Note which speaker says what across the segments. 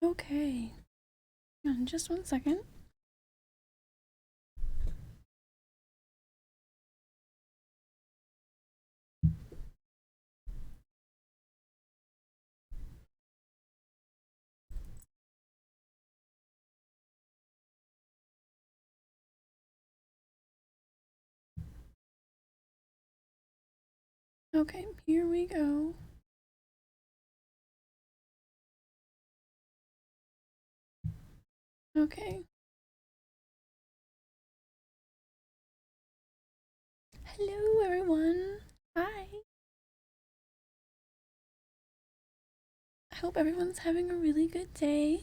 Speaker 1: Okay. Hang on just 1 second. Okay, here we go. Okay. Hello, everyone. Hi. I hope everyone's having a really good day.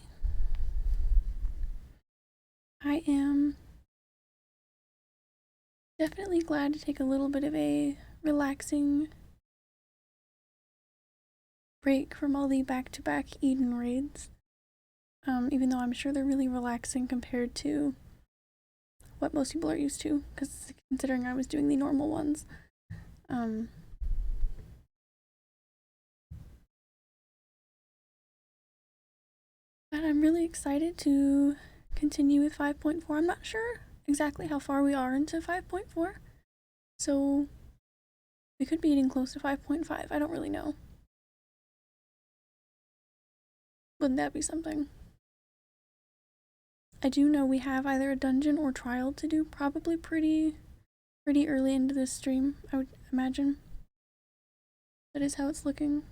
Speaker 1: I am definitely glad to take a little bit of a relaxing break from all the back-to-back Eden raids. Even though I'm sure they're really relaxing compared to what most people are used to, because considering I was doing the normal ones. But I'm really excited to continue with 5.4. I'm not sure exactly how far we are into 5.4, so we could be getting close to 5.5. I don't really know. Wouldn't that be something? I do know we have either a dungeon or trial to do, probably pretty early into this stream, I would imagine. That is how it's looking.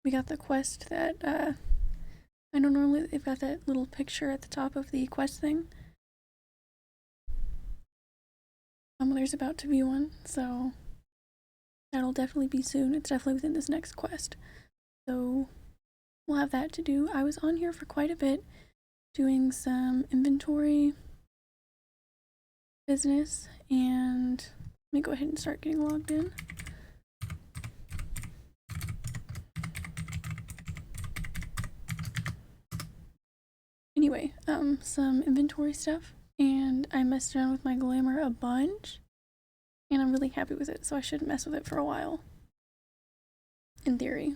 Speaker 1: We got the quest that, I know normally they've got that little picture at the top of the quest thing. There's about to be one, so that'll definitely be soon. It's definitely within this next quest. So we'll have that to do. I was on here for quite a bit doing some inventory business, and let me go ahead and start getting logged in. Anyway, some inventory stuff, and I messed around with my glamour a bunch, and I'm really happy with it, so I shouldn't mess with it for a while. In theory.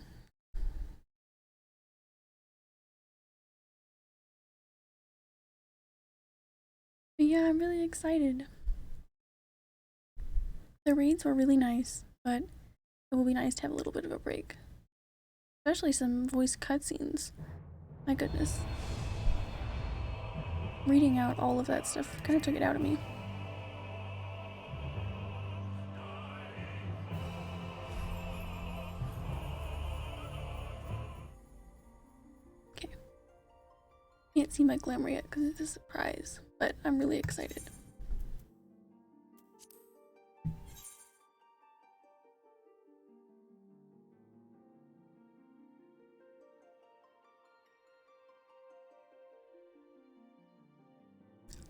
Speaker 1: But yeah, I'm really excited. The raids were really nice, but it will be nice to have a little bit of a break. Especially some voice cutscenes. My goodness. Reading out all of that stuff kind of took it out of me. Okay. Can't see my glamour yet because it's a surprise, but I'm really excited.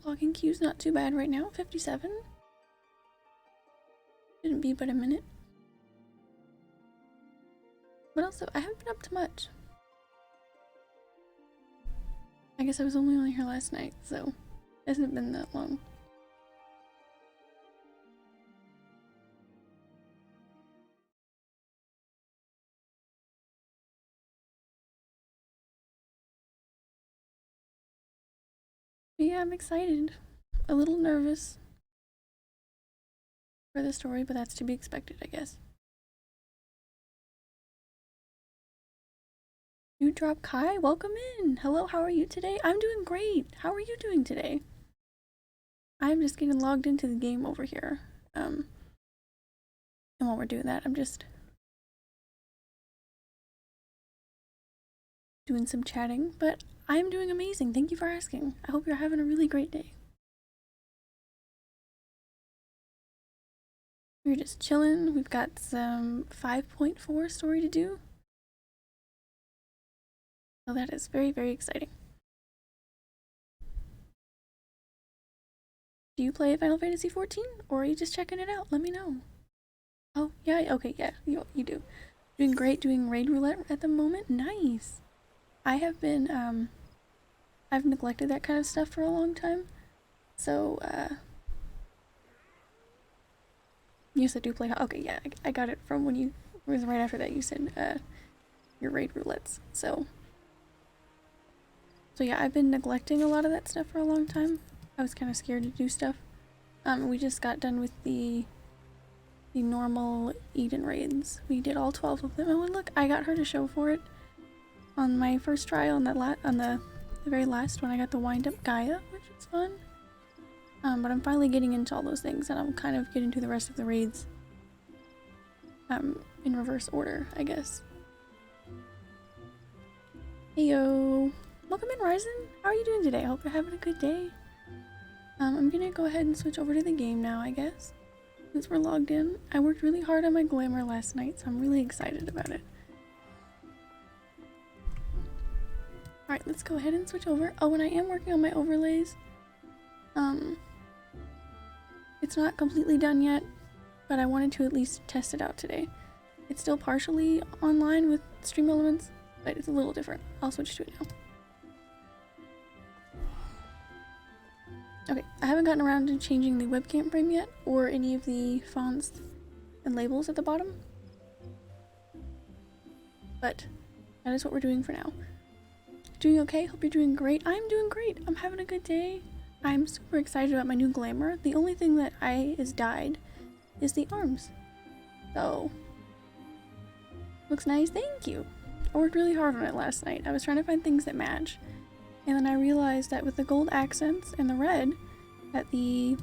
Speaker 1: Logging queue's not too bad right now, 57. Shouldn't be but a minute. What else? I haven't been up to much. I guess I was only on here last night, so it hasn't been that long. But yeah, I'm excited. A little nervous for the story, but that's to be expected, I guess. You drop Kai, welcome in. Hello, how are you today? I'm doing great. How are you doing today? I'm just getting logged into the game over here. And while we're doing that, I'm just doing some chatting, but I'm doing amazing. Thank you for asking. I hope you're having a really great day. We're just chilling. We've got some 5.4 story to do. So that is very, very exciting. Do you play Final Fantasy XIV, or are you just checking it out? Let me know. Oh, yeah, okay, yeah, you do. Doing great, doing raid roulette at the moment. Nice. I have been, I've neglected that kind of stuff for a long time. So, yes, I do play. Okay, yeah, I got it from when you, it was right after that you said, your raid roulettes. So yeah, I've been neglecting a lot of that stuff for a long time. I was kind of scared to do stuff. We just got done with the normal Eden raids. We did all 12 of them. Oh, and look, I got her to show for it on my first try on that on the very last one. I got the wind up Gaia, which is fun. But I'm finally getting into all those things, and I'll kind of get into the rest of the raids in reverse order, I guess. Heyo! Welcome in, Ryzen! How are you doing today? I hope you're having a good day. I'm gonna go ahead and switch over to the game now, I guess. Since we're logged in. I worked really hard on my glamour last night, so I'm really excited about it. Alright, let's go ahead and switch over. Oh, and I am working on my overlays. It's not completely done yet, but I wanted to at least test it out today. It's still partially online with Stream Elements, but it's a little different. I'll switch to it now. Okay, I haven't gotten around to changing the webcam frame yet, or any of the fonts and labels at the bottom. But that is what we're doing for now. Doing okay? Hope you're doing great. I'm doing great. I'm having a good day. I'm super excited about my new glamour. The only thing that is dyed is the arms. So, looks nice. Thank you. I worked really hard on it last night. I was trying to find things that match. And then I realized that with the gold accents and the red, that the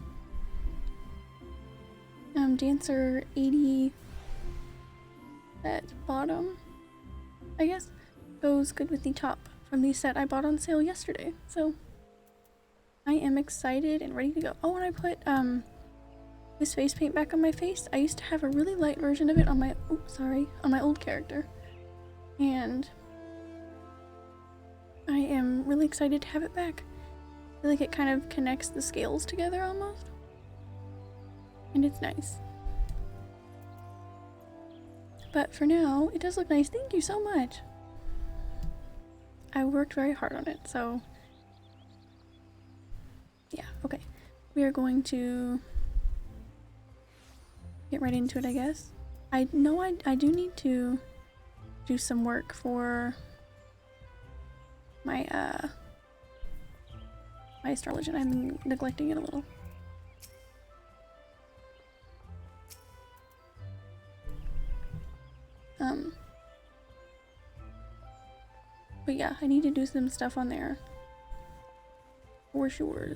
Speaker 1: Dancer 80 at bottom, I guess, goes good with the top from the set I bought on sale yesterday. So I am excited and ready to go. Oh, and I put this face paint back on my face. I used to have a really light version of it on my on my old character. And I am really excited to have it back. I feel like it kind of connects the scales together almost. And it's nice. But for now, it does look nice. Thank you so much. I worked very hard on it, so yeah, okay. We are going to get right into it, I guess. I know I do need to do some work for my my astrology. I'm neglecting it a little. But yeah, I need to do some stuff on there for sure.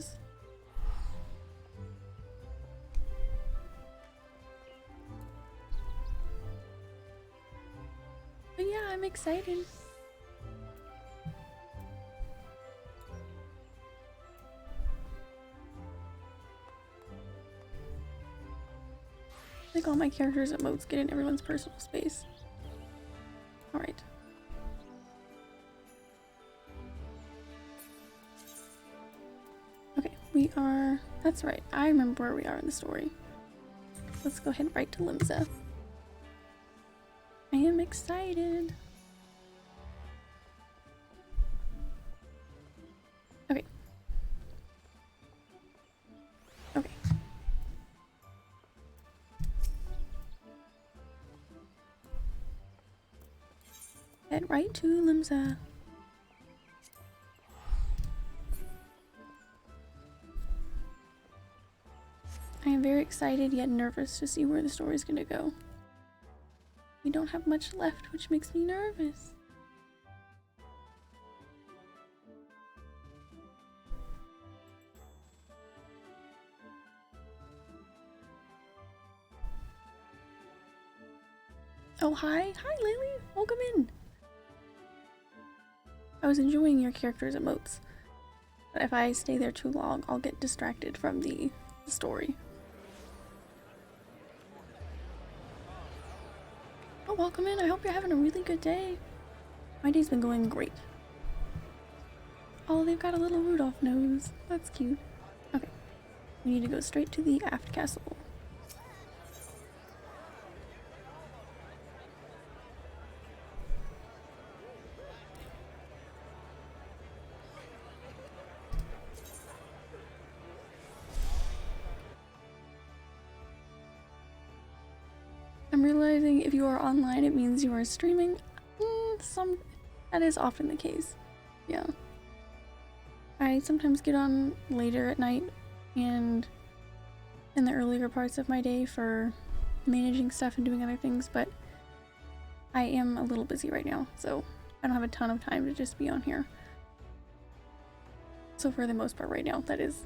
Speaker 1: But yeah, I'm excited. Like all my characters' emotes get in everyone's personal space. Alright. Okay, we are... That's right, I remember where we are in the story. Let's go ahead right to Limsa. I am excited. Okay. Okay. Head right to Limsa. I am very excited yet nervous to see where the story is going to go. We don't have much left, which makes me nervous. Oh, hi. Hi, Lily. Welcome in. I was enjoying your character's emotes. But if I stay there too long, I'll get distracted from the story. Oh, welcome in. I hope you're having a really good day. My day's been going great. Oh, they've got a little Rudolph nose. That's cute. Okay. We need to go straight to the aft castle. I'm realizing if you are online, it means you are streaming. that is often the case. Yeah. I sometimes get on later at night and in the earlier parts of my day for managing stuff and doing other things, but I am a little busy right now, so I don't have a ton of time to just be on here. So for the most part right now, that is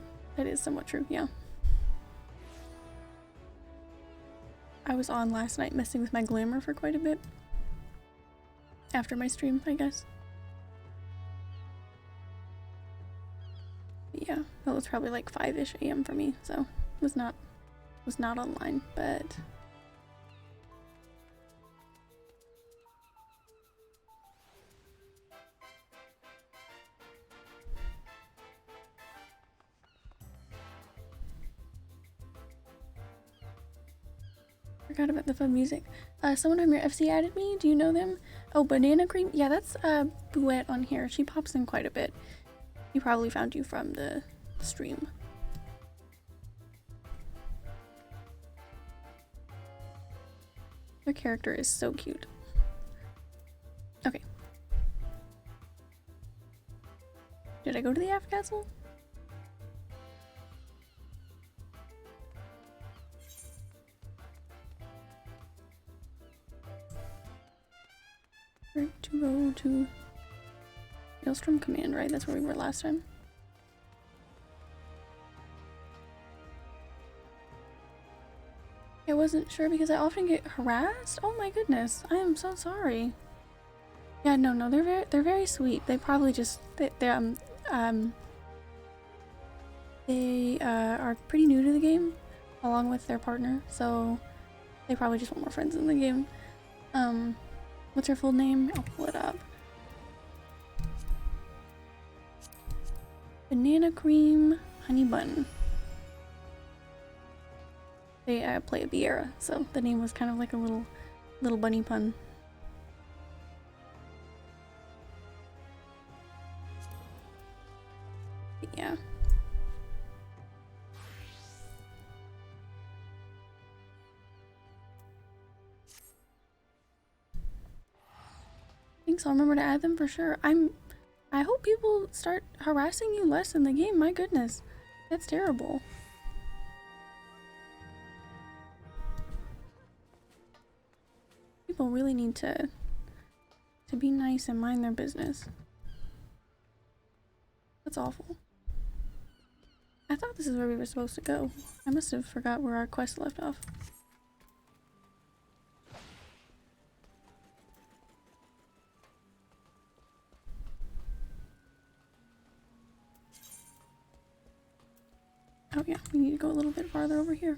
Speaker 1: somewhat true, yeah. I was on last night messing with my glamour for quite a bit. After my stream, I guess. But yeah, that was probably like 5-ish AM for me, so was not online, but forgot about the fun music. Someone from your FC added me. Do you know them? Oh, Banana Cream? Yeah, that's Bouette on here. She pops in quite a bit. He probably found you from the stream. Her character is so cute. Okay. Did I go to the Aft Castle? Right, to go to Maelstrom Command, right? That's where we were last time. I wasn't sure because I often get harassed. Oh my goodness, I am so sorry. Yeah, no, they're very sweet. They probably just they are pretty new to the game, along with their partner, so they probably just want more friends in the game. What's her full name? I'll pull it up. Banana Cream Honey Bun. They play a Biera, so the name was kind of like a little bunny pun. But yeah. Thanks, I'll remember to add them for sure. I hope people start harassing you less in the game, my goodness. That's terrible. People really need to be nice and mind their business. That's awful. I thought this is where we were supposed to go. I must have forgot where our quest left off. Oh yeah, we need to go a little bit farther over here.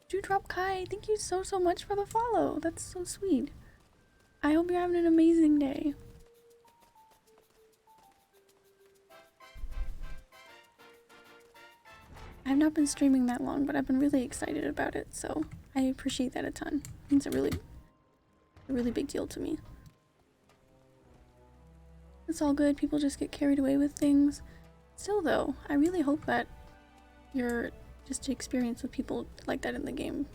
Speaker 1: Dewdrop Kai, thank you so much for the follow. That's so sweet. I hope you're having an amazing day. I've not been streaming that long, but I've been really excited about it, so I appreciate that a ton. It's a really big deal to me. It's all good, people just get carried away with things. Still though, I really hope that your experience with people like that in the game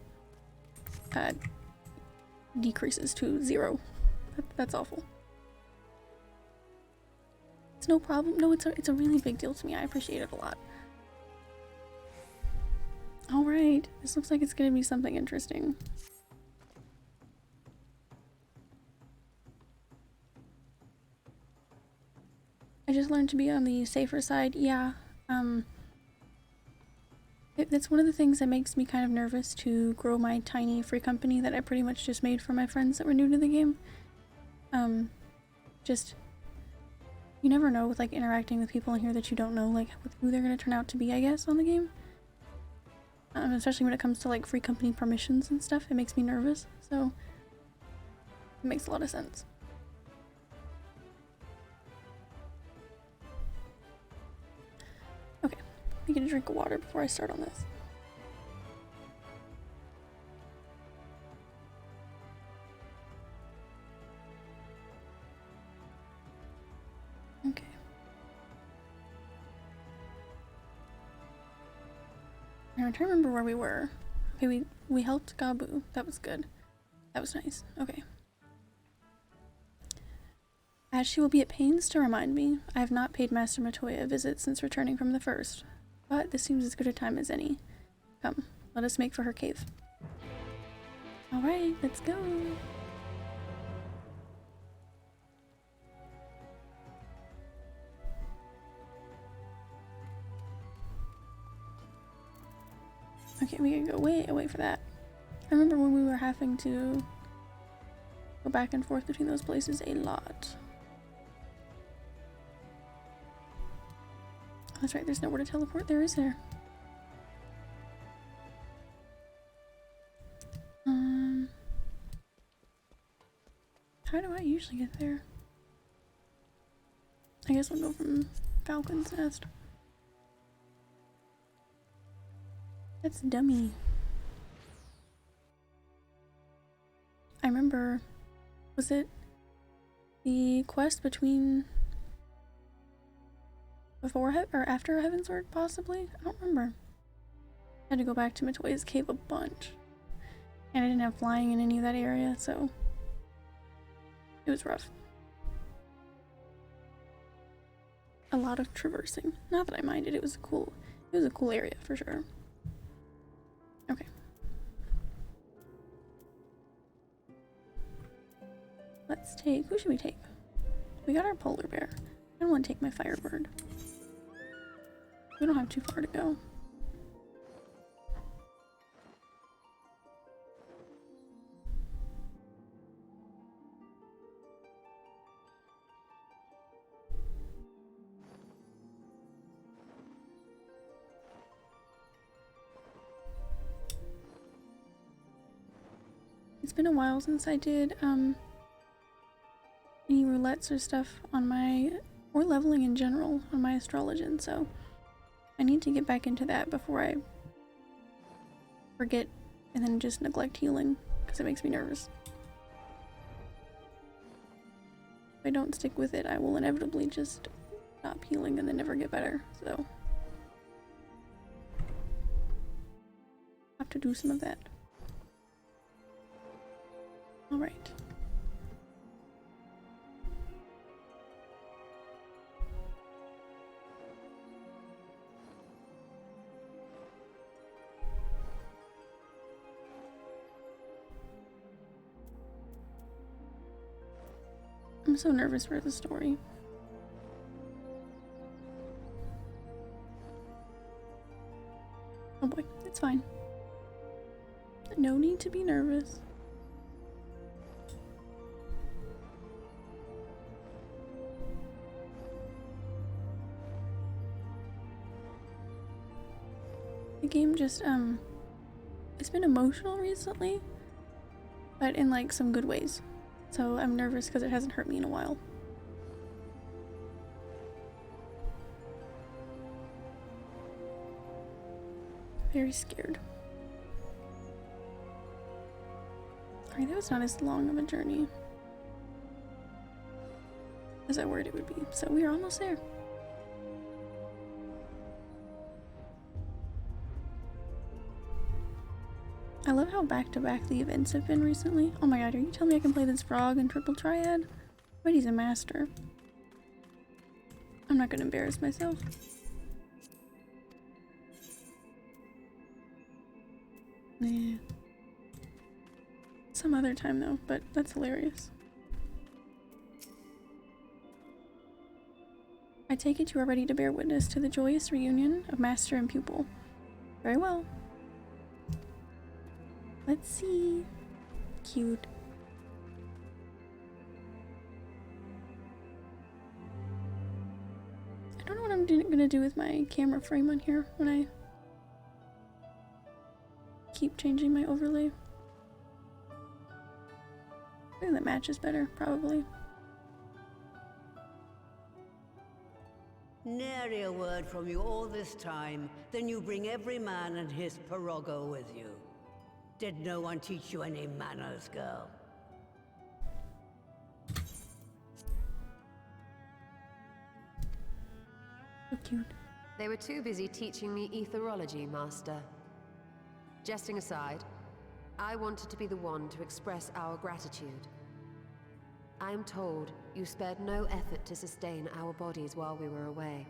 Speaker 1: decreases to 0. That's awful. It's no problem. No, it's a really big deal to me. I appreciate it a lot. Alright, this looks like it's gonna be something interesting. I just learned to be on the safer side. Yeah, it's one of the things that makes me kind of nervous to grow my tiny free company that I pretty much just made for my friends that were new to the game. You never know with like interacting with people in here that you don't know like who they're gonna turn out to be, I guess, on the game. Especially when it comes to like free company permissions and stuff, it makes me nervous, so it makes a lot of sense. Okay, I'm gonna drink of water before I start on this. Okay. I'm trying to remember where we were. Okay, we helped Gabu. That was good. That was nice. Okay. As she will be at pains to remind me, I have not paid Master Matoya a visit since returning from the first. But this seems as good a time as any. Come, let us make for her cave. Alright, let's go. Okay, we gotta go way away for that. I remember when we were having to go back and forth between those places a lot. Oh, that's right, there's nowhere to teleport there, is there? How do I usually get there? I guess I'll go from Falcon's Nest. That's dummy. I remember, was it the quest between before or after Heavensward, possibly? I don't remember. I had to go back to Matoya's cave a bunch. And I didn't have flying in any of that area, so it was rough. A lot of traversing. Not that I minded, it was a cool area for sure. Okay. Let's take, who should we take? We got our polar bear. I don't want to take my firebird. We don't have too far to go. It's been a while since I did any roulettes or stuff on my, or leveling in general on my astrologian, so I need to get back into that before I forget and then just neglect healing, because it makes me nervous. If I don't stick with it, I will inevitably just stop healing and then never get better, so I have to do some of that. Alright. I'm so nervous for the story. Oh boy, it's fine. No need to be nervous. The game just, it's been emotional recently, but in like some good ways. So I'm nervous because it hasn't hurt me in a while. Very scared. Alright, that was not as long of a journey as I worried it would be. So we are almost there. I love how back-to-back the events have been recently. Oh my god, are you telling me I can play this frog in triple triad? But he's a master. I'm not gonna embarrass myself. Nah. Some other time though, but that's hilarious. I take it you are ready to bear witness to the joyous reunion of master and pupil. Very well. Let's see. Cute. I don't know what I'm gonna do with my camera frame on here when I keep changing my overlay. I think that matches better, probably.
Speaker 2: Nary a word from you all this time, then you bring every man and his pirogo with you. Did no one teach you any manners, girl?
Speaker 1: So cute.
Speaker 3: They were too busy teaching me etherology, Master. Jesting aside, I wanted to be the one to express our gratitude. I am told you spared no effort to sustain our bodies while we were away.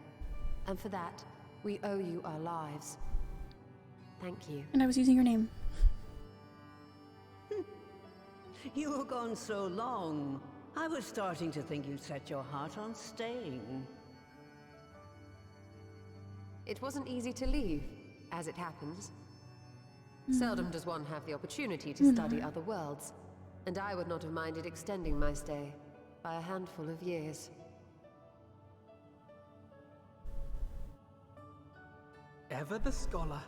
Speaker 3: And for that, we owe you our lives. Thank you.
Speaker 1: And I was using your name.
Speaker 2: You were gone so long. I was starting to think you'd set your heart on staying.
Speaker 3: It wasn't easy to leave, as it happens. Seldom does one have the opportunity to study other worlds, and I would not have minded extending my stay by a handful of years.
Speaker 4: Ever the scholar.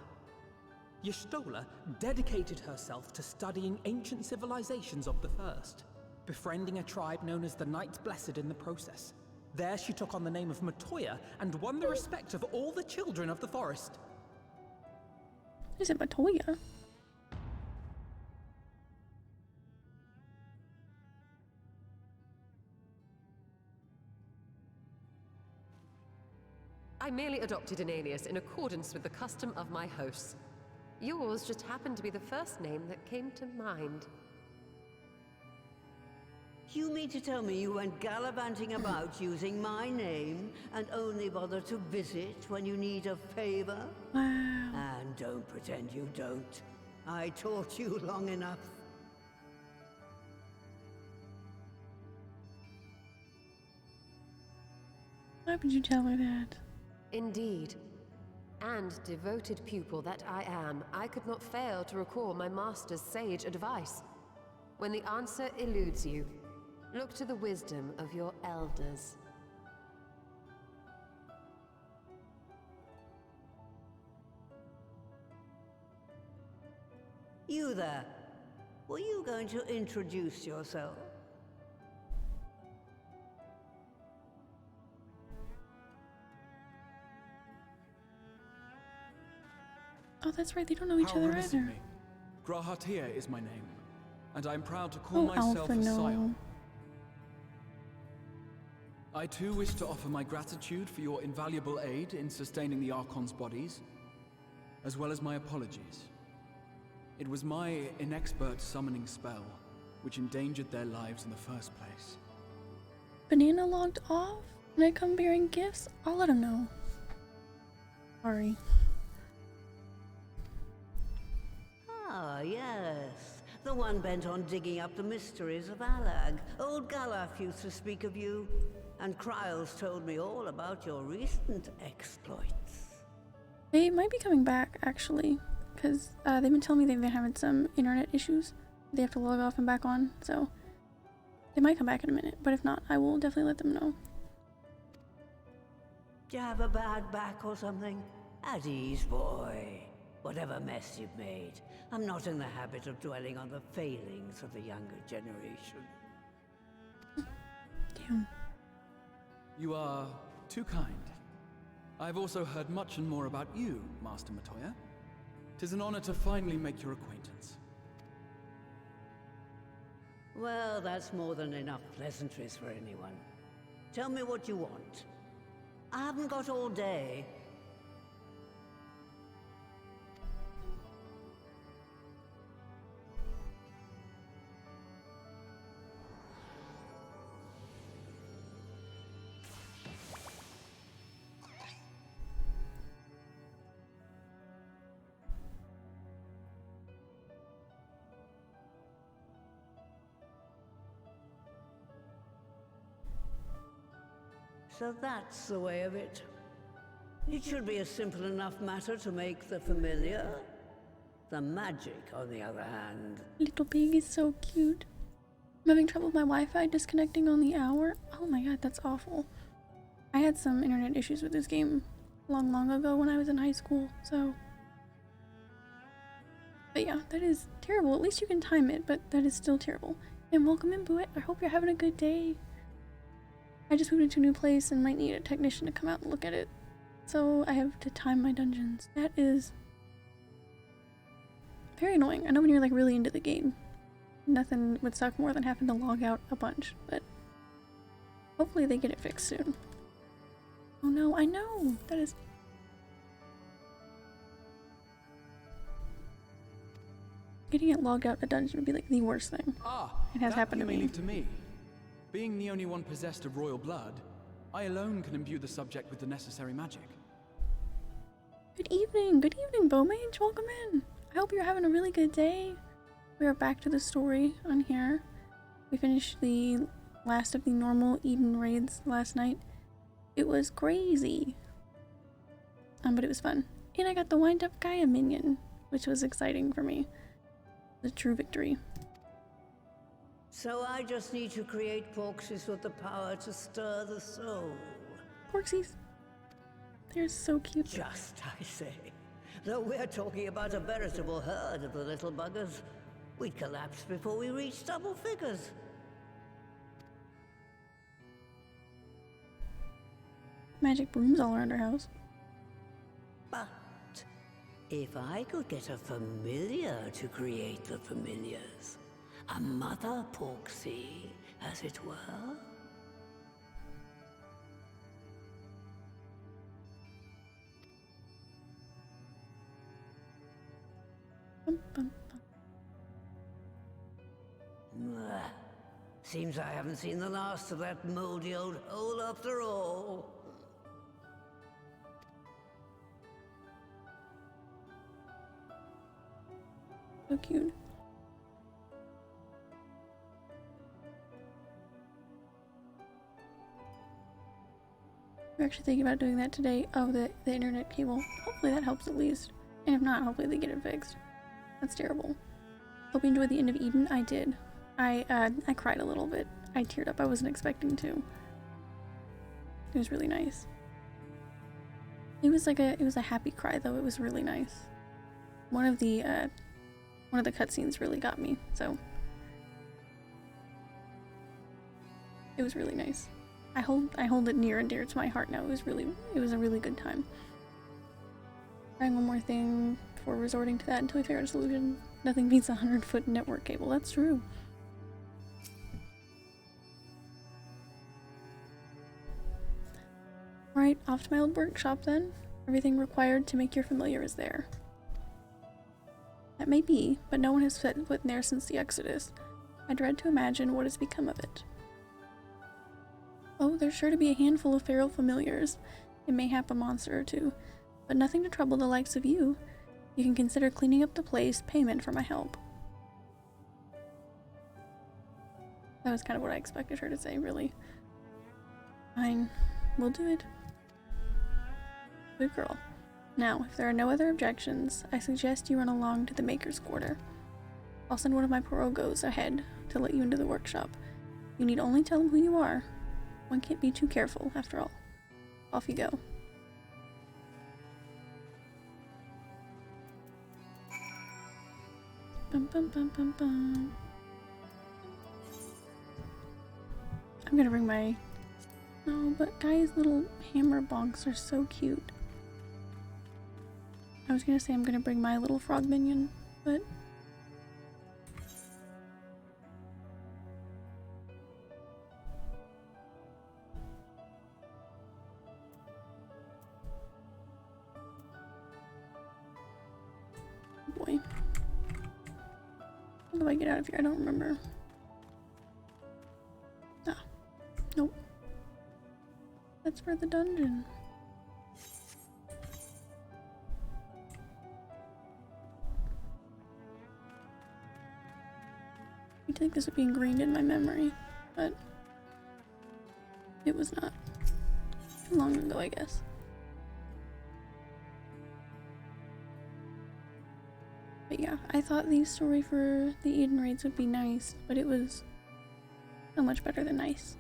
Speaker 4: Y'shtola dedicated herself to studying ancient civilizations of the First, befriending a tribe known as the Knights Blessed in the process. There she took on the name of Matoya and won the respect of all the children of the forest.
Speaker 1: Is it Matoya?
Speaker 3: I merely adopted an alias in accordance with the custom of my hosts. Yours just happened to be the first name that came to mind.
Speaker 2: You mean to tell me you went gallivanting about using my name and only bother to visit when you need a favor?
Speaker 1: Wow.
Speaker 2: And don't pretend you don't. I taught you long enough.
Speaker 1: Why would you tell her that?
Speaker 3: Indeed. And devoted pupil that I am, I could not fail to recall my master's sage advice. When the answer eludes you, look to the wisdom of your elders.
Speaker 2: You there. Were you going to introduce yourself?
Speaker 1: Oh, that's right. They don't know each other either.
Speaker 5: Grahatia is my name, and I'm proud to call
Speaker 1: Oh,
Speaker 5: myself
Speaker 1: Alpha,
Speaker 5: a
Speaker 1: no.
Speaker 5: scion. I too wish to offer my gratitude for your invaluable aid in sustaining the Archon's bodies, as well as my apologies. It was my inexpert summoning spell which endangered their lives in the first place.
Speaker 1: Banana logged off? When I come bearing gifts, I'll let him know. Sorry.
Speaker 2: Ah, yes. The one bent on digging up the mysteries of Alag. Old Galaf used to speak of you, and Kryles told me all about your recent exploits.
Speaker 1: They might be coming back, actually, because they've been telling me they've been having some internet issues. They have to log off and back on, so they might come back in a minute, but if not, I will definitely let them know.
Speaker 2: Do you have a bad back or something? At ease, boy. Whatever mess you've made, I'm not in the habit of dwelling on the failings of the younger generation.
Speaker 1: Damn.
Speaker 5: You are too kind. I've also heard much and more about you, Master Matoya. 'Tis an honor to finally make your acquaintance.
Speaker 2: Well, that's more than enough pleasantries for anyone. Tell me what you want. I haven't got all day. So that's the way of it. It should be a simple enough matter to make the familiar. The magic, on the other hand.
Speaker 1: Little pig is so cute. I'm having trouble with my Wi-Fi disconnecting on the hour. Oh my god, that's awful. I had some internet issues with this game long ago when I was in high school, so... But yeah, that is terrible. At least you can time it, but that is still terrible. And welcome in, Buet. I hope you're having a good day. I just moved into a new place and might need a technician to come out and look at it. So I have to time my dungeons. That is very annoying. I know when you're like really into the game, nothing would suck more than having to log out a bunch, but hopefully they get it fixed soon. Oh no, I know! That is... Getting it logged out in a dungeon would be like the worst thing. It has happened to me.
Speaker 5: You may leave to me. Being the only one possessed of royal blood, I alone can imbue the subject with the necessary magic.
Speaker 1: Good evening, Bowmage. Welcome in. I hope you're having a really good day. We are back to the story on here. We finished the last of the normal Eden raids last night. It was crazy. But it was fun. And I got the wind up Gaia minion, which was exciting for me. The true victory.
Speaker 2: So I just need to create porxies with the power to stir the soul.
Speaker 1: Porxies. They're so cute.
Speaker 2: Just, I say. Though we're talking about a veritable herd of the little buggers, we'd collapse before we reached double figures.
Speaker 1: Magic brooms all around our house.
Speaker 2: But if I could get a familiar to create the familiars, a mother porxie, as it were. Seems I haven't seen the last of that moldy old hole after all.
Speaker 1: So cute. We're actually thinking about doing that today. Oh, the internet cable. Hopefully that helps at least. And if not, hopefully they get it fixed. That's terrible. Hope you enjoyed the end of Eden. I did. I cried a little bit. I teared up. I wasn't expecting to. It was really nice. It was a happy cry though. It was really nice. One of the cutscenes really got me, so it was really nice. I hold it near and dear to my heart now. It was a really good time. Trying one more thing before resorting to that until we figure out a solution. Nothing beats a 100-foot network cable. That's true. Alright, off to my old workshop then. Everything required to make your familiar is there. That may be, but no one has set foot in there since the Exodus. I dread to imagine what has become of it. Oh, there's sure to be a handful of feral familiars, and mayhap a monster or two, but nothing to trouble the likes of you. You can consider cleaning up the place payment for my help. That was kind of what I expected her to say, really. Fine, we'll do it. Good girl. Now, if there are no other objections, I suggest you run along to the Maker's Quarter. I'll send one of my pirogos ahead to let you into the workshop. You need only tell them who you are. One can't be too careful, after all. Off you go. Bum bum bum bum bum. I'm gonna bring my... Oh, but Guy's little hammer bonks are so cute. I was gonna say I'm gonna bring my little frog minion, but... Oh boy. How do I get out of here? I don't remember. Ah. Nope. That's for the dungeon. You'd think this would be ingrained in my memory, but it was not. Too long ago, I guess. But yeah, I thought the story for the Eden raids would be nice, but it was so much better than nice.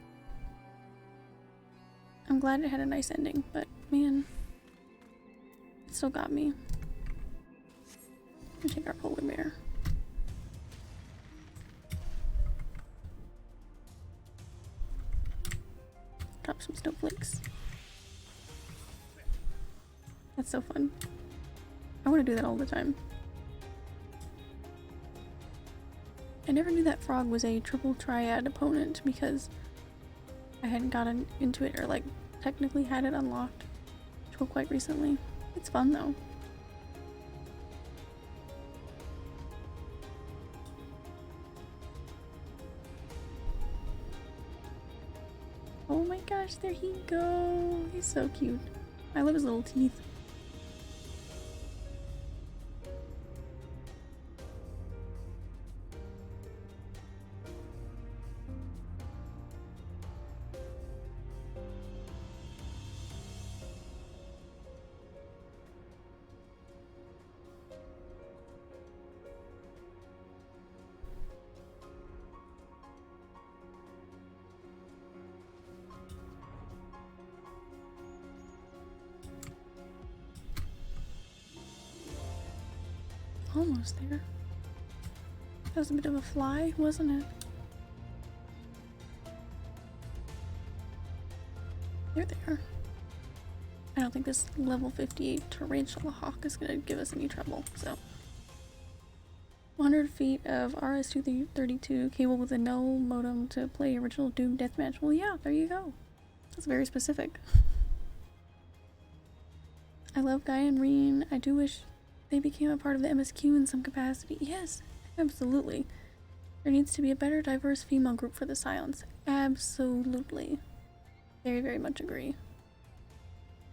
Speaker 1: I'm glad it had a nice ending, but man, it still got me. We'll take our polar bear. Drop some snowflakes. That's so fun. I want to do that all the time. I never knew that frog was a triple triad opponent because I hadn't gotten into it or like technically had it unlocked until quite recently. It's fun though. my gosh, there he go. He's so cute. I love his little teeth. Almost there. That was a bit of a fly, wasn't it? There they are. I don't think this level 58 Tarantula Hawk is going to give us any trouble, so. 100 feet of RS-232 capable with a no modem to play original Doom Deathmatch. Well, yeah, there you go. That's very specific. I love Guy and Reen. I do wish they became a part of the MSQ in some capacity. Yes, absolutely. There needs to be a better diverse female group for the Silence. Absolutely. Very, very much agree.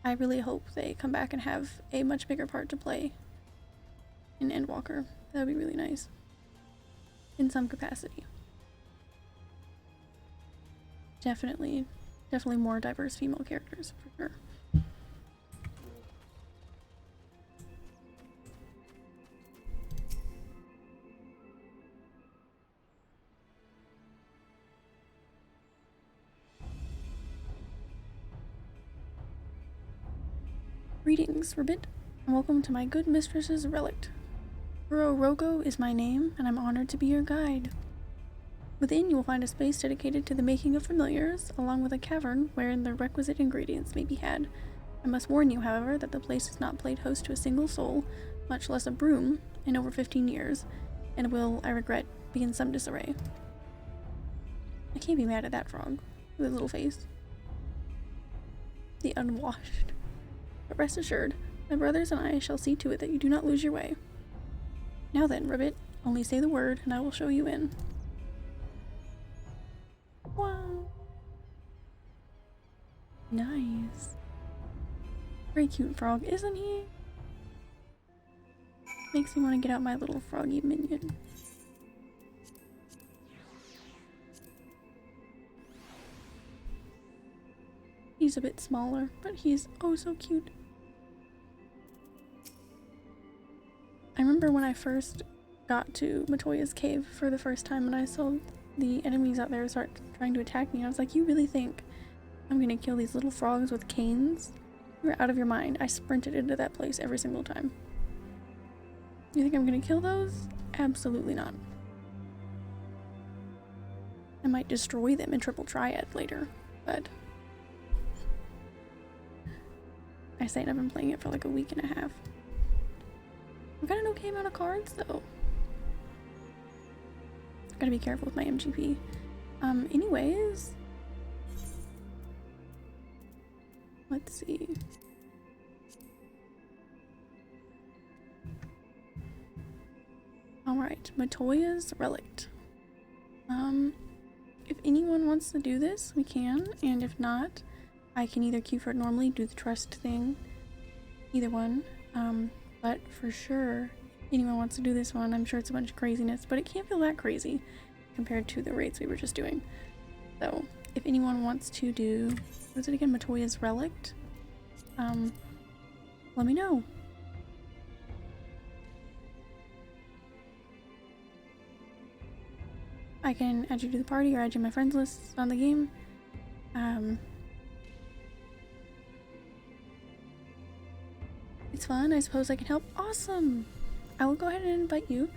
Speaker 1: I really hope they come back and have a much bigger part to play in Endwalker. That would be really nice. In some capacity. Definitely more diverse female characters, for sure. Greetings, Ribbit, and welcome to my good mistress's relict. Rogo is my name, and I'm honored to be your guide. Within, you will find a space dedicated to the making of familiars, along with a cavern wherein the requisite ingredients may be had. I must warn you, however, that the place has not played host to a single soul, much less a broom, in over 15 years, and will, I regret, be in some disarray. I can't be mad at that frog, with a little face. The unwashed. But rest assured, my brothers and I shall see to it that you do not lose your way. Now then, Ribbit, only say the word and I will show you in. Wow. Nice. Very cute frog, isn't he? Makes me want to get out my little froggy minion. He's a bit smaller, but he's oh so cute. I remember when I first got to Matoya's cave for the first time and I saw the enemies out there start trying to attack me. I was like, you really think I'm gonna kill these little frogs with canes? You're out of your mind. I sprinted into that place every single time. You think I'm gonna kill those? Absolutely not. I might destroy them in Triple Triad later, but I say I've been playing it for like a week and a half. I've got an okay amount of cards though. Gotta be careful with my MGP. Anyways. Let's see. Alright, Matoya's Relict. If anyone wants to do this, we can, and if not, I can either queue for it normally, do the trust thing, either one. But for sure, if anyone wants to do this one, I'm sure it's a bunch of craziness, but it can't feel that crazy compared to the raids we were just doing. So, if anyone wants to do, what is it again, Matoya's Relict? Let me know. I can add you to the party or add you to my friends list on the game. It's fun. I suppose I can help. Awesome! I will go ahead and invite you.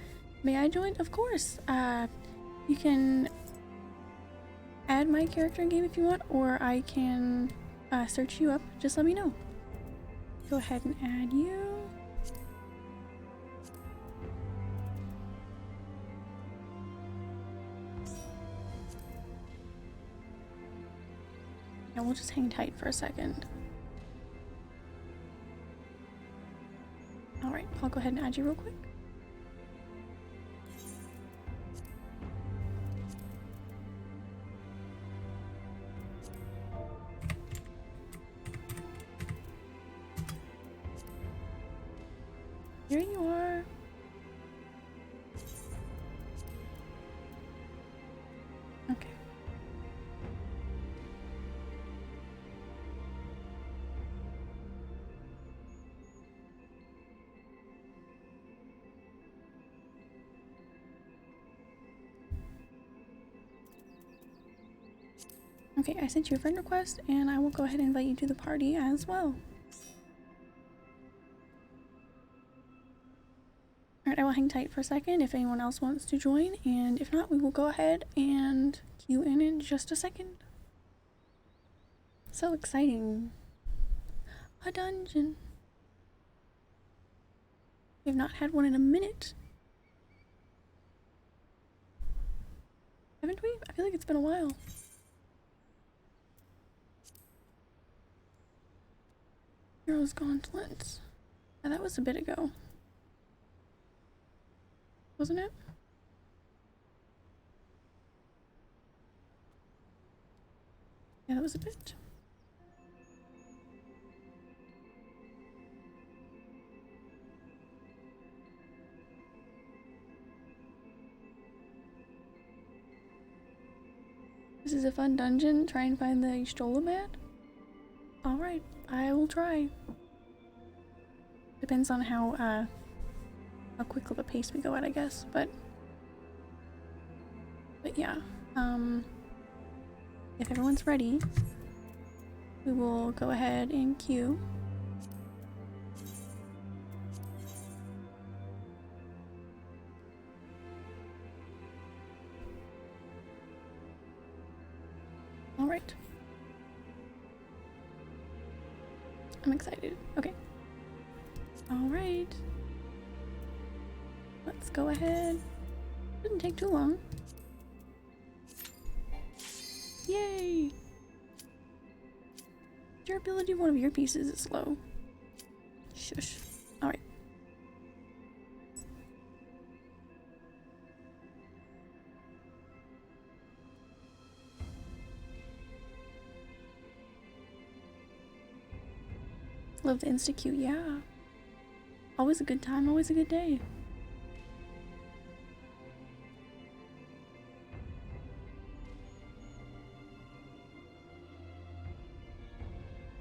Speaker 1: May I join? Of course. You can add my character in game if you want, or I can search you up. Just let me know. Go ahead and add you. Yeah, we'll just hang tight for a second. Alright, I'll go ahead and add you real quick. you are. Okay. Okay, I sent you a friend request, and I will go ahead and invite you to the party as well. Alright, I will hang tight for a second if anyone else wants to join, and if not, we will go ahead and queue in just a second. So exciting. A dungeon. We've not had one in a minute. Haven't we? I feel like it's been a while. Heroes Gauntlet. Yeah, that was a bit ago. Wasn't it? Yeah, that was a bit. This is a fun dungeon. Try and find the Stolomat. Alright, I will try. Depends on how quick of a pace we go at, I guess, but yeah. If everyone's ready, we will go ahead and queue. Alright. I'm excited. Okay. Alright. Let's go ahead. Didn't take too long. Yay! Durability of one of your pieces is slow. Shush. Alright. Love the insta-queue, yeah. Always a good time, always a good day.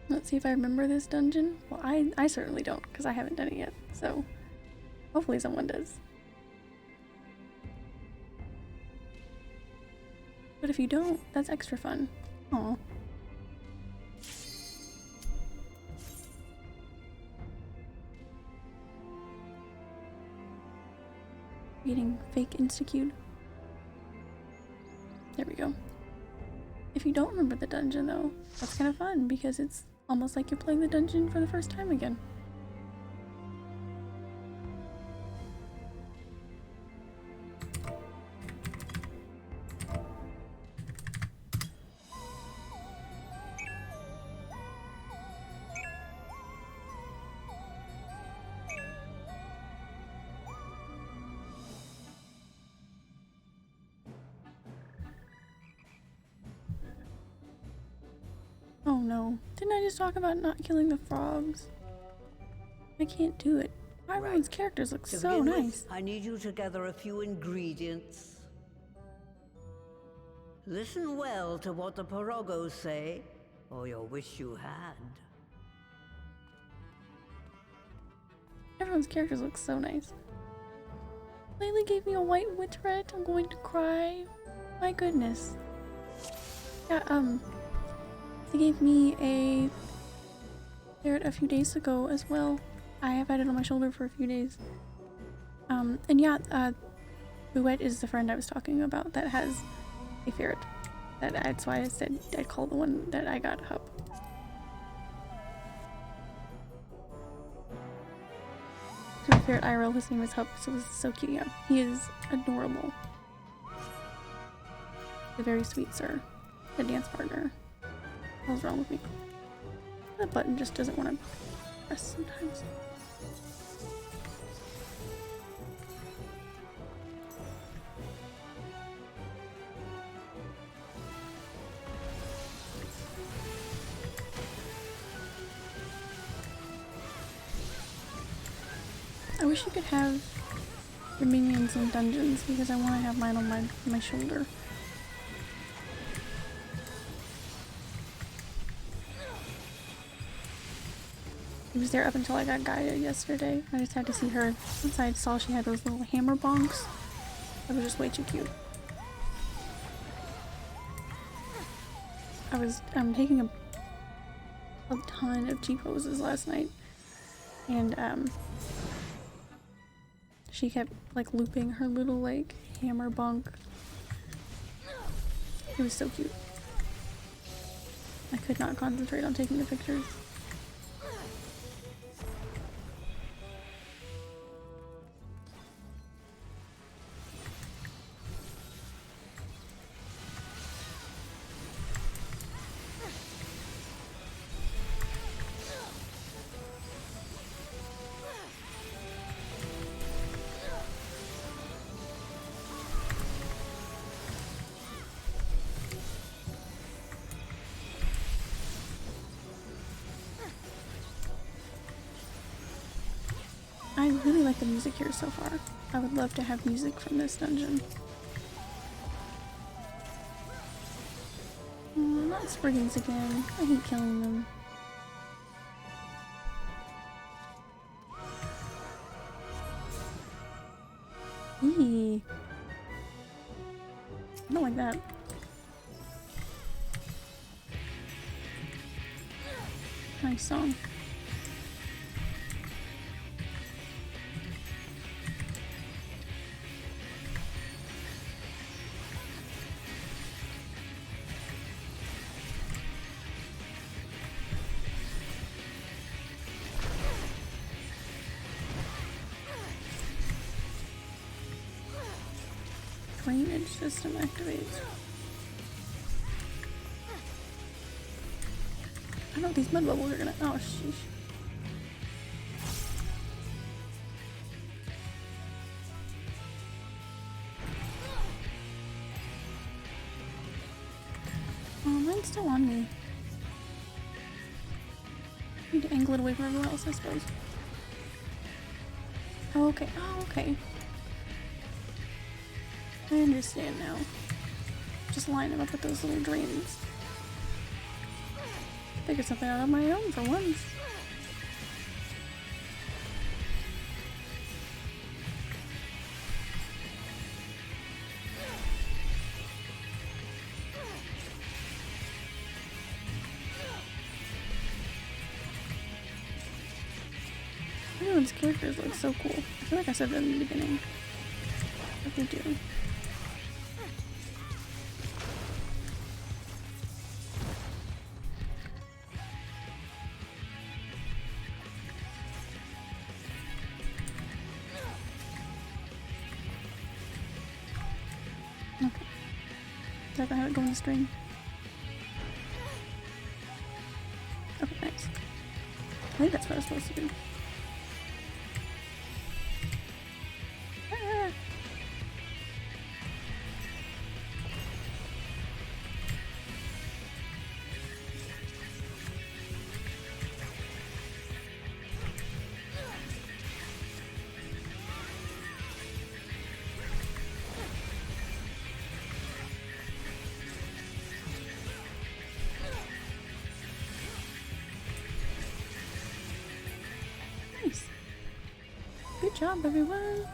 Speaker 1: Let's see if I remember this dungeon. Well, I certainly don't, because I haven't done it yet, so hopefully someone does. But if you don't, that's extra fun. Aw. Getting fake insta-queued. There we go. If you don't remember the dungeon though, that's kind of fun because it's almost like you're playing the dungeon for the first time again. Oh no, didn't I just talk about not killing the frogs? I can't do it. Everyone's characters look so nice.
Speaker 2: I need you to gather a few ingredients. Listen well to what the Pirogos say, or you'll wish you had.
Speaker 1: Everyone's characters look so nice. Laylee gave me a white witchret. I'm going to cry. My goodness. Yeah, they gave me a ferret a few days ago as well. I have had it on my shoulder for a few days. And yeah, Bouette is the friend I was talking about that has a ferret. That's why I said I'd call the one that I got Hup. My ferret IRL, his name is Hup, so this is so cute. Yeah, he is adorable. A very sweet sir. A dance partner. What's wrong with me? That button just doesn't want to press sometimes. wish you could have your minions in dungeons because I want to have mine on my shoulder. He was there up until I got guided yesterday. I just had to see her. Once I saw she had those little hammer bonks, that was just way too cute. I was taking a ton of T-poses last night, and she kept like looping her little like hammer bonk. It was so cute. I could not concentrate on taking the pictures. I really like the music here so far. I would love to have music from this dungeon. Oh, not Spriggans again. I hate killing them. Eee. I don't like that. Nice song. Drainage system activates. I know these mud bubbles are gonna. Oh, sheesh. Oh, mine's still on me. Need to angle it away from everyone else, I suppose. Oh, okay. Oh, okay. I understand now. Just line them up with those little drains. Figure something out on my own for once. Everyone's characters look so cool. I feel like I said that in the beginning. But they do. Okay. Did I ever have it go on the string? Okay, nice. I think that's what I was supposed to do. Ah. Nice. Good job, everyone.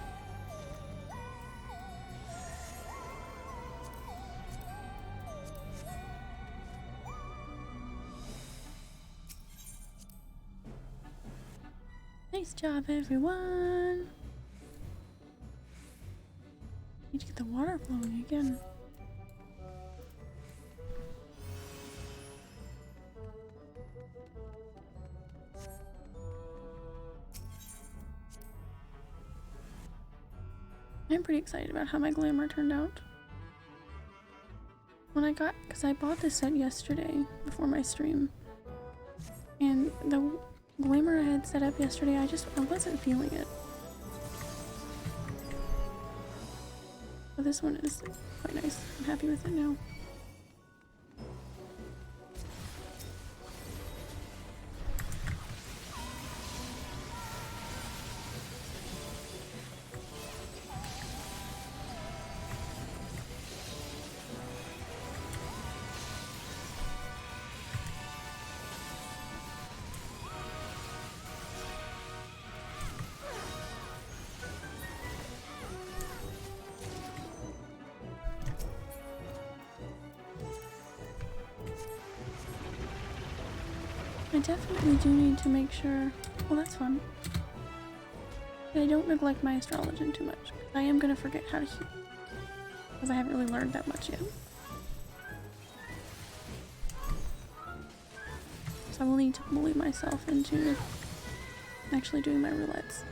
Speaker 1: Nice job, everyone. Need to get the water flowing again. I'm pretty excited about how my glamour turned out. When because I bought this set yesterday before my stream, and the glamour I had set up yesterday, I wasn't feeling it. But this one is quite nice. I'm happy with it now. definitely do need to make sure. Well, that's fun. I don't neglect my astrology too much. I am gonna forget how to heal. Because I haven't really learned that much yet. So I will need to bully myself into actually doing my roulettes.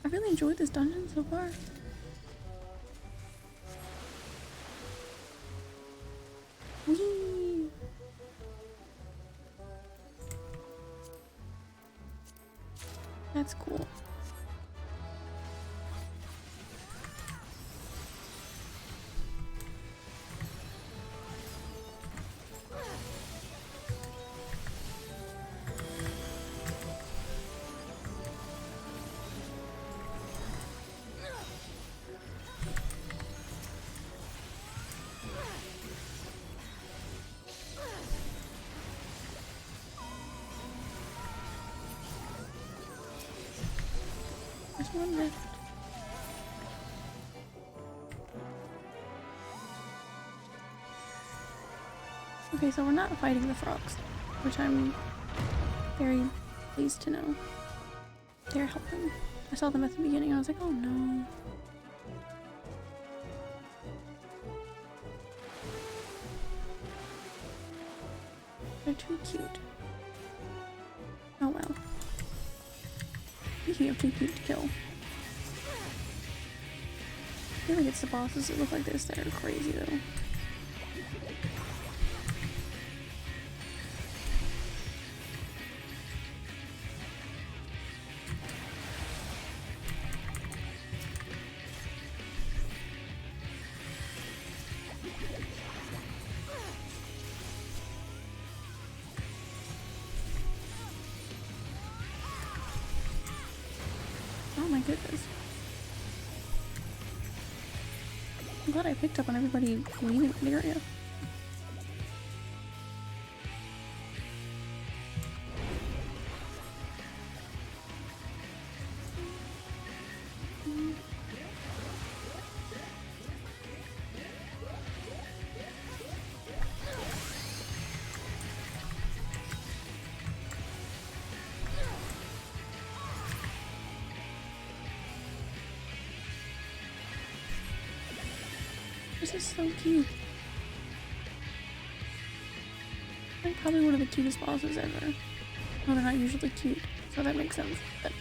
Speaker 1: I really enjoyed this dungeon so far. Whee! That's cool. There's one left. Okay, so we're not fighting the frogs, which I'm very pleased to know. They're helping. I saw them at the beginning, I was like, oh no. They're too cute. Oh well. Speaking of too cute to kill. I feel like it's the bosses that look like this that are crazy though. Oh my goodness. I'm glad I picked up on everybody leaving the area. This is so cute. Like probably one of the cutest bosses ever. Well, they're not usually cute, so that makes sense. But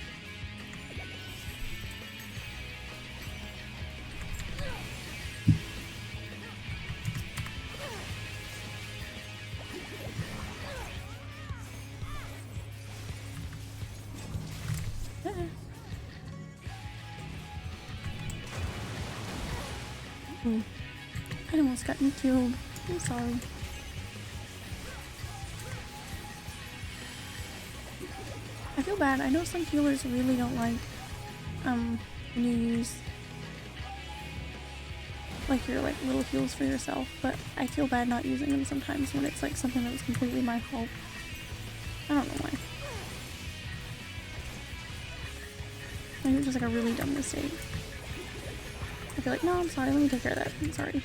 Speaker 1: I almost got me killed. I'm sorry. I feel bad. I know some healers really don't like when you use like your like little heals for yourself, but I feel bad not using them sometimes when it's like something that was completely my fault. I don't know why. Maybe it was just like a really dumb mistake. I feel like, no, I'm sorry, let me take care of that. I'm sorry.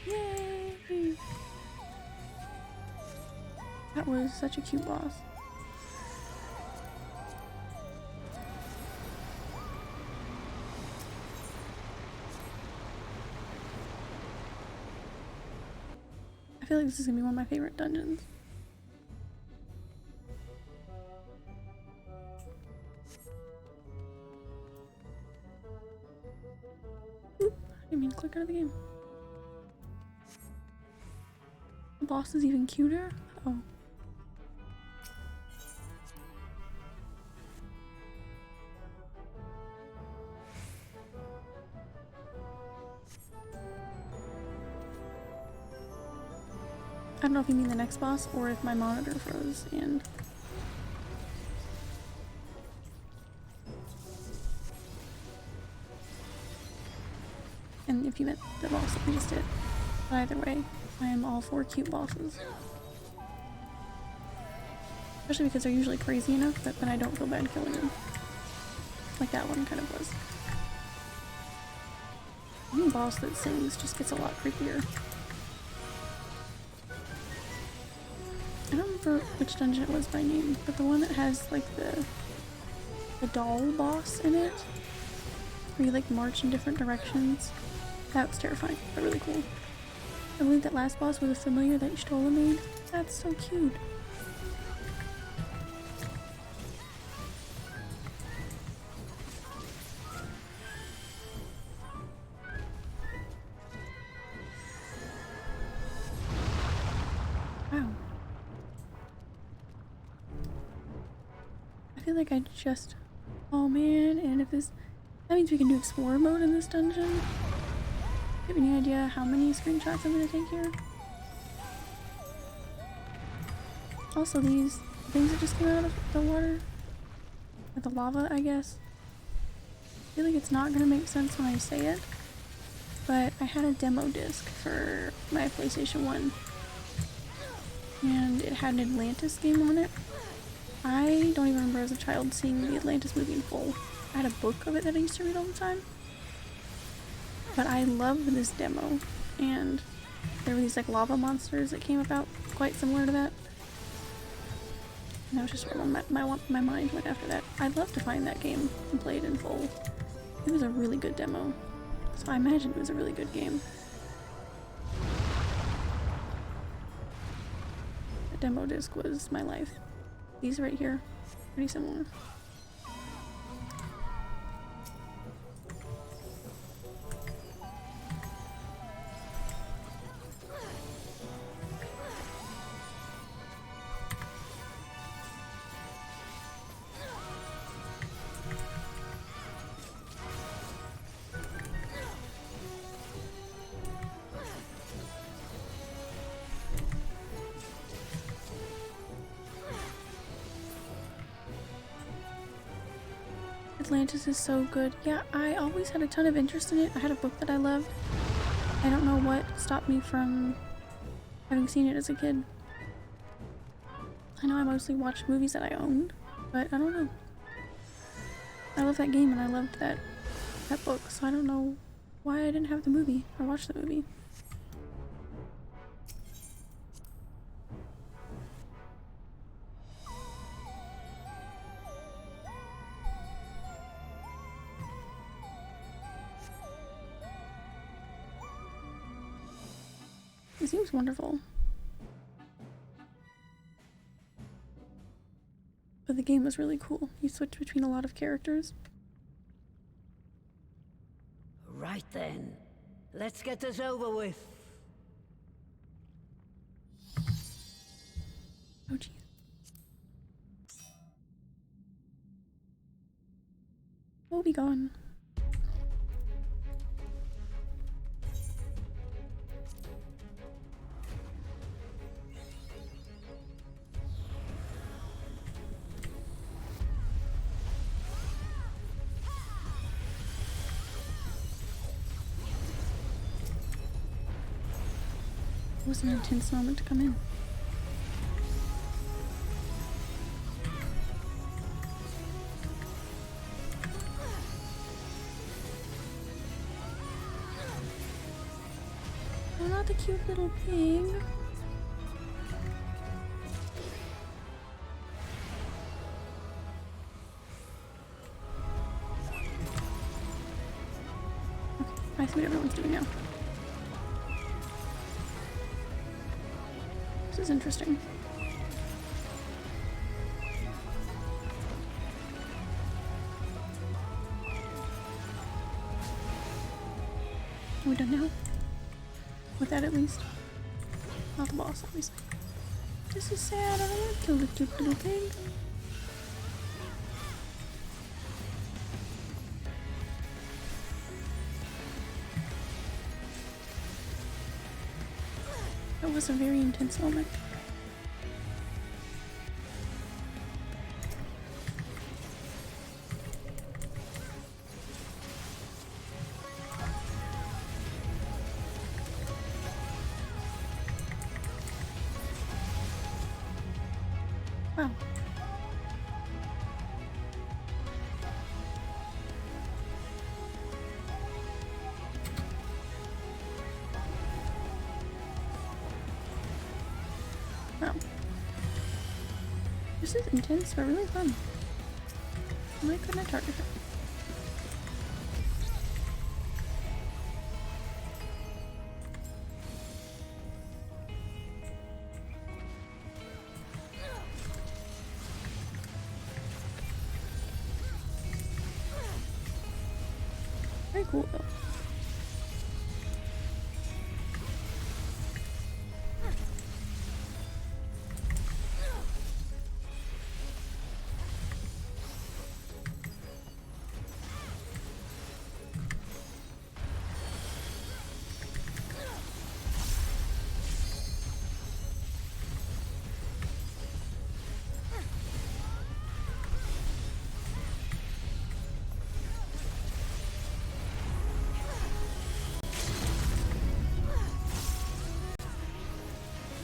Speaker 1: Yay! That was such a cute boss. I feel like this is gonna be one of my favorite dungeons. Oop, I didn't mean to click out of the game. The boss is even cuter? Oh. don't know if you mean the next boss or if my monitor froze and... And if you meant the boss that we just did. But either way, I am all for cute bosses. Especially because they're usually crazy enough that then I don't feel bad killing them. Like that one kind of was. Any boss that sings just gets a lot creepier. I don't remember which dungeon it was by name, but the one that has like the doll boss in it, where you like march in different directions. That was terrifying, but really cool. I believe that last boss was a familiar that Stola made. That's so cute. Wow. I feel like I just... Oh man, and if this... That means we can do Explorer mode in this dungeon. Do you have any idea how many screenshots I'm gonna take here? Also, these things that just came out of the water, or the lava, I guess. I feel like it's not gonna make sense when I say it, but I had a demo disc for my PlayStation 1, and it had an Atlantis game on it. I don't even remember as a child seeing the Atlantis movie in full. I had a book of it that I used to read all the time. But I loved this demo, and there were these like lava monsters that came about quite similar to that. And that was just where my mind went after that. I'd love to find that game and play it in full. It was a really good demo, so I imagine it was a really good game. The demo disc was my life. These right here, pretty similar. Atlantis is so good. Yeah, I always had a ton of interest in it. I had a book that I loved. I don't know what stopped me from having seen it as a kid. I know I mostly watched movies that I owned, but I don't know. I love that game and I loved that book, so I don't know why I didn't have the movie or watch the movie. It seems wonderful. But the game was really cool. You switch between a lot of characters.
Speaker 2: Right then. Let's get this over with.
Speaker 1: Oh geez. We'll be gone. It was an intense moment to come in. Oh, not the cute little pig. Okay, I see what everyone's doing now. This is interesting. Are we done now? With that at least? Not the boss, obviously. This is sad. I don't want to kill the cute little pig. Oh. That was a very intense moment. Wow. Wow. This is intense but really fun. Why couldn't I target her? Very cool though.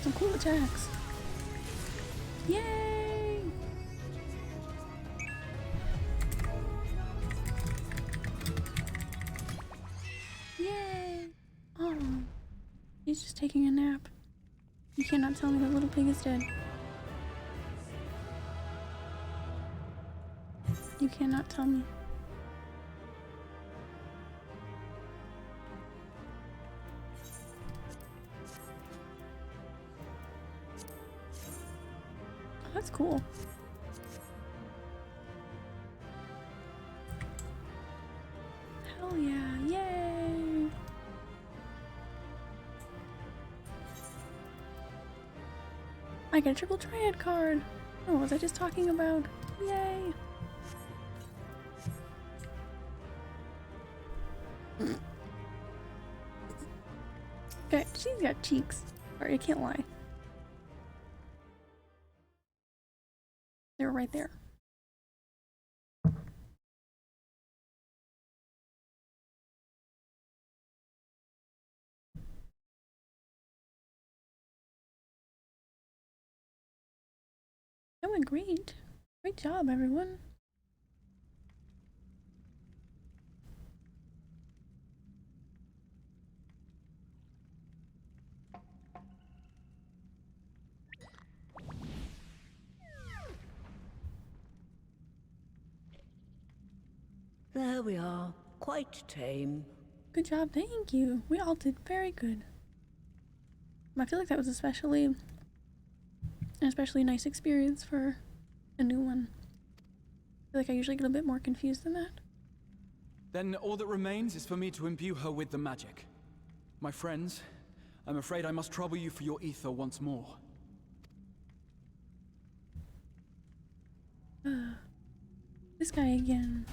Speaker 1: Some cool attacks. Yay! Yay! Oh, he's just taking a nap. You cannot tell me the little pig is dead. You cannot tell me. That's cool. Hell yeah, yay! I got a triple triad card! Oh, what was I just talking about? Yay! Okay, she's got cheeks. Sorry, I can't lie. They were right there. That went great. Great job, everyone.
Speaker 2: There we are. Quite tame.
Speaker 1: Good job, thank you. We all did very good. I feel like that was an especially nice experience for a new one. I feel like I usually get a bit more confused than that.
Speaker 5: Then all that remains is for me to imbue her with the magic. My friends, I'm afraid I must trouble you for your ether once more.
Speaker 1: This guy again.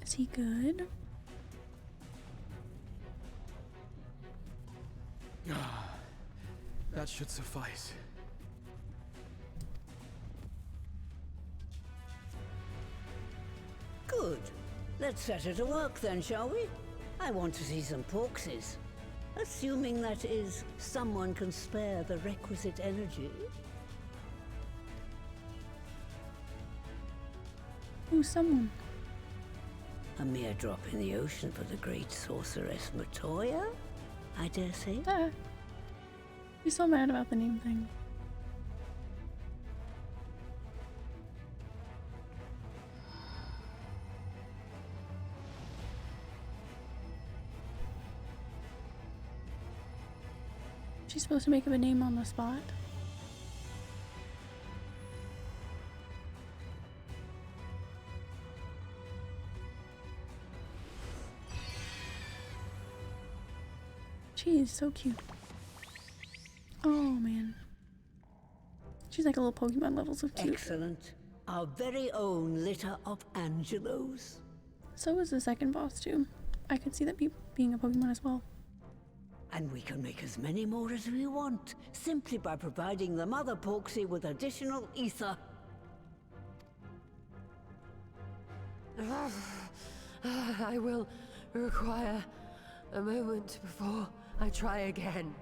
Speaker 1: Is he good?
Speaker 5: That should suffice.
Speaker 2: Good. Let's set her to work then, shall we? I want to see some porkses. Assuming that is, someone can spare the requisite energy.
Speaker 1: Ooh, someone.
Speaker 2: A mere drop in the ocean for the great sorceress Matoya, I dare say.
Speaker 1: Ah. He's so mad about the name thing. She's supposed to make up a name on the spot. She is so cute. Oh man. She's like a little Pokemon levels of cute.
Speaker 2: Excellent. Our very own litter of Angelos.
Speaker 1: So is the second boss too. I could see that being a Pokemon as well.
Speaker 2: And we can make as many more as we want, simply by providing the Mother Porksy with additional ether.
Speaker 3: I will require a moment before I try again.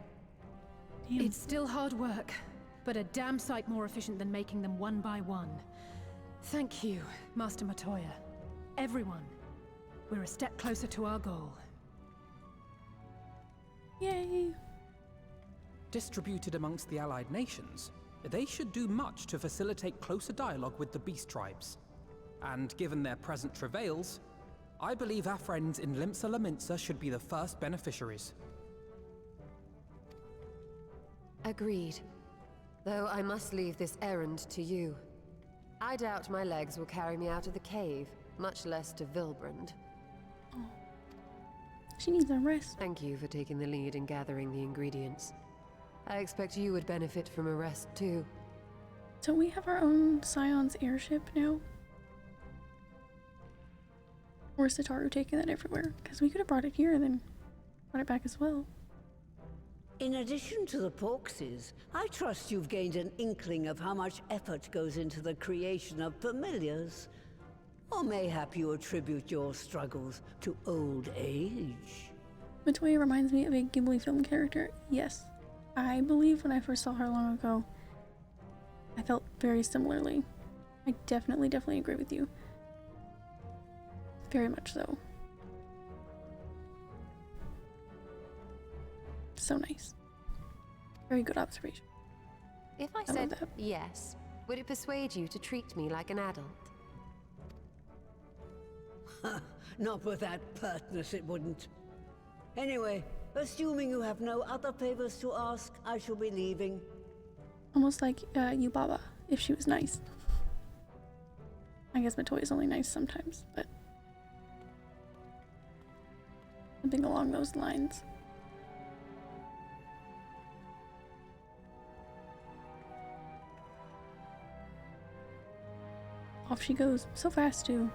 Speaker 1: Damn.
Speaker 6: It's still hard work, but a damn sight more efficient than making them one by one. Thank you, Master Matoya. Everyone. We're a step closer to our goal.
Speaker 1: Yay!
Speaker 4: Distributed amongst the allied nations, they should do much to facilitate closer dialogue with the beast tribes. And given their present travails, I believe our friends in Limsa Laminsa should be the first beneficiaries.
Speaker 3: Agreed. Though I must leave this errand to you. I doubt my legs will carry me out of the cave, much less to Vilbrand.
Speaker 1: She needs a rest.
Speaker 3: Thank you for taking the lead in gathering the ingredients. I expect you would benefit from a rest too.
Speaker 1: Don't we have our own Scion's airship now? Or is Sitaru taking that everywhere? Because we could have brought it here and then brought it back as well.
Speaker 2: In addition to the Porksies, I trust you've gained an inkling of how much effort goes into the creation of familiars. Or mayhap you attribute your struggles to old age.
Speaker 1: Matoya reminds me of a Ghibli film character. Yes. I believe when I first saw her long ago, I felt very similarly. I definitely agree with you. Very much so. So nice. Very good observation.
Speaker 3: If I
Speaker 1: love
Speaker 3: said
Speaker 1: that.
Speaker 3: yes, would it persuade you to treat me like an adult?
Speaker 2: Not with that pertness, it wouldn't. Anyway, assuming you have no other favors to ask, I shall be leaving.
Speaker 1: Almost like Yubaba, if she was nice. I guess Matoya's only nice sometimes, but something along those lines. Off she goes, so fast too.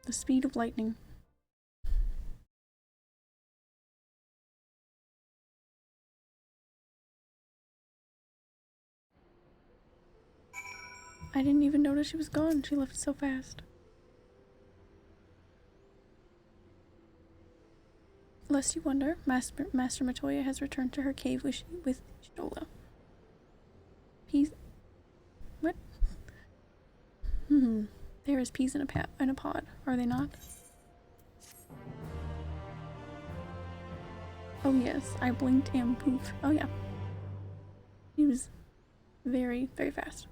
Speaker 1: The speed of lightning. I didn't even notice she was gone. She left so fast. Lest you wonder, Master Matoya has returned to her cave with Shola. Peas. What? There is peas in a pod, are they not? Oh yes, I blinked and poof. Oh yeah. He was very fast.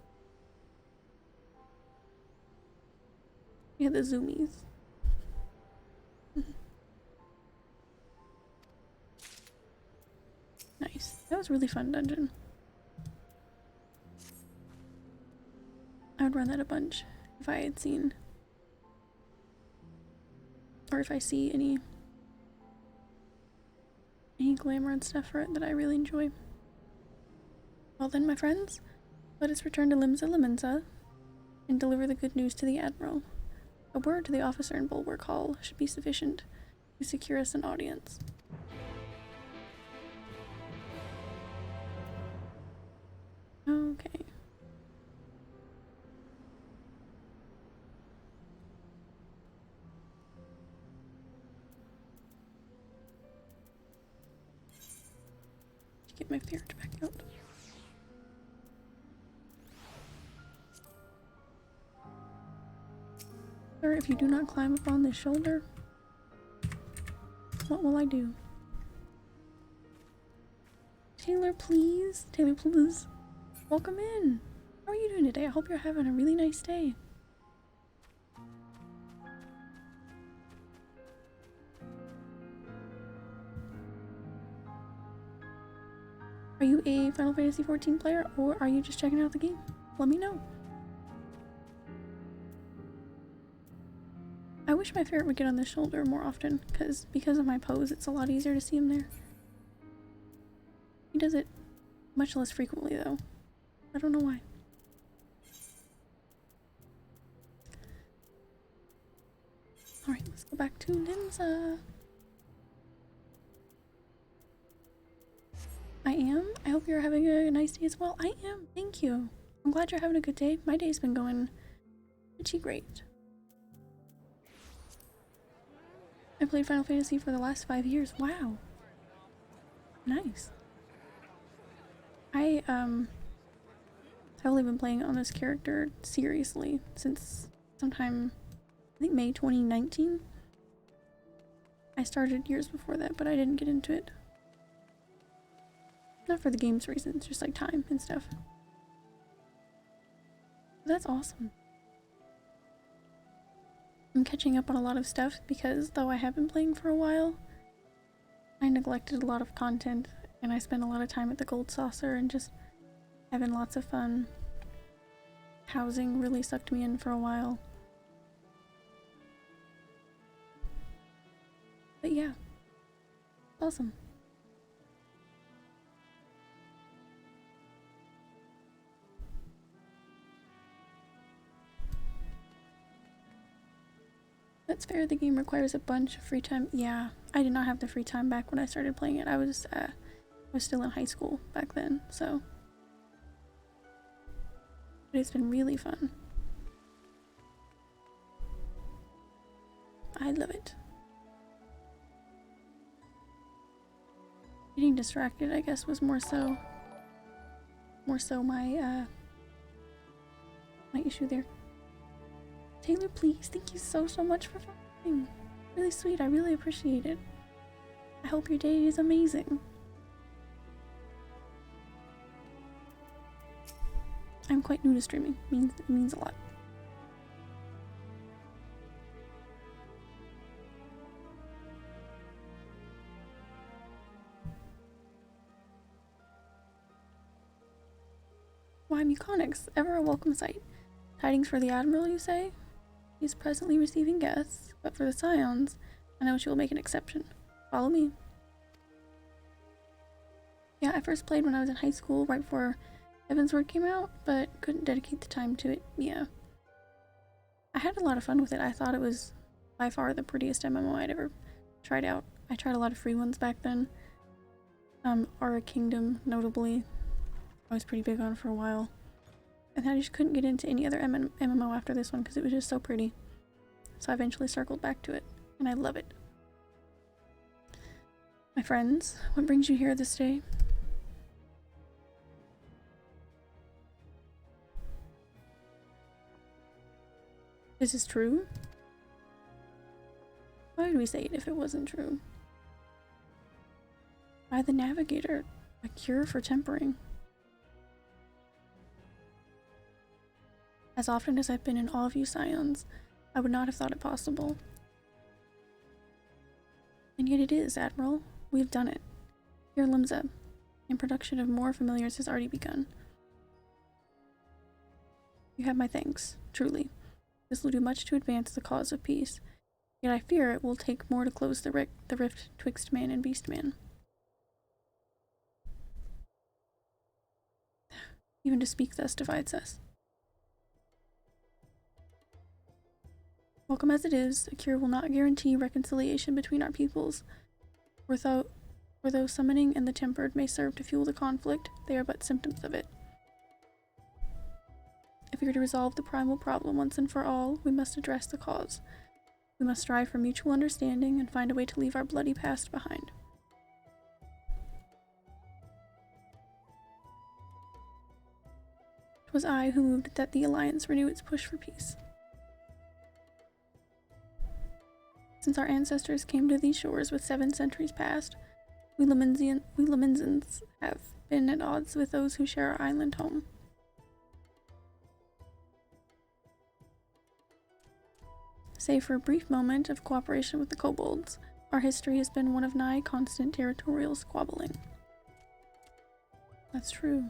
Speaker 1: We had the zoomies. Nice. That was a really fun dungeon. I would run that a bunch if I had seen, or if I see any glamour and stuff for it that I really enjoy. Well then, my friends, let us return to Limsa Laminsa and deliver the good news to the Admiral. A word to the officer in Bulwark Hall should be sufficient to secure us an audience. Okay. Get my ferret back out. Sir, if you do not climb upon this shoulder, what will I do? Taylor, please. Taylor, please. Welcome in. How are you doing today? I hope you're having a really nice day. Are you a Final Fantasy XIV player, or are you just checking out the game? Let me know. I wish my ferret would get on the shoulder more often, because of my pose, it's a lot easier to see him there. He does it much less frequently, though. I don't know why. Alright, let's go back to Ninza. I am. I hope you're having a nice day as well. I am. Thank you. I'm glad you're having a good day. My day's been going pretty great. I played Final Fantasy for the last 5 years. Wow. Nice. I've only been playing on this character seriously since sometime, I think May 2019. I started years before that, but I didn't get into it. Not for the game's reasons, just like time and stuff. That's awesome. I'm catching up on a lot of stuff because though I have been playing for a while, I neglected a lot of content and I spent a lot of time at the Gold Saucer and just having lots of fun. Housing really sucked me in for a while. But yeah, awesome. That's fair, the game requires a bunch of free time. Yeah, I did not have the free time back when I started playing it. I was still in high school back then, so. But it's been really fun. I love it. Getting distracted, I guess, was more so my my issue there. Taylor, please, thank you so much for following. Really sweet, I really appreciate it. I hope your day is amazing. I'm quite new to streaming. It means a lot. Why, Myuconix, ever a welcome sight. Tidings for the Admiral, you say? He is presently receiving guests, but for the Scions, I know she will make an exception. Follow me. Yeah, I first played when I was in high school, right before Heavensward came out, but couldn't dedicate the time to it. Yeah. I had a lot of fun with it. I thought it was by far the prettiest MMO I'd ever tried out. I tried a lot of free ones back then. Aura Kingdom, notably, I was pretty big on for a while. And I just couldn't get into any other MMO after this one because it was just so pretty. So I eventually circled back to it, and I love it. My friends, what brings you here this day? This is true? Why would we say it if it wasn't true? By the Navigator, a cure for tempering. As often as I've been in awe of you Scions, I would not have thought it possible. And yet it is, Admiral. We have done it. Here, Limza, and production of more familiars has already begun. You have my thanks, truly. This will do much to advance the cause of peace, yet I fear it will take more to close the rift twixt man and beastman. Even to speak thus divides us. Welcome as it is, a cure will not guarantee reconciliation between our peoples. For though summoning and the tempered may serve to fuel the conflict, they are but symptoms of it. If we are to resolve the primal problem once and for all, we must address the cause. We must strive for mutual understanding and find a way to leave our bloody past behind. It was I who moved that the Alliance renew its push for peace. Since our ancestors came to these shores with 7 centuries past, we Lemenzans have been at odds with those who share our island home. Save for a brief moment of cooperation with the kobolds, our history has been one of nigh constant territorial squabbling. That's true.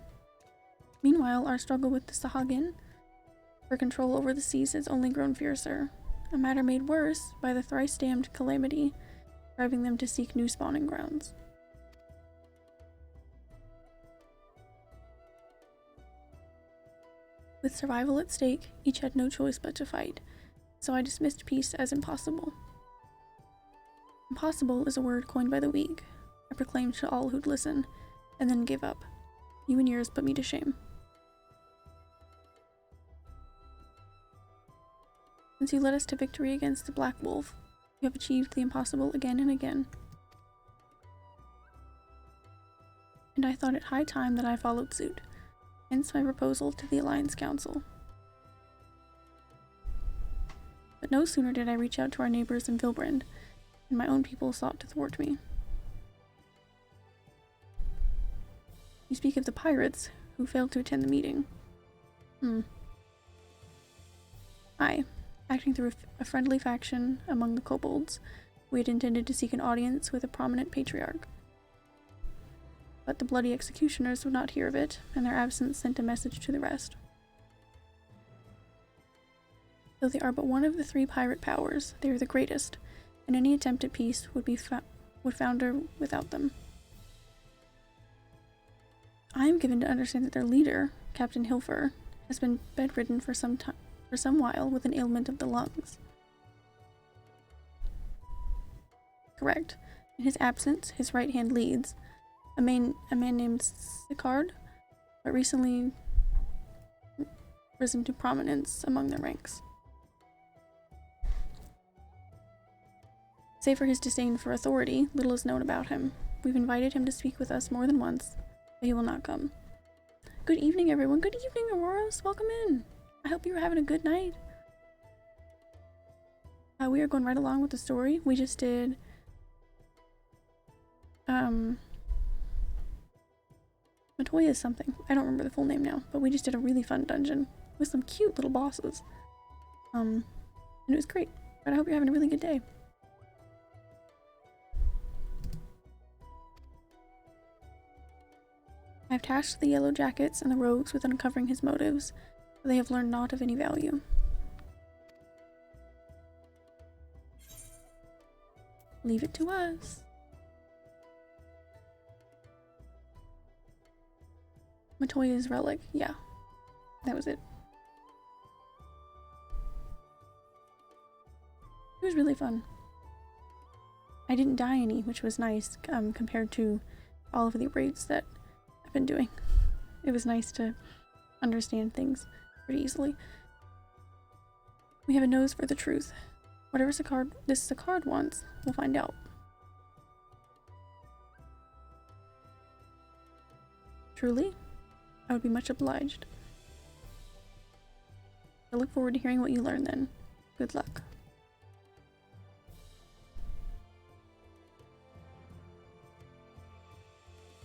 Speaker 1: Meanwhile, our struggle with the Sahagin for control over the seas has only grown fiercer, a matter made worse by the thrice-damned calamity, driving them to seek new spawning grounds. With survival at stake, each had no choice but to fight, so I dismissed peace as impossible. Impossible is a word coined by the weak, I proclaimed to all who'd listen, and then gave up. You and yours put me to shame. Since you led us to victory against the Black Wolf, you have achieved the impossible again and again. And I thought it high time that I followed suit, hence my proposal to the Alliance Council. But no sooner did I reach out to our neighbors in Vilbrand, and my own people sought to thwart me. You speak of the pirates who failed to attend the meeting. Aye. Acting through a friendly faction among the kobolds, we had intended to seek an audience with a prominent patriarch. But the bloody executioners would not hear of it, and their absence sent a message to the rest. Though they are but one of the 3 pirate powers, they are the greatest, and any attempt at peace would founder without them. I am given to understand that their leader, Captain Hilfer, has been bedridden for some while with an ailment of the lungs. Correct. In his absence, his right hand leads, a man named Sicard, but recently risen to prominence among the ranks. Save for his disdain for authority, little is known about him. We've invited him to speak with us more than once, but he will not come. Good evening, everyone. Good evening, Auroras. Welcome in. I hope you were having a good night. We are going right along with the story. We just did Matoya's something. I don't remember the full name now, but we just did a really fun dungeon with some cute little bosses. And it was great. But I hope you're having a really good day. I have tasked the Yellow Jackets and the Rogues with uncovering his motives, but they have learned naught of any value. Leave it to us. Matoya's relic, yeah. That was it. It was really fun. I didn't die any, which was nice, compared to all of the raids that I've been doing. It was nice to understand things pretty easily. We have a nose for the truth. Whatever this Sicard wants, we'll find out. Truly, I would be much obliged. I look forward to hearing what you learn then. Good luck.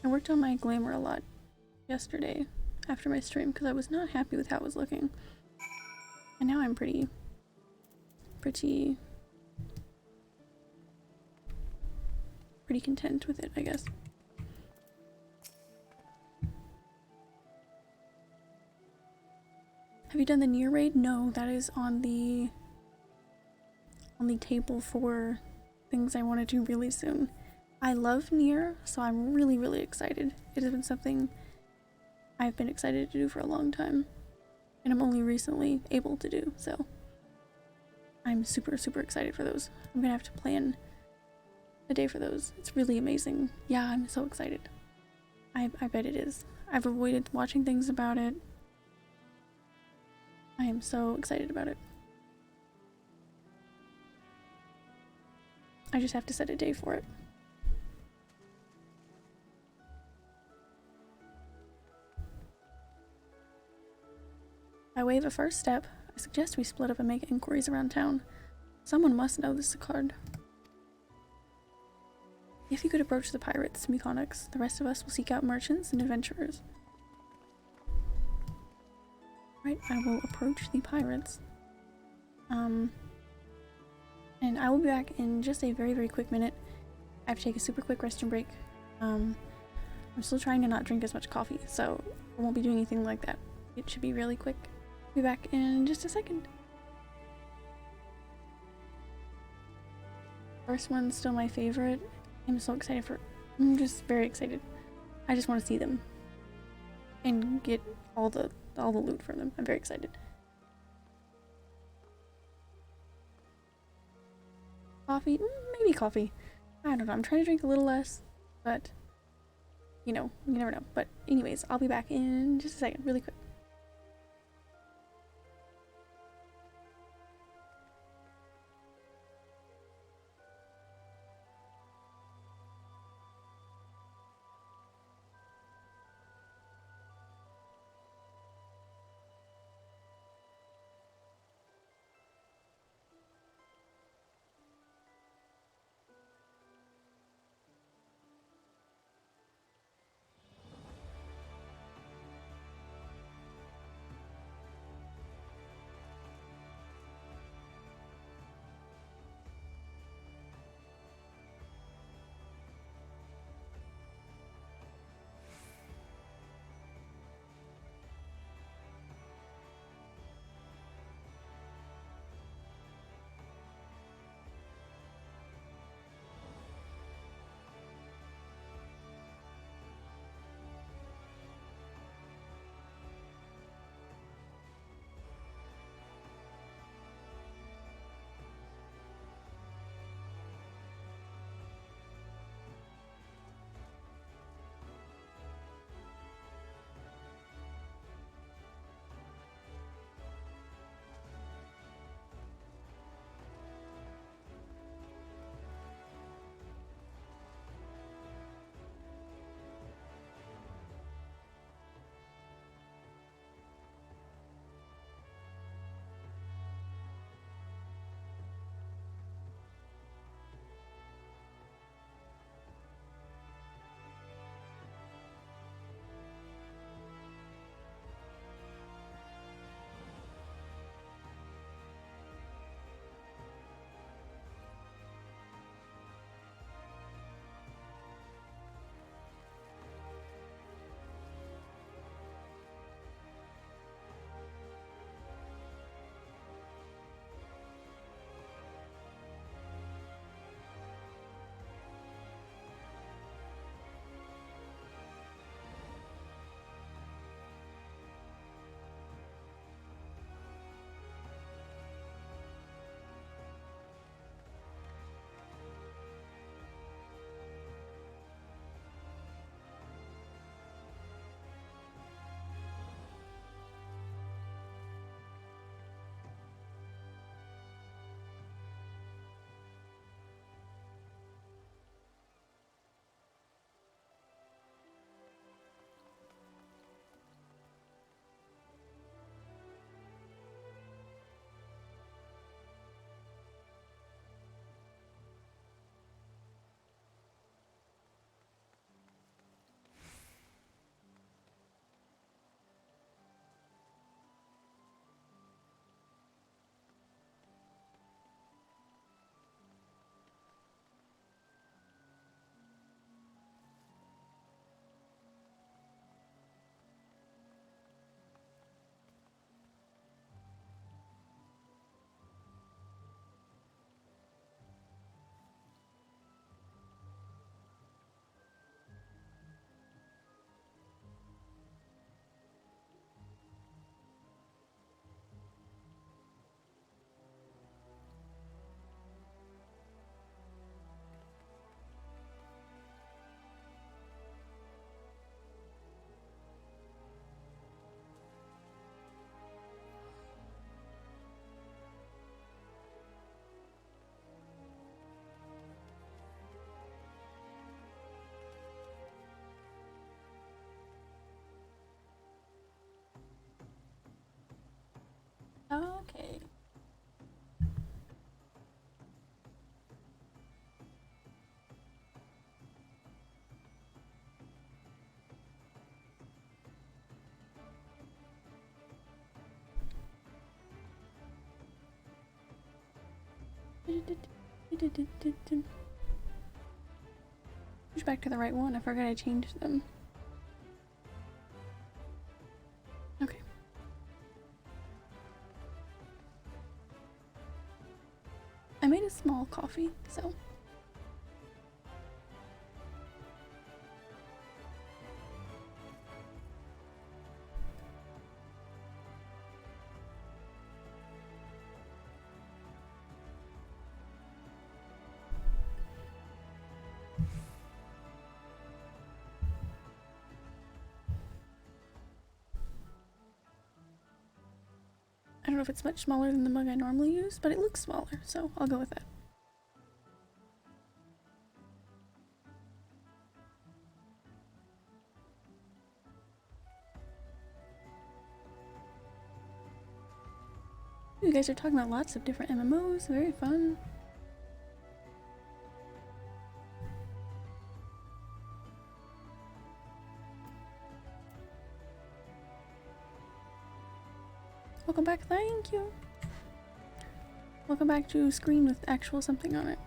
Speaker 1: I worked on my glamour a lot yesterday after my stream because I was not happy with how it was looking. And now I'm pretty content with it, I guess. Have you done the Nier raid? No, that is on the table for things I want to do really soon. I love Nier, so I'm really excited. It has been something I've been excited to do for a long time, and I'm only recently able to do, so I'm super excited for those. I'm gonna have to plan a day for those. It's really amazing. Yeah, I'm so excited. I bet it is. I've avoided watching things about it. I am so excited about it. I just have to set a day for it. By way of a first step, I suggest we split up and make inquiries around town. Someone must know this Sicard. If you could approach the pirates, Myuconix, the rest of us will seek out merchants and adventurers. Right, I will approach the pirates. And I will be back in just a very quick minute. I have to take a super quick restroom break. I'm still trying to not drink as much coffee, so I won't be doing anything like that. It should be really quick. Be back in just a second. First one's still my favorite. I'm so excited for. I'm just very excited. I just want to see them and get all the loot from them. I'm very excited. Coffee? Maybe coffee. I don't know. I'm trying to drink a little less, but you know, you never know. But anyways, I'll be back in just a second, really quick. Okay. Push back to the right one. I forgot I changed them. a small coffee, so. I don't know if it's much smaller than the mug I normally use, but it looks smaller, so I'll go with that. You guys are talking about lots of different MMOs, very fun. Welcome back, thank you. Welcome back to screen with actual something on it.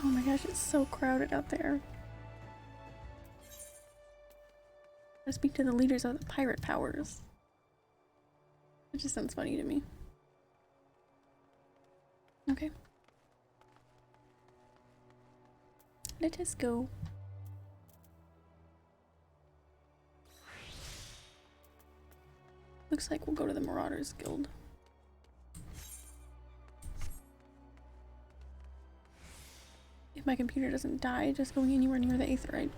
Speaker 1: Oh my gosh, it's so crowded out there. I speak to the leaders of the pirate powers. It just sounds funny to me. Okay. Let us go. Looks like we'll go to the Marauders Guild. If my computer doesn't die just going anywhere near the aetheryte.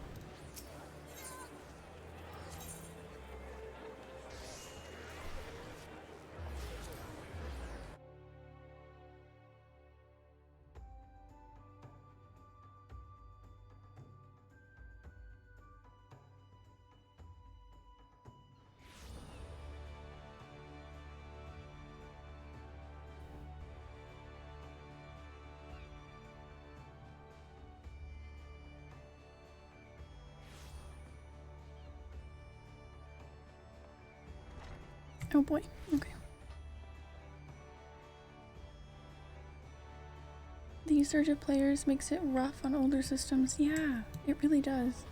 Speaker 1: Oh boy, okay. The surge of players makes it rough on older systems. Yeah, it really does.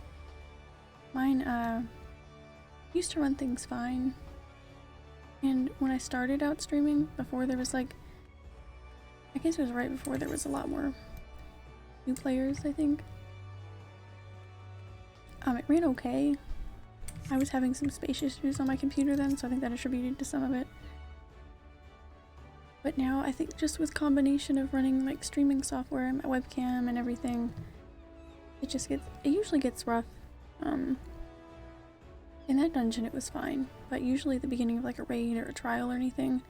Speaker 1: Mine, used to run things fine. And when I started out streaming, before there was like, I guess it was right before there was a lot more new players, I think. It ran okay. I was having some space issues on my computer then, so I think that attributed to some of it. But now I think just with combination of running like streaming software and my webcam and everything, it usually gets rough. In that dungeon it was fine, but usually at the beginning of like a raid or a trial or anything,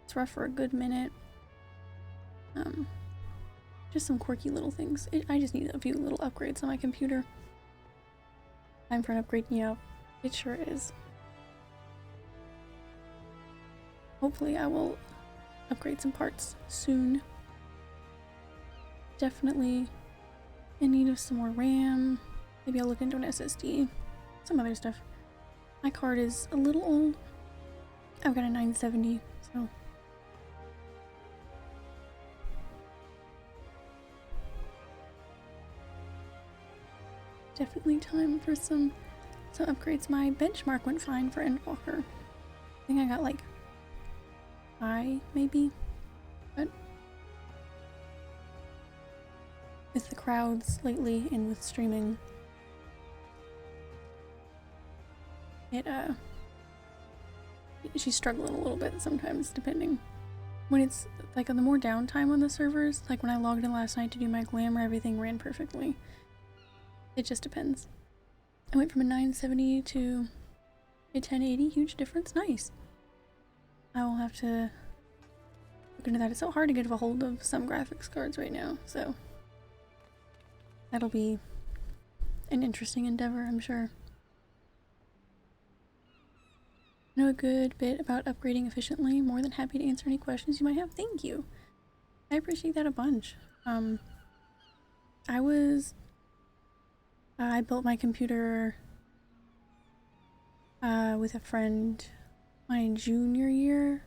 Speaker 1: it's rough for a good minute. Just some quirky little things. I just need a few little upgrades on my computer. Time for an upgrade, yeah. It sure is. Hopefully I will upgrade some parts soon. Definitely in need of some more RAM. Maybe I'll look into an SSD. Some other stuff. My card is a little old. I've got a 970, so. Definitely time for some upgrades. My benchmark went fine for Endwalker. I think I got like high, maybe, but with the crowds lately and with streaming, she's struggling a little bit sometimes, depending. When it's like on the more downtime on the servers, like when I logged in last night to do my glamour, everything ran perfectly. It just depends. I went from a 970 to a 1080, huge difference, nice. I will have to look into that. It's so hard to get a hold of some graphics cards right now, so that'll be an interesting endeavor, I'm sure. Know a good bit about upgrading efficiently. More than happy to answer any questions you might have. Thank you. I appreciate that a bunch. I built my computer with a friend my junior year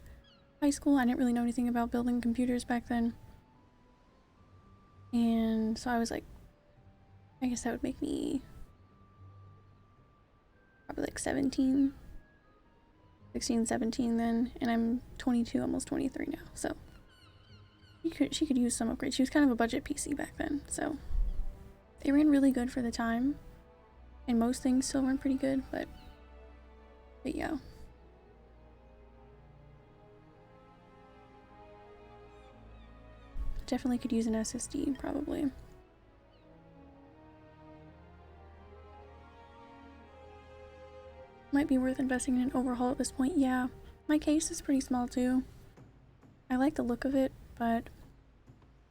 Speaker 1: high school. I didn't really know anything about building computers back then. And so I was like, I guess that would make me probably like 16, 17 then, and I'm 22, almost 23 now, so She could use some upgrades. She was kind of a budget PC back then, so they ran really good for the time. And most things still run pretty good, but yeah. Definitely could use an SSD, probably. Might be worth investing in an overhaul at this point. Yeah, my case is pretty small too. I like the look of it, but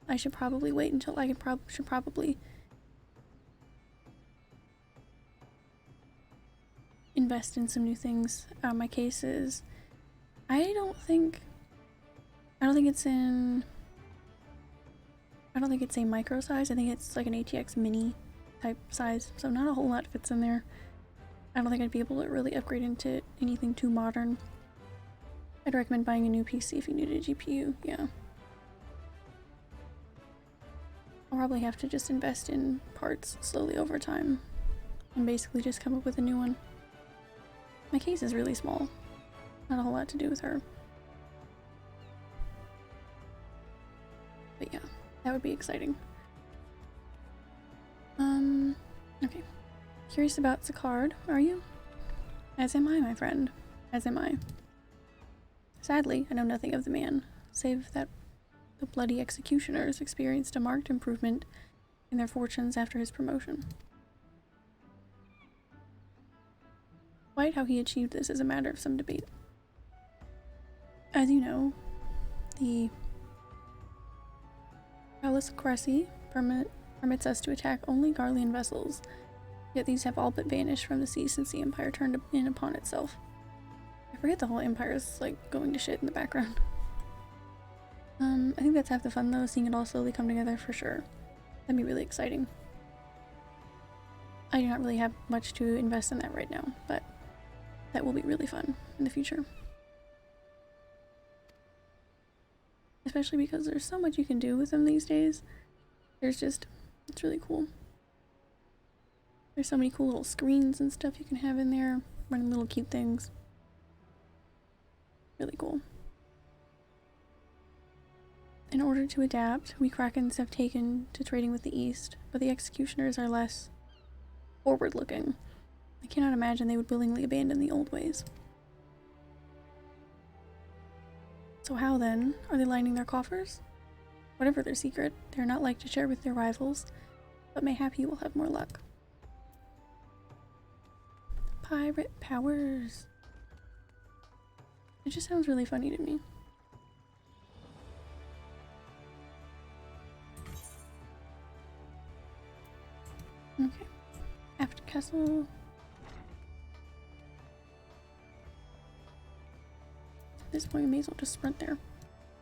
Speaker 1: I should probably wait until I should probably invest in some new things. My case is, I don't think it's a micro size. I think it's like an ATX mini type size, so not a whole lot fits in there. I don't think I'd be able to really upgrade into anything too modern. I'd recommend buying a new PC if you need a GPU, yeah. I'll probably have to just invest in parts slowly over time and basically just come up with a new one. My case is really small. Not a whole lot to do with her. But yeah, that would be exciting. Okay. Curious about Sicard, are you? As am I, my friend. As am I. Sadly, I know nothing of the man, save that the bloody executioners experienced a marked improvement in their fortunes after his promotion. Quite how he achieved this is a matter of some debate. As you know, the Palace-Cressy permits us to attack only Garlean vessels, yet these have all but vanished from the sea since the Empire turned in upon itself. I forget the whole Empire is like going to shit in the background. I think that's half the fun though, seeing it all slowly come together for sure. That'd be really exciting. I do not really have much to invest in that right now, but that will be really fun in the future. Especially because there's so much you can do with them these days. It's really cool. There's so many cool little screens and stuff you can have in there, running little cute things. Really cool. In order to adapt, we Krakens have taken to trading with the East, but the Executioners are less forward-looking. I cannot imagine they would willingly abandon the old ways. So how then? Are they lining their coffers? Whatever their secret, they are not like to share with their rivals, but mayhap you will have more luck. Pirate powers. It just sounds really funny to me. Okay. After castle. At this point, we may as well just sprint there.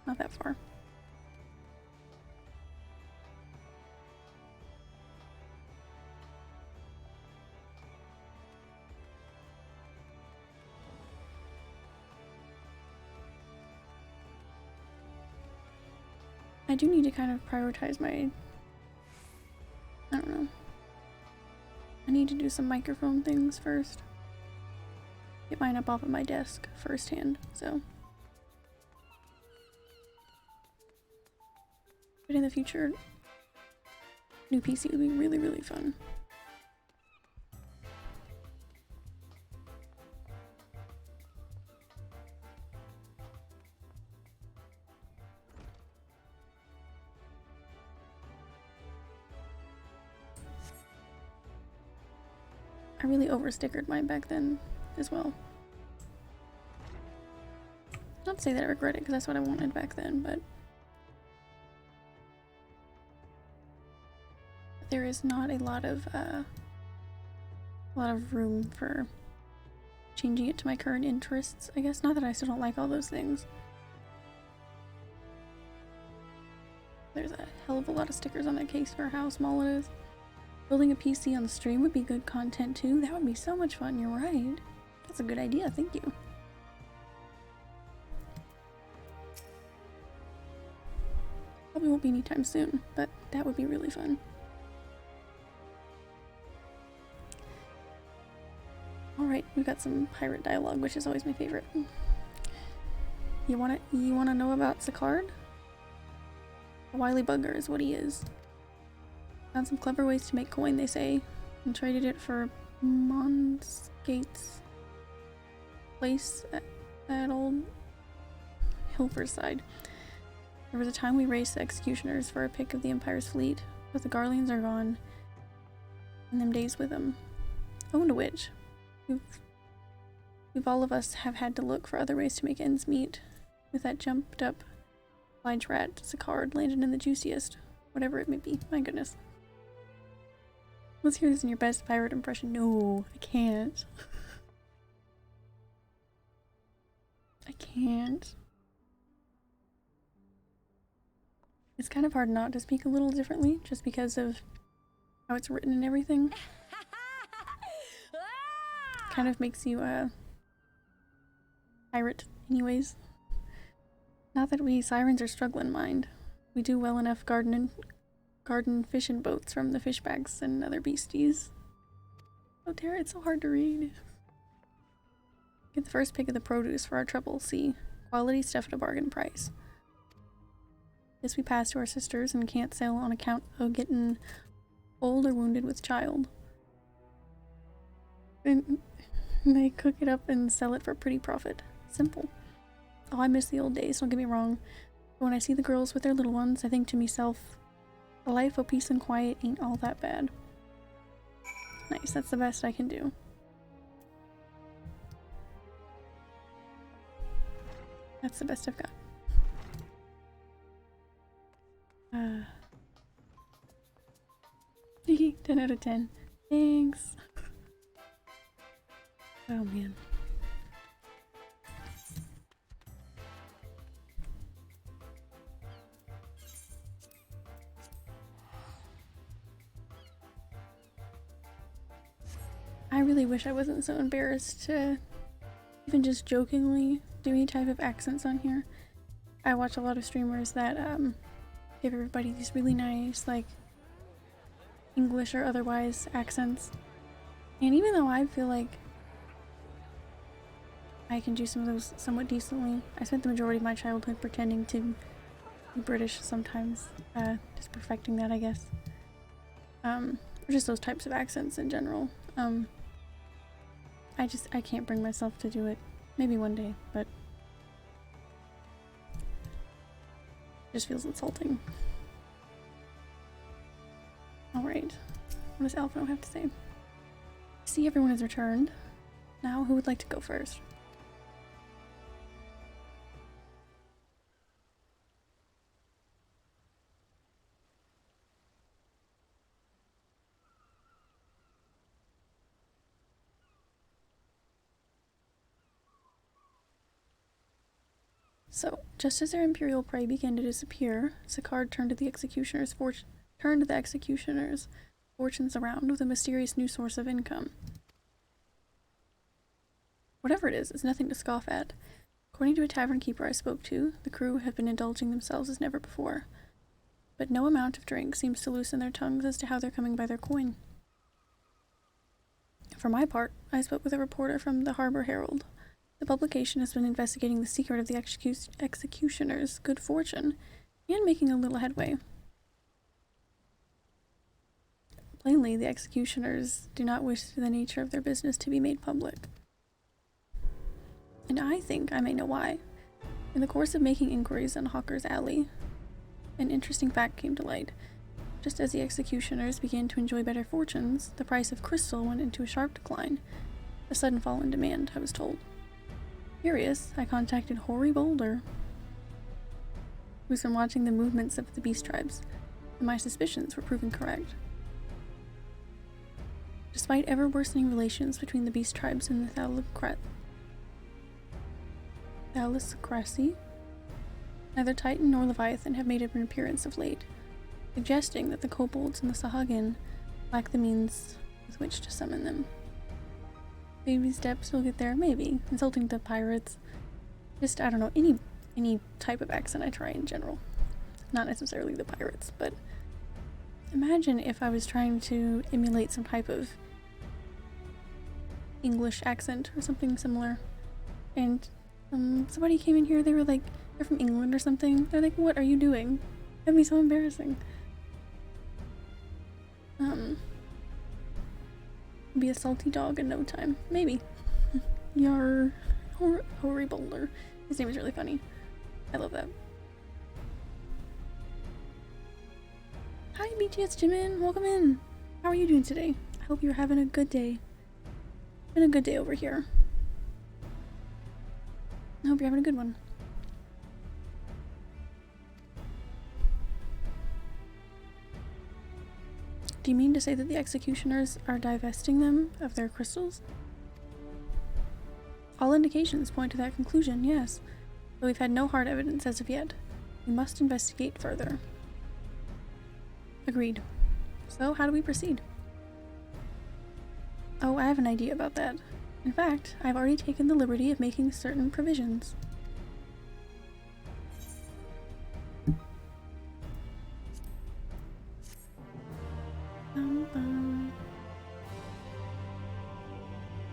Speaker 1: Not that far. I do need to kind of prioritize my, I don't know. I need to do some microphone things first. Get mine up off of my desk firsthand, so. But in the future, new PC would be really, really fun. I really over-stickered mine back then as well. Not to say that I regret it, because that's what I wanted back then, but there is not a lot of room for changing it to my current interests, I guess. Not that I still don't like all those things. There's a hell of a lot of stickers on that case for how small it is. Building a PC on the stream would be good content too. That would be so much fun, you're right. That's a good idea, thank you. Probably won't be anytime soon, but that would be really fun. Alright, we've got some pirate dialogue, which is always my favorite. You wanna know about Sicard? A wily bugger is what he is. Found some clever ways to make coin, they say, and traded it for Monsgate's place at old Hilferside. There was a time we raced the executioners for a pick of the Empire's fleet, but the Garleans are gone, and them days with them. Oh, and a witch. We've all of us have had to look for other ways to make ends meet. With that jumped up Lige rat, Sicard landed in the juiciest. Whatever it may be. My goodness. Let's hear this in your best pirate impression. No, I can't. I can't. It's kind of hard not to speak a little differently, just because of how it's written and everything. Kind of makes you, pirate anyways. Not that we sirens are struggling, mind. We do well enough garden fishing boats from the fishbacks and other beasties. Oh dear, it's so hard to read. Get the first pick of the produce for our trouble, see? Quality stuff at a bargain price. This we pass to our sisters and can't sell on account of getting old or wounded with child. And they cook it up and sell it for a pretty profit. Simple. Oh, I miss the old days, don't get me wrong. But when I see the girls with their little ones, I think to myself, a life of peace and quiet ain't all that bad. Nice, that's the best I can do. That's the best I've got. 10 out of 10. Thanks. Oh man. I really wish I wasn't so embarrassed to even just jokingly do any type of accents on here. I watch a lot of streamers that give everybody these really nice, like, English or otherwise accents. And even though I feel like I can do some of those somewhat decently, I spent the majority of my childhood pretending to be British sometimes. Just perfecting that, I guess. Or just those types of accents in general. I can't bring myself to do it. Maybe one day, but it just feels insulting. Alright, what does Alphino have to say? I see everyone has returned. Now, who would like to go first? So, just as their imperial prey began to disappear, Sicard turned the executioner's fortunes around with a mysterious new source of income. Whatever it is, it's nothing to scoff at. According to a tavern keeper I spoke to, the crew have been indulging themselves as never before. But no amount of drink seems to loosen their tongues as to how they're coming by their coin. For my part, I spoke with a reporter from the Harbor Herald. The publication has been investigating the secret of the executioner's good fortune and making a little headway. Plainly, the executioners do not wish the nature of their business to be made public. And I think I may know why. In the course of making inquiries on Hawker's Alley, an interesting fact came to light. Just as the executioners began to enjoy better fortunes, the price of crystal went into a sharp decline. A sudden fall in demand, I was told. Curious, I contacted Hoary Boulder, who's been watching the movements of the beast tribes, and my suspicions were proven correct. Despite ever-worsening relations between the beast tribes and the Thalassocracy, neither Titan nor Leviathan have made an appearance of late, suggesting that the kobolds and the Sahagin lack the means with which to summon them. Baby steps will get there, maybe. Insulting the pirates. Just, I don't know, any type of accent I try in general. Not necessarily the pirates, but imagine if I was trying to emulate some type of English accent or something similar. And somebody came in here, they were like, they're from England or something. They're like, what are you doing? That'd be so embarrassing. Be a salty dog in no time. Maybe. Yar. Hoary Boulder. His name is really funny. I love that. Hi, BTS Jimin. Welcome in. How are you doing today? I hope you're having a good day. Been a good day over here. I hope you're having a good one. Do you mean to say that the executioners are divesting them of their crystals? All indications point to that conclusion, yes, but we've had no hard evidence as of yet. We must investigate further. Agreed. So, how do we proceed? Oh, I have an idea about that. In fact, I've already taken the liberty of making certain provisions.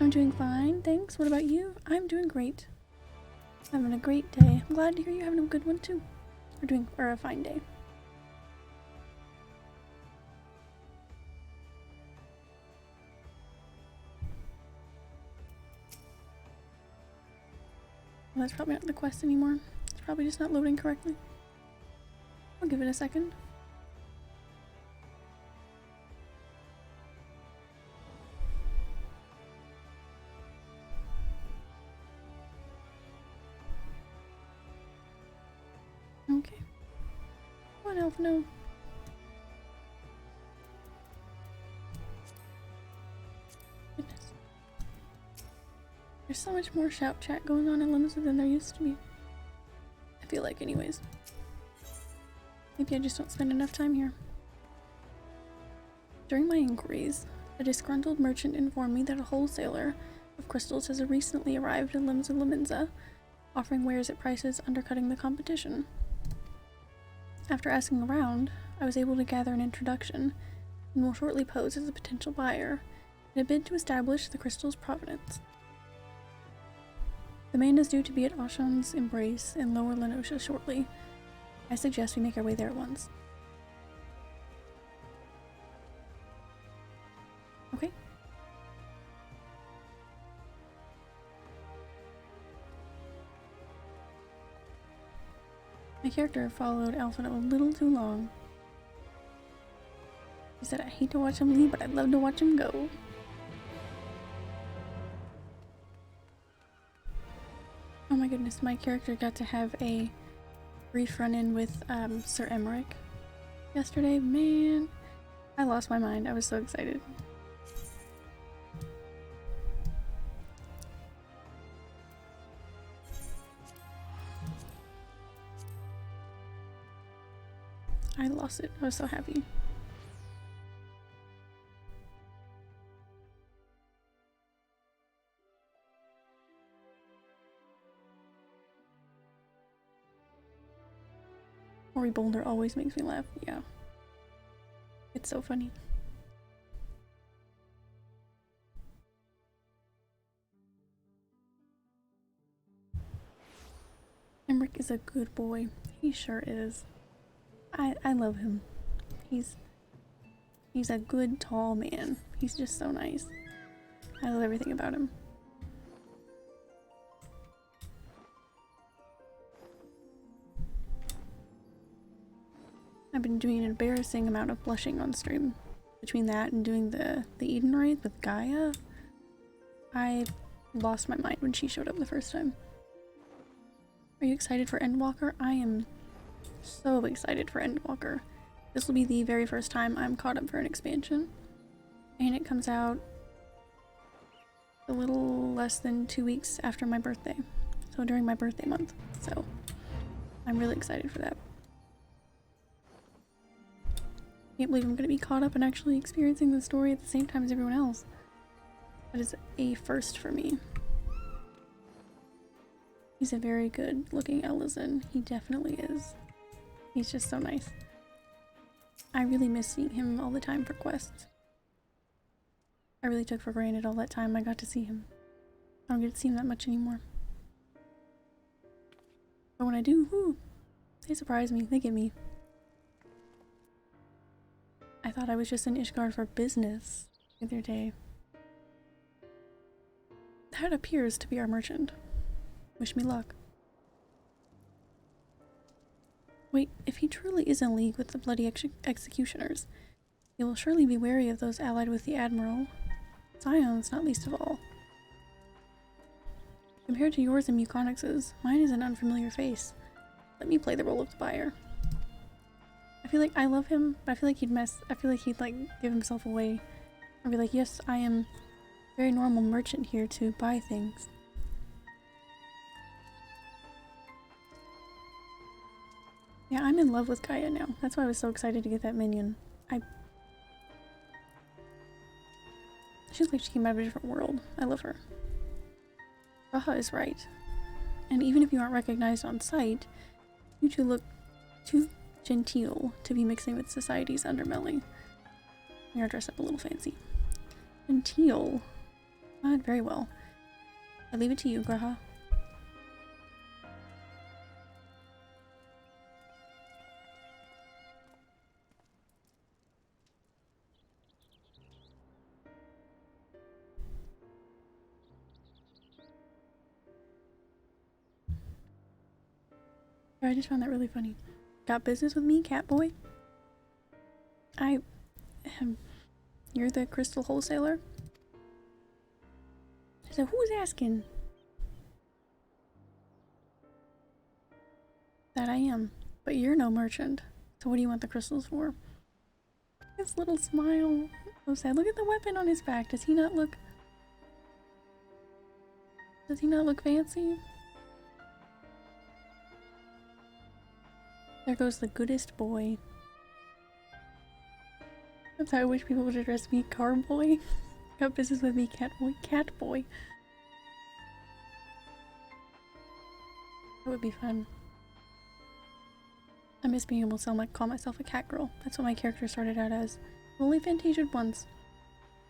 Speaker 1: I'm doing fine, thanks. What about you? I'm doing great. Having a great day. I'm glad to hear you're having a good one too. Or a fine day. Well, that's probably not the quest anymore. It's probably just not loading correctly. I'll give it a second. Okay. What else? No. Goodness. There's so much more shout chat going on in Limited than there used to be. I feel like, anyways. Maybe I just don't spend enough time here. During my inquiries, a disgruntled merchant informed me that a wholesaler of crystals has recently arrived in Limbs of Laminza, offering wares at prices undercutting the competition. After asking around, I was able to gather an introduction and will shortly pose as a potential buyer in a bid to establish the crystal's provenance. The man is due to be at Ashan's Embrace in Lower Lenosha shortly. I suggest we make our way there at once. Okay. My character followed Alpha a little too long. He said, I hate to watch him leave, but I'd love to watch him go. Oh my goodness, my character got to have a brief run-in with Sir Emmerich yesterday. Man, I lost my mind. I was so excited. I lost it. I was so happy. Ori Boulder always makes me laugh. Yeah. It's so funny. Emmerich is a good boy. He sure is. I love him. He's a good tall man. He's just so nice. I love everything about him. I've been doing an embarrassing amount of blushing on stream. Between that and doing the Eden raid with Gaia, I lost my mind when she showed up the first time. Are you excited for Endwalker? I am so excited for Endwalker. This will be the very first time I'm caught up for an expansion. And it comes out a little less than 2 weeks after my birthday. So during my birthday month. So I'm really excited for that. Can't believe I'm going to be caught up and actually experiencing the story at the same time as everyone else. That is a first for me. He's a very good looking Elizan. He definitely is. He's just so nice. I really miss seeing him all the time for quests. I really took for granted all that time I got to see him. I don't get to see him that much anymore. But when I do, whoo, they surprise me. They get me. thought I was just in Ishgard for business the other day. That appears to be our merchant. Wish me luck. Wait, if he truly is in league with the bloody executioners, he will surely be wary of those allied with the Admiral. Zion's not least of all. Compared to yours and Myuconix's, mine is an unfamiliar face. Let me play the role of the buyer. I feel like I love him, but I feel like he'd like give himself away. I'd be like, yes, I am a very normal merchant here to buy things. Yeah, I'm in love with Gaia now. That's why I was so excited to get that minion. She's like she came out of a different world. I love her. Raha is right. And even if you aren't recognized on sight, you two look too genteel to be mixing with society's underbelly. We are dressed up a little fancy. Genteel? Very well. I leave it to you, Graha. I just found that really funny. Got business with me, Catboy? You're the crystal wholesaler? So who's asking? That I am. But you're no merchant. So what do you want the crystals for? His little smile. So sad. Look at the weapon on his back. Does he not look fancy? There goes the goodest boy. That's how I wish people would address me, Carboy. Got business with me, Catboy. Catboy. That would be fun. I miss being able to call myself a cat girl. That's what my character started out as. Only fantasiaed once.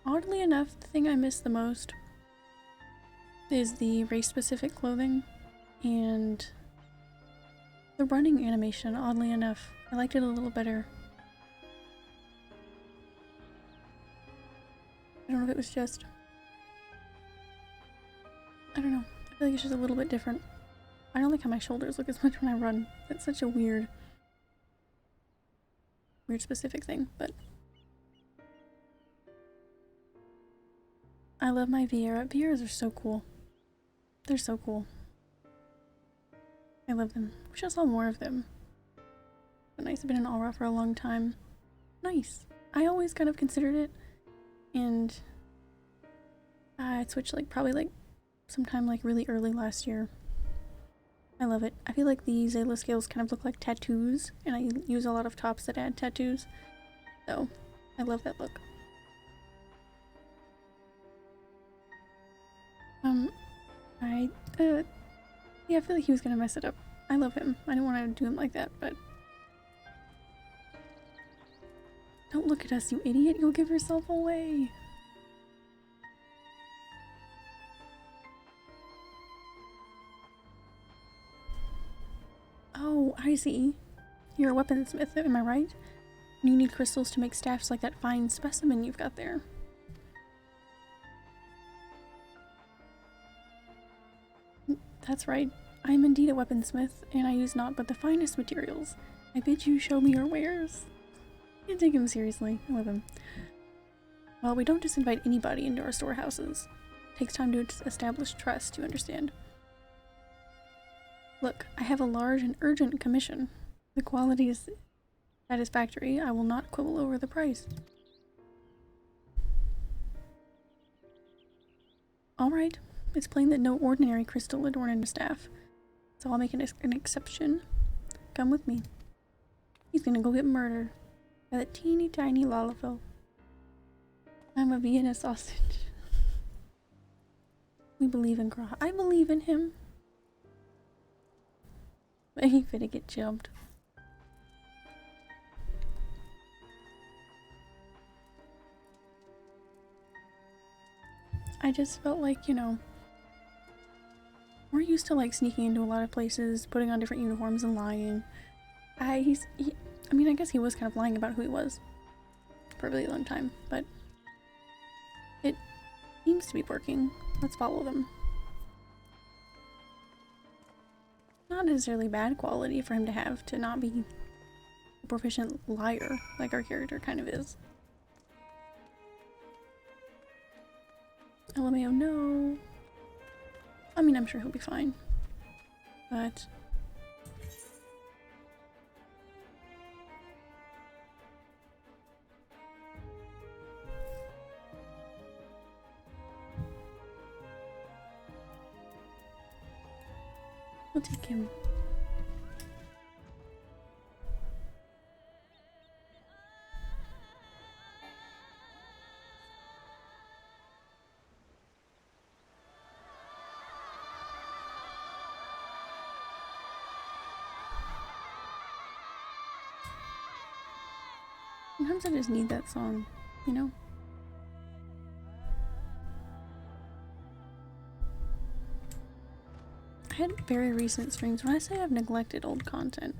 Speaker 1: Oddly enough, the thing I miss the most is the race-specific clothing and the running animation, oddly enough. I liked it a little better. I don't know if it was just... I don't know. I feel like it's just a little bit different. I don't like how my shoulders look as much when I run. That's such a weird specific thing, but... I love my Viera. Vieras are so cool. They're so cool. I love them. Wish I saw more of them. But nice. I've been in Aura for a long time. Nice. I always kind of considered it, and I switched probably sometime really early last year. I love it. I feel like the Zayla scales kind of look like tattoos, and I use a lot of tops that add tattoos. So, I love that look. Yeah, I feel like he was gonna mess it up. I love him. I didn't want to do him like that, but... Don't look at us, you idiot. You'll give yourself away. Oh, I see. You're a weaponsmith, am I right? You need crystals to make staffs like that fine specimen you've got there. That's right. I am indeed a weaponsmith, and I use naught but the finest materials. I bid you show me your wares. You take him seriously. I love him. Well, we don't just invite anybody into our storehouses. It takes time to establish trust, you understand. Look, I have a large and urgent commission. The quality is satisfactory. I will not quibble over the price. Alright. It's plain that no ordinary crystal adorned a staff, so I'll make an exception. Come with me. He's gonna go get murdered by that teeny tiny Lalafell. I'm a Vienna sausage. We believe in Graha. I believe in him. But he finna get jumped. I just felt like, you know, we're used to sneaking into a lot of places, putting on different uniforms and lying. I mean, I guess he was kind of lying about who he was. for a really long time, but it seems to be working. Let's follow them. Not necessarily bad quality for him to have, to not be a proficient liar like our character kind of is. LMAO, no. I mean, I'm sure he'll be fine, but we'll take him. Sometimes I just need that song, you know? I had very recent streams. When I say I've neglected old content,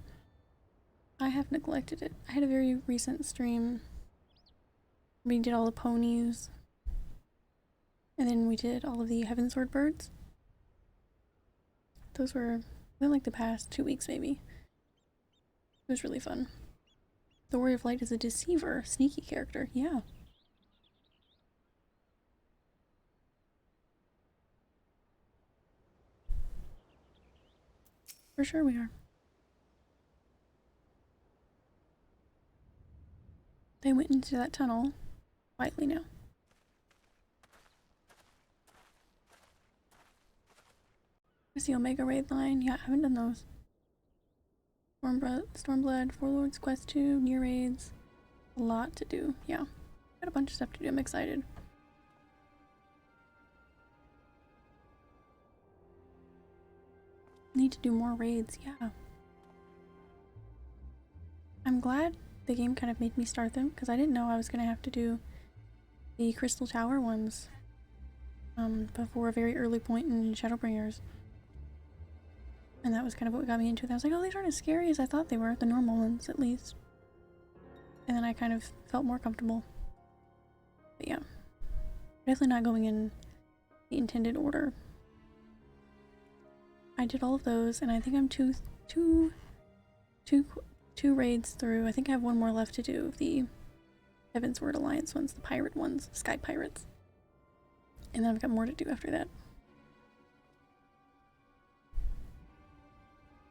Speaker 1: I have neglected it. I had a very recent stream. We did all the ponies. And then we did all of the Heavensward birds. Those were within like the past 2 weeks maybe. It was really fun. The Warrior of Light is a deceiver, sneaky character, yeah. For sure we are. They went into that tunnel quietly now. Where's the Omega Raid line? Yeah, I haven't done those. Stormblood, Warlords Quest 2, Near Raids. A lot to do, yeah. Got a bunch of stuff to do, I'm excited. Need to do more raids, yeah. I'm glad the game kind of made me start them, because I didn't know I was going to have to do the Crystal Tower ones before a very early point in Shadowbringers. And that was kind of what got me into it. I was like, oh, these aren't as scary as I thought they were, the normal ones at least. And then I kind of felt more comfortable. But yeah, definitely not going in the intended order. I did all of those, and I think I'm two raids through. I think I have one more left to do of the Heavensward Alliance ones, the pirate ones, Sky Pirates. And then I've got more to do after that.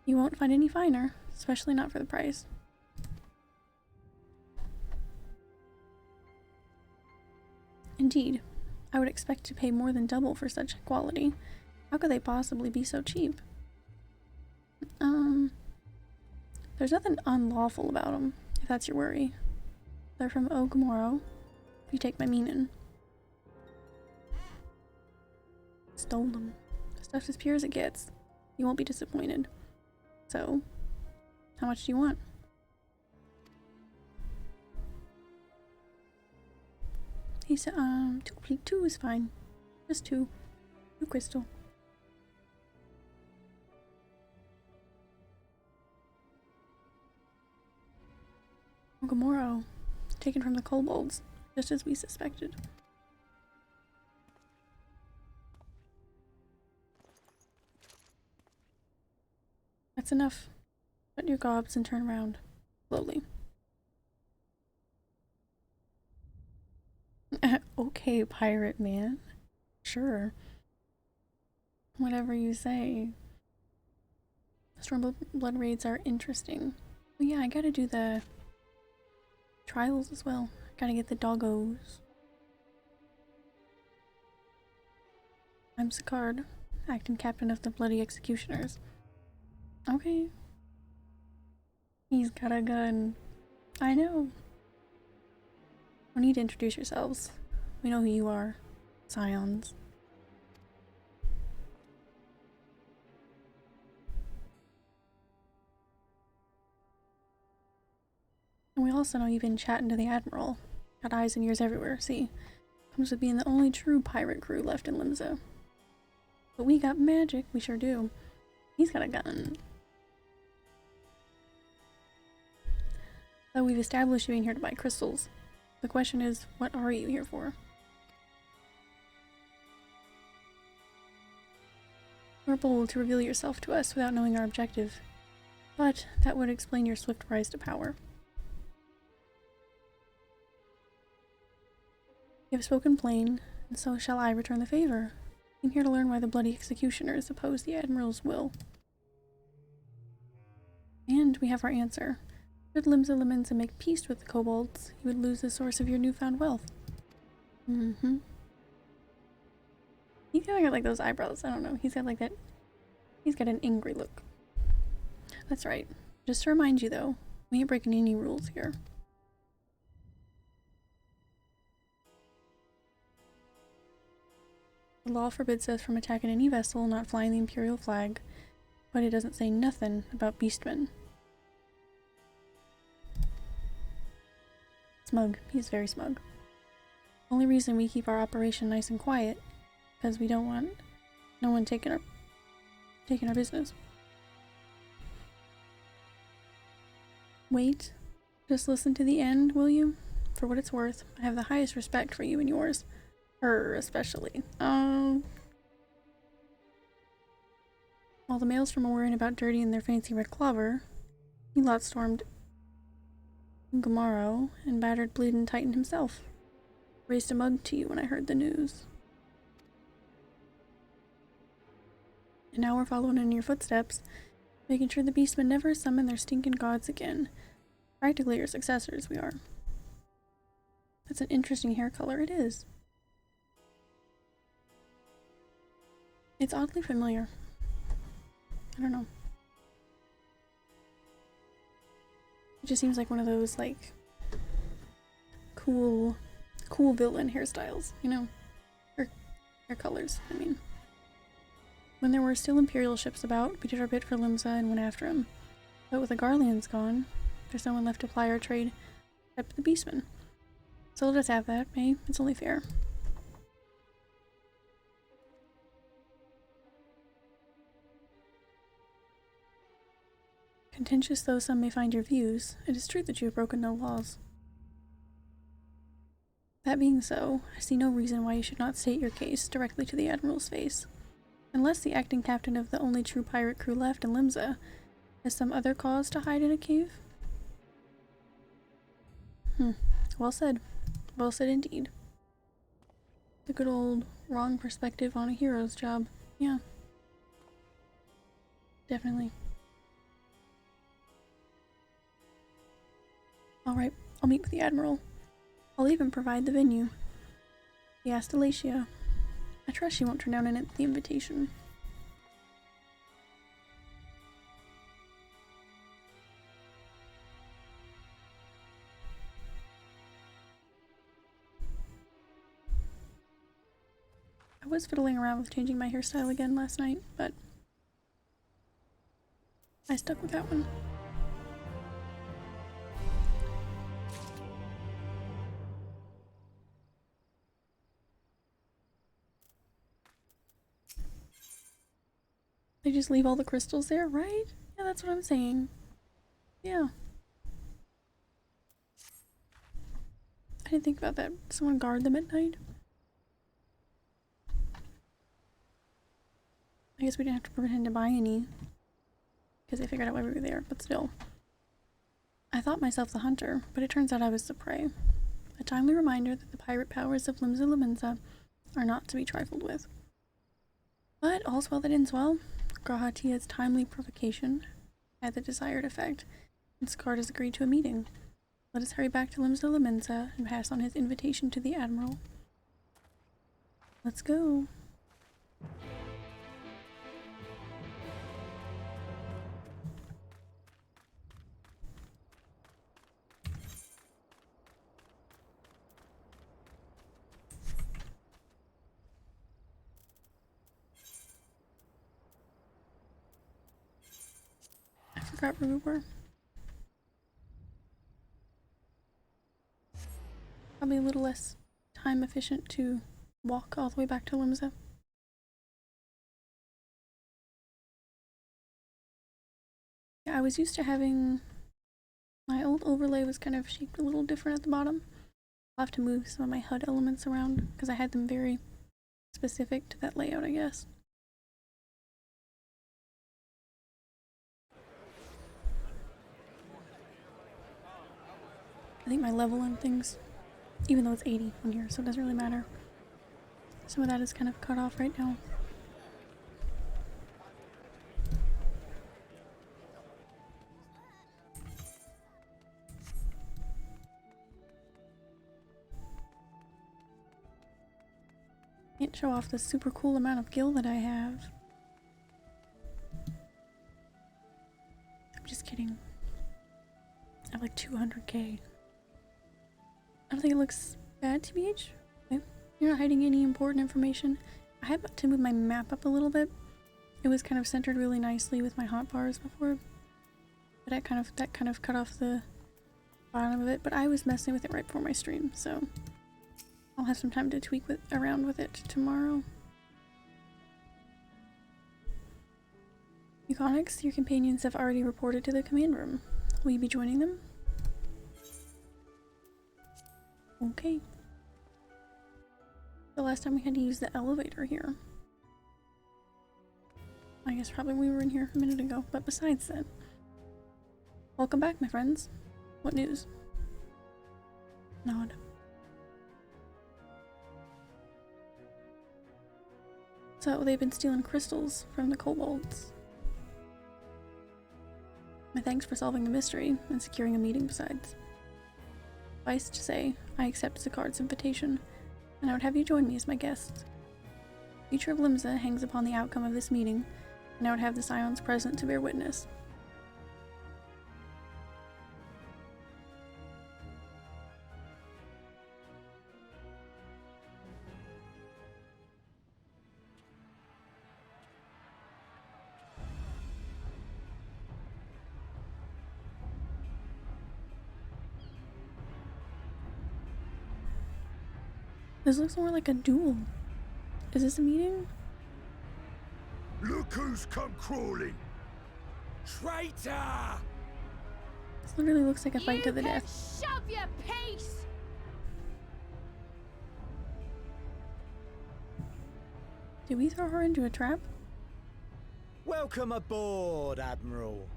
Speaker 1: You won't find any finer, especially not for the price. Indeed, I would expect to pay more than double for such quality. How could they possibly be so cheap? There's nothing unlawful about them, if that's your worry. They're from Ogmoro, if you take my meaning. Stole them. Stuff's as pure as it gets. You won't be disappointed. So, how much do you want? He said, two is fine. Just two. Two crystal. Ogmoro, taken from the kobolds, just as we suspected. That's enough. Shut your gobs and turn around. Slowly. Okay, pirate man. Sure. Whatever you say. Stormblood raids are interesting. Oh yeah, I gotta do the trials as well. Gotta get the doggos. I'm Sicard, acting captain of the Bloody Executioners. Okay. He's got a gun. I know. No need to introduce yourselves. We know who you are. Scions. And we also know you've been chatting to the Admiral. Got eyes and ears everywhere, see? Comes with being the only true pirate crew left in Limsa. But we got magic, we sure do. He's got a gun. So we've established you being here to buy crystals. The question is, what are you here for? You are bold to reveal yourself to us without knowing our objective, but that would explain your swift rise to power. You have spoken plain, and so shall I return the favor. I'm here to learn why the bloody executioners oppose the Admiral's will. And we have our answer. Should Limsa Limensa make peace with the kobolds, you would lose the source of your newfound wealth. Mm-hmm. He's kind of got like those eyebrows. I don't know. He's got like that. He's got an angry look. That's right. Just to remind you though, we ain't breaking any rules here. The law forbids us from attacking any vessel not flying the Imperial flag, but it doesn't say nothing about beastmen. Smug. He's very smug. Only reason we keep our operation nice and quiet, because we don't want no one taking our business. Wait. Just listen to the end, will you? For what it's worth, I have the highest respect for you and yours. Her especially. While the males from worrying about dirtying their fancy red clover, he lot stormed Gamaro and battered bleeding Titan himself. Raised a mug to you when I heard the news. And now we're following in your footsteps, making sure the beastmen never summon their stinking gods again. Practically your successors, we are. That's an interesting hair color, it is. It's oddly familiar. I don't know. It just seems like one of those, like, cool villain hairstyles, you know? Or hair colors, I mean. When there were still Imperial ships about, we did our bit for Limsa and went after him. But with the Garleans gone, there's no one left to ply our trade, except the Beastmen. So let us have that, eh? It's only fair. Contentious though some may find your views, it is true that you have broken no laws. That being so, I see no reason why you should not state your case directly to the Admiral's face. Unless the acting captain of the only true pirate crew left in Limsa has some other cause to hide in a cave? Well said. Well said indeed. The good old wrong perspective on a hero's job. Yeah. Definitely. Alright, I'll meet with the Admiral. I'll even provide the venue. The Astalacia. I trust she won't turn down the invitation. I was fiddling around with changing my hairstyle again last night, but I stuck with that one. They just leave all the crystals there, right? Yeah, that's what I'm saying. Yeah. I didn't think about that. Someone guard them at night? I guess we didn't have to pretend to buy any, because they figured out why we were there, but still. I thought myself the hunter, but it turns out I was the prey. A timely reminder that the pirate powers of Limsa Limensa are not to be trifled with. But all's well that ends well. Grahatia's timely provocation had the desired effect, and Scard has agreed to a meeting. Let us hurry back to Limsa Limensa and pass on his invitation to the Admiral. Let's go. I forgot where we were. Probably a little less time efficient to walk all the way back to Limsa. Yeah, I was used to having my old overlay was kind of shaped a little different at the bottom. I'll have to move some of my HUD elements around because I had them very specific to that layout, I guess. I think my level and things, even though it's 80 on here, so it doesn't really matter. Some of that is kind of cut off right now. Can't show off the super cool amount of gil that I have. I'm just kidding. I have like 200k. I don't think it looks bad, TBH. Okay. You're not hiding any important information. I had to move my map up a little bit. It was kind of centered really nicely with my hotbars before, but that kind of cut off the bottom of it. But I was messing with it right before my stream, so I'll have some time to tweak around with it tomorrow. Myuconix, your companions have already reported to the command room. Will you be joining them? Okay. The last time we had to use the elevator here. I guess probably we were in here a minute ago, but besides that. Welcome back, my friends. What news? Nod. So they've been stealing crystals from the kobolds. My thanks for solving the mystery and securing a meeting besides. Suffice to say, I accept Zacard's invitation, and I would have you join me as my guest. The future of Limsa hangs upon the outcome of this meeting, and I would have the Scions present to bear witness. This looks more like a duel. Is this a meeting?
Speaker 7: Look who's come crawling! Traitor!
Speaker 1: This literally looks like a fight to the death.
Speaker 6: Shove your peace!
Speaker 1: Did we throw her into a trap?
Speaker 8: Welcome aboard, Admiral.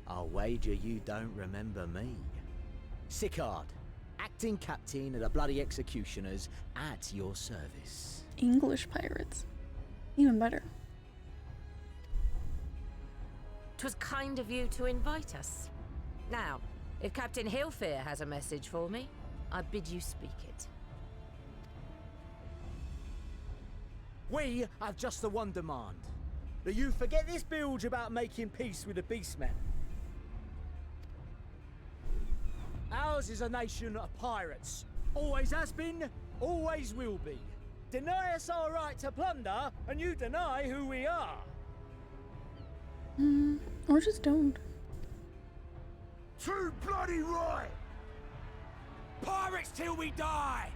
Speaker 8: I'll wager you don't remember me. Sicard, acting captain of the bloody executioners, at your service.
Speaker 1: English pirates. Even better.
Speaker 9: 'Twas kind of you to invite us. Now, if Captain Hillfear has a message for me, I bid you speak it.
Speaker 8: We have just the one demand. That you forget this bilge about making peace with the beastmen. Ours is a nation of pirates. Always has been, always will be. Deny us our right to plunder, and you deny who we are.
Speaker 1: Or just don't.
Speaker 7: Too bloody right! Pirates till we die!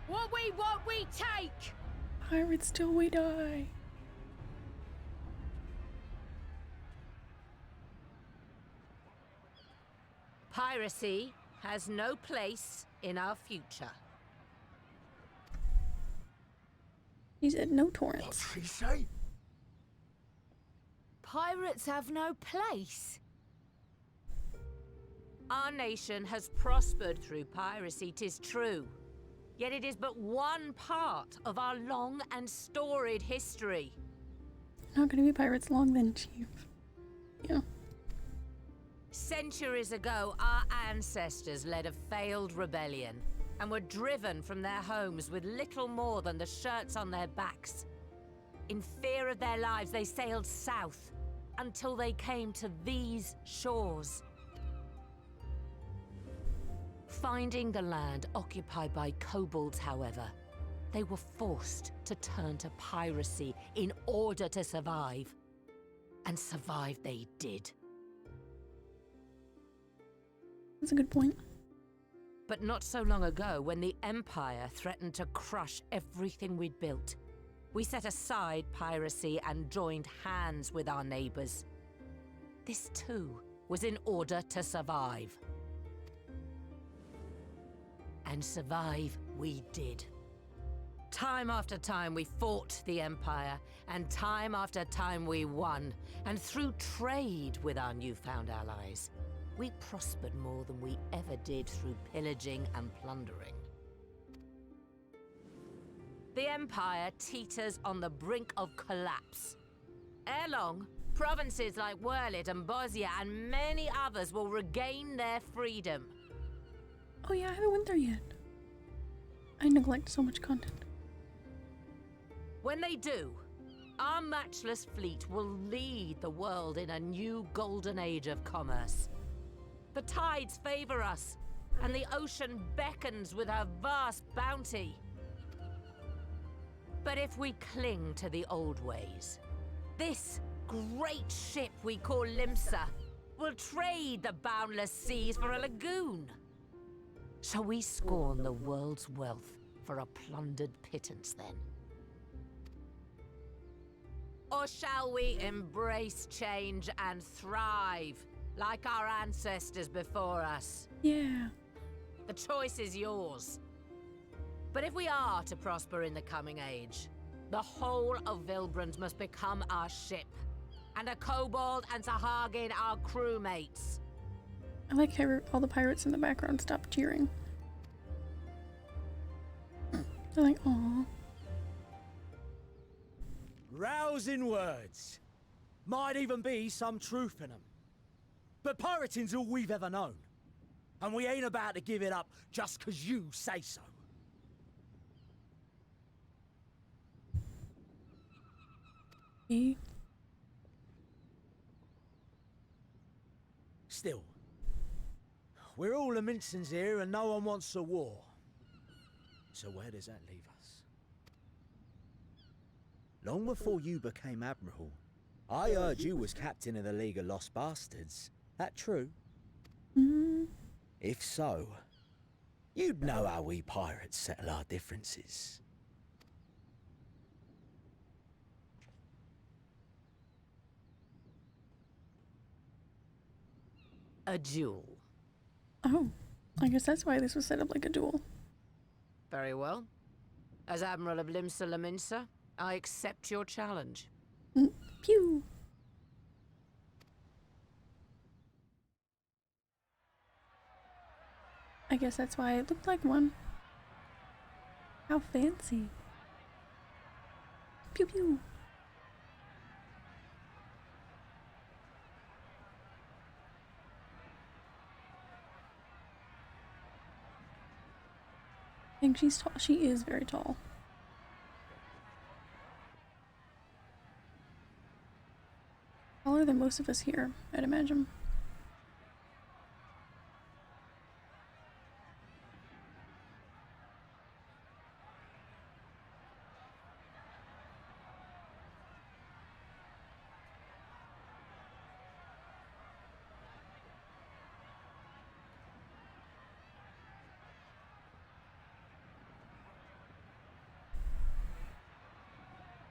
Speaker 6: What we take!
Speaker 1: Pirates till we die.
Speaker 9: Piracy has no place in our future.
Speaker 1: He said no torrents.
Speaker 7: What's she say?
Speaker 6: Pirates have no place.
Speaker 9: Our nation has prospered through piracy, 'tis true. Yet it is but one part of our long and storied history.
Speaker 1: Not gonna be pirates long then, Chief. Yeah.
Speaker 9: Centuries ago, our ancestors led a failed rebellion and were driven from their homes with little more than the shirts on their backs. In fear of their lives, they sailed south until they came to these shores. Finding the land occupied by kobolds, however, they were forced to turn to piracy in order to survive. And survive they did.
Speaker 1: That's a good point.
Speaker 9: But not so long ago, when the Empire threatened to crush everything we'd built, we set aside piracy and joined hands with our neighbors. This too was in order to survive. And survive we did. Time after time we fought the Empire, and time after time we won. And through trade with our newfound allies, we prospered more than we ever did through pillaging and plundering. The Empire teeters on the brink of collapse. Ere long, provinces like Wurlit and Bosnia and many others will regain their freedom.
Speaker 1: Oh yeah, I haven't went there yet. I neglect so much content.
Speaker 9: When they do, our matchless fleet will lead the world in a new golden age of commerce. The tides favor us, and the ocean beckons with her vast bounty. But if we cling to the old ways, this great ship we call Limsa will trade the boundless seas for a lagoon. Shall we scorn the world's wealth for a plundered pittance then? Or shall we embrace change and thrive, like our ancestors before us?
Speaker 1: Yeah.
Speaker 9: The choice is yours. But if we are to prosper in the coming age, the whole of Vilbrand must become our ship, and a kobold and Sahagin our crewmates.
Speaker 1: I like how all the pirates in the background stop cheering. They're like, "Aw."
Speaker 8: Rousing words. Might even be some truth in them. But pirating's all we've ever known. And we ain't about to give it up just 'cause you say so.
Speaker 1: E.
Speaker 8: Still, we're all the Mincins here and no one wants a war. So where does that leave us? Long before you became Admiral, I heard you was captain of the League of Lost Bastards. That true? If so, you'd know how we pirates settle our differences.
Speaker 9: A duel.
Speaker 1: Oh, I guess that's why this was set up like a duel.
Speaker 9: Very well. As Admiral of Limsa Laminsa, I accept your challenge.
Speaker 1: Pew! I guess that's why it looked like one. How fancy. Pew pew. I think she's tall. She is very tall. Taller than most of us here, I'd imagine.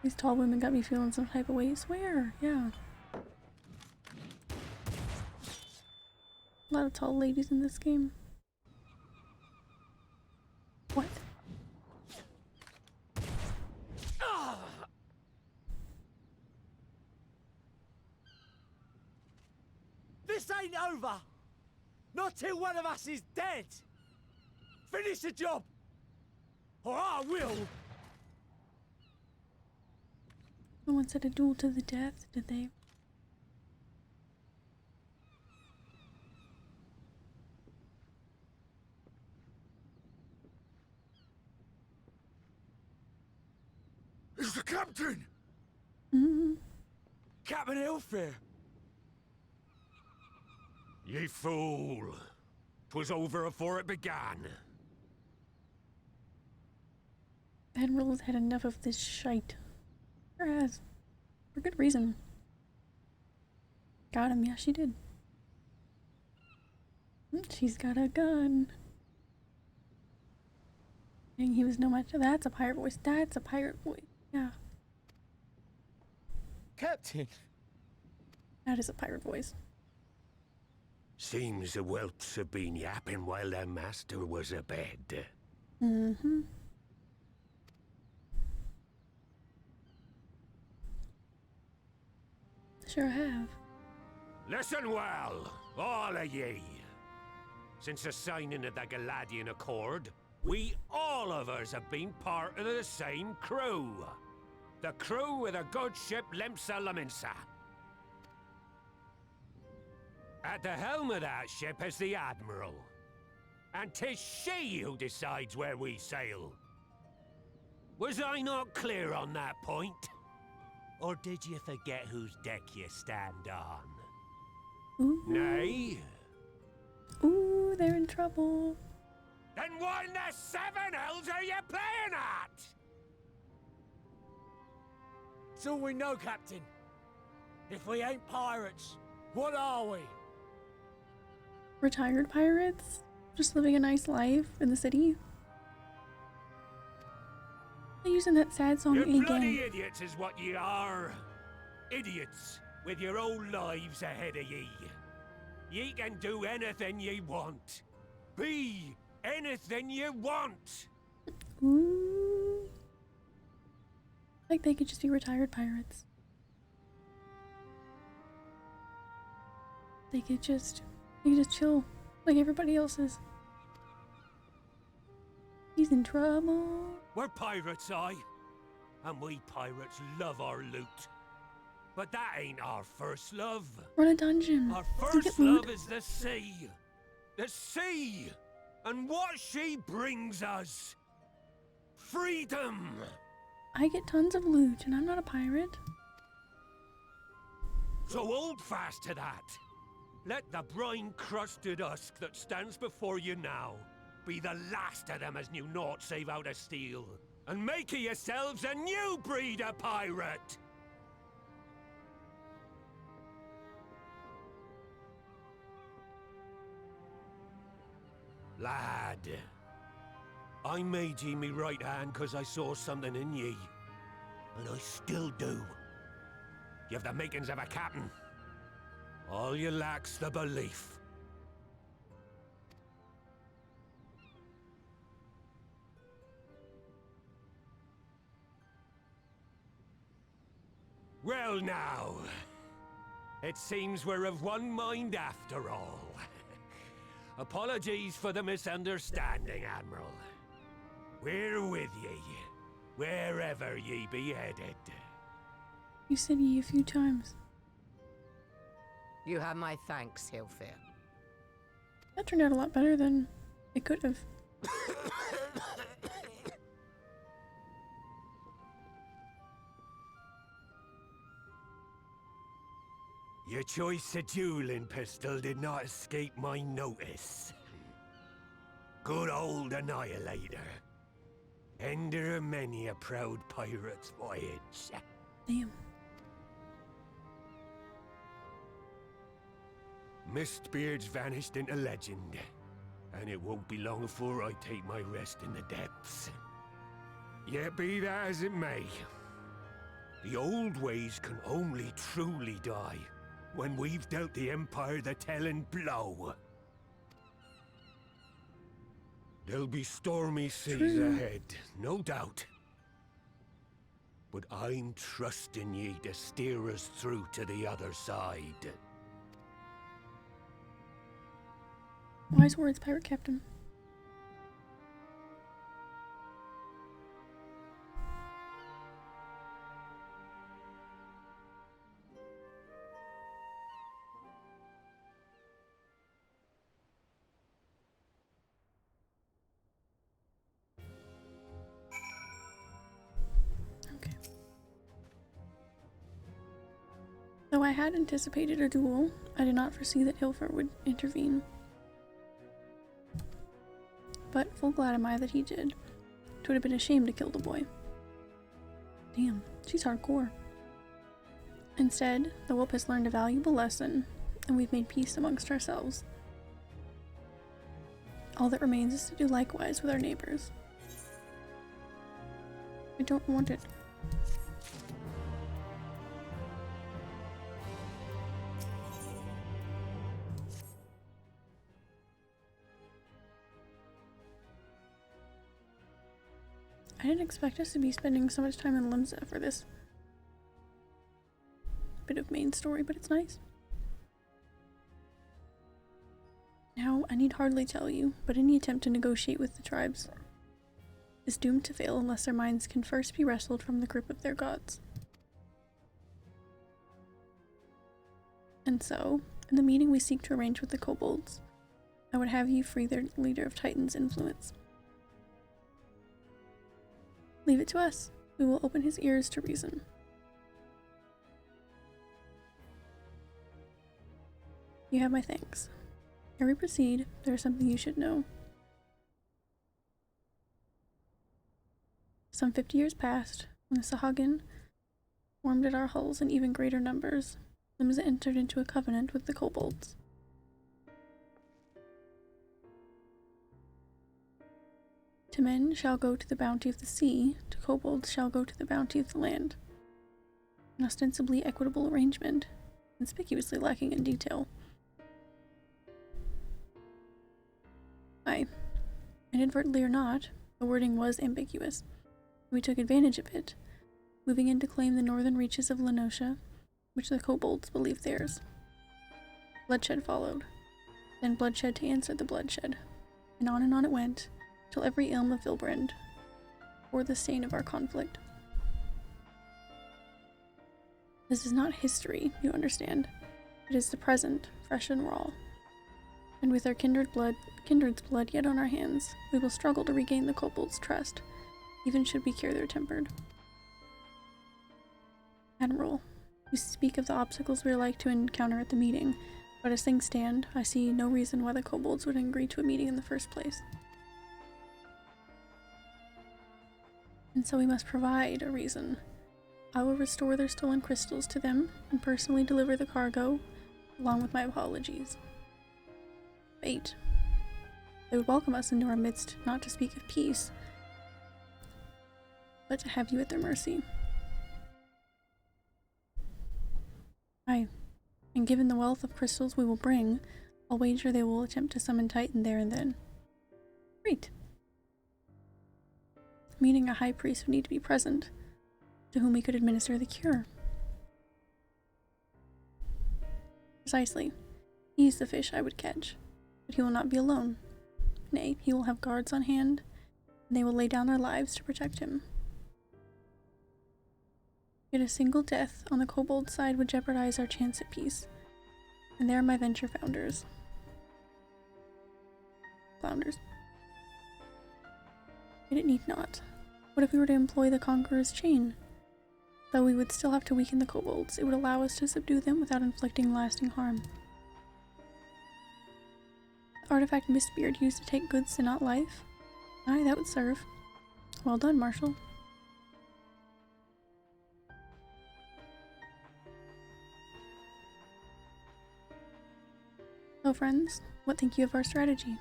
Speaker 1: These tall women got me feeling some type of way. Swear, yeah. A lot of tall ladies in this game. What?
Speaker 8: This ain't over! Not till one of us is dead! Finish the job! Or I will!
Speaker 1: No one said a duel to the death, did they?
Speaker 7: It's the captain!
Speaker 8: Captain Elfair!
Speaker 7: Ye fool! 'Twas over afore it began.
Speaker 1: Admiral's had enough of this shite. Whereas, for good reason. Got him, yeah, she did. She's got a gun. Dang, he was no match. That's a pirate voice. That's a pirate voice. Yeah,
Speaker 8: Captain!
Speaker 1: that is a pirate voice.
Speaker 7: Seems the whelps have been yapping while their master was abed.
Speaker 1: Mm-hmm. Sure have.
Speaker 7: Listen well, all of ye. Since the signing of the Galadian Accord, we all of us have been part of the same crew. The crew of the good ship Lemsa Laminsa. At the helm of that ship is the Admiral. And 'tis she who decides where we sail. Was I not clear on that point? Or did you forget whose deck you stand on?
Speaker 1: Ooh.
Speaker 7: Nay?
Speaker 1: Ooh, they're in trouble.
Speaker 7: Then what in the seven hells are you playing at?
Speaker 10: It's all we know, Captain. If we ain't pirates, what are we?
Speaker 1: Retired pirates? Just living a nice life in the city? They're using that sad song
Speaker 7: You
Speaker 1: again.
Speaker 7: bloody idiots is what ye are. Idiots with your own lives ahead of ye. Ye can do anything ye want. Be anything you want.
Speaker 1: Ooh. Like they could just be retired pirates. They could just chill like everybody else is. He's in trouble.
Speaker 7: We're pirates, aye. And we pirates love our loot. But that ain't our first love.
Speaker 1: We're in a dungeon.
Speaker 7: Our
Speaker 1: Let's go
Speaker 7: first
Speaker 1: get loot.
Speaker 7: love is the sea. The sea! And what she brings us. Freedom!
Speaker 1: I get tons of loot and I'm not a pirate.
Speaker 7: So hold fast to that. Let the brine-crusted husk that stands before you now be the last of them as knew naught save out of steel. And make of yourselves a new breed of pirate! Lad, I made ye me right hand cause I saw something in ye. And I still do. You have the makings of a captain. All you lack's the belief. Well now, it seems we're of one mind after all. Apologies for the misunderstanding, Admiral. We're with ye, wherever ye be headed.
Speaker 1: You said ye a few times.
Speaker 9: You have my thanks, Hilfir.
Speaker 1: That turned out a lot better than it could have.
Speaker 7: Your choice of dueling pistol did not escape my notice. Good old Annihilator. Ender of many a proud pirate's voyage.
Speaker 1: Damn.
Speaker 7: Mistbeard's vanished into legend, and it won't be long before I take my rest in the depths. Yet be that as it may, the old ways can only truly die when we've dealt the Empire the telling blow. There'll be stormy seas ahead, no doubt. But I'm trusting ye to steer us through to the other side.
Speaker 1: Wise words, pirate captain. Okay. Though I had anticipated a duel, I did not foresee that Hilfer would intervene. But full glad am I that he did. It would have been a shame to kill the boy. Damn, she's hardcore. Instead, the Whoop has learned a valuable lesson, and we've made peace amongst ourselves. All that remains is to do likewise with our neighbors. I don't want it. I didn't expect us to be spending so much time in Limsa for this bit of main story, but it's nice. Now, I need hardly tell you, but any attempt to negotiate with the tribes is doomed to fail unless their minds can first be wrestled from the grip of their gods. And so, in the meeting we seek to arrange with the kobolds, I would have you free their leader of Titan's influence. Leave it to us. We will open his ears to reason. You have my thanks. Ere we proceed, there is something you should know. Some 50 years past, when the Sahagin swarmed at our hulls in even greater numbers, Limsa entered into a covenant with the kobolds. To men shall go to the bounty of the sea, to kobolds shall go to the bounty of the land. An ostensibly equitable arrangement, conspicuously lacking in detail. Aye, inadvertently or not, the wording was ambiguous. We took advantage of it, moving in to claim the northern reaches of Lenosha, which the kobolds believed theirs. Bloodshed followed, then bloodshed to answer the bloodshed, and on it went, till every elm of Vilbrand bore the stain of our conflict. This is not history, you understand. It is the present, fresh and raw. And with our kindred's blood yet on our hands, we will struggle to regain the kobolds' trust, even should we cure their tempered. Admiral, you speak of the obstacles we are like to encounter at the meeting, but as things stand, I see no reason why the kobolds would agree to a meeting in the first place. And so we must provide a reason. I will restore their stolen crystals to them and personally deliver the cargo, along with my apologies. Fate. They would welcome us into our midst, not to speak of peace, but to have you at their mercy. Aye, and given the wealth of crystals we will bring, I'll wager they will attempt to summon Titan there and then. Great. Meaning a high priest would need to be present, to whom we could administer the cure. Precisely. He is the fish I would catch, but he will not be alone. Nay, he will have guards on hand, and they will lay down their lives to protect him. Yet a single death on the kobold side would jeopardize our chance at peace, and they are my venture founders. Flounders. Yet it need not. What if we were to employ the Conqueror's chain? Though we would still have to weaken the kobolds, it would allow us to subdue them without inflicting lasting harm. The artifact Mistbeard used to take goods and not life? Aye, that would serve. Well done, Marshal. So friends, what think you of our strategy?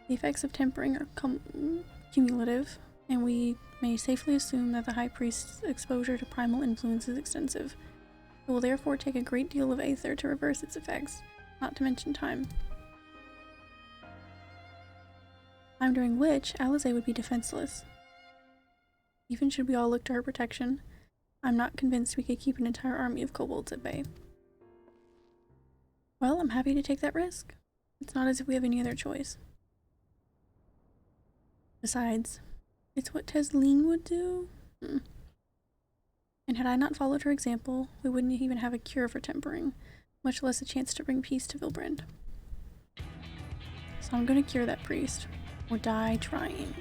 Speaker 1: The effects of tempering are cumulative, and we may safely assume that the High Priest's exposure to primal influence is extensive. It will therefore take a great deal of aether to reverse its effects, not to mention time. Time during which Alizé would be defenseless. Even should we all look to her protection, I'm not convinced we could keep an entire army of kobolds at bay. Well, I'm happy to take that risk. It's not as if we have any other choice. Besides, it's what Tesleen would do. And had I not followed her example, we wouldn't even have a cure for tempering, much less a chance to bring peace to Vilbrand. So I'm gonna cure that priest, or die trying.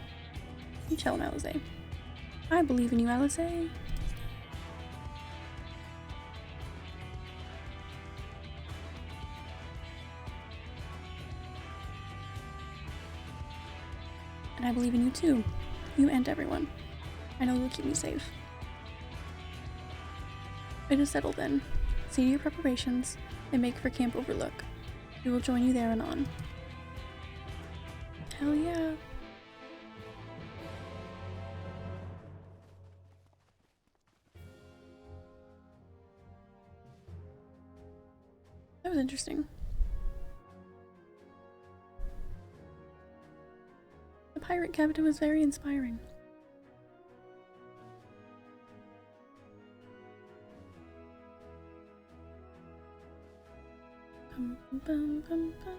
Speaker 1: You tell him, Alizé. I believe in you, Alizé. And I believe in you too. You and everyone. I know you'll keep me safe. It is settled then. See to your preparations and make for Camp Overlook. We will join you there anon. Hell yeah. That was interesting. The pirate captain was very inspiring. Bum, bum, bum, bum.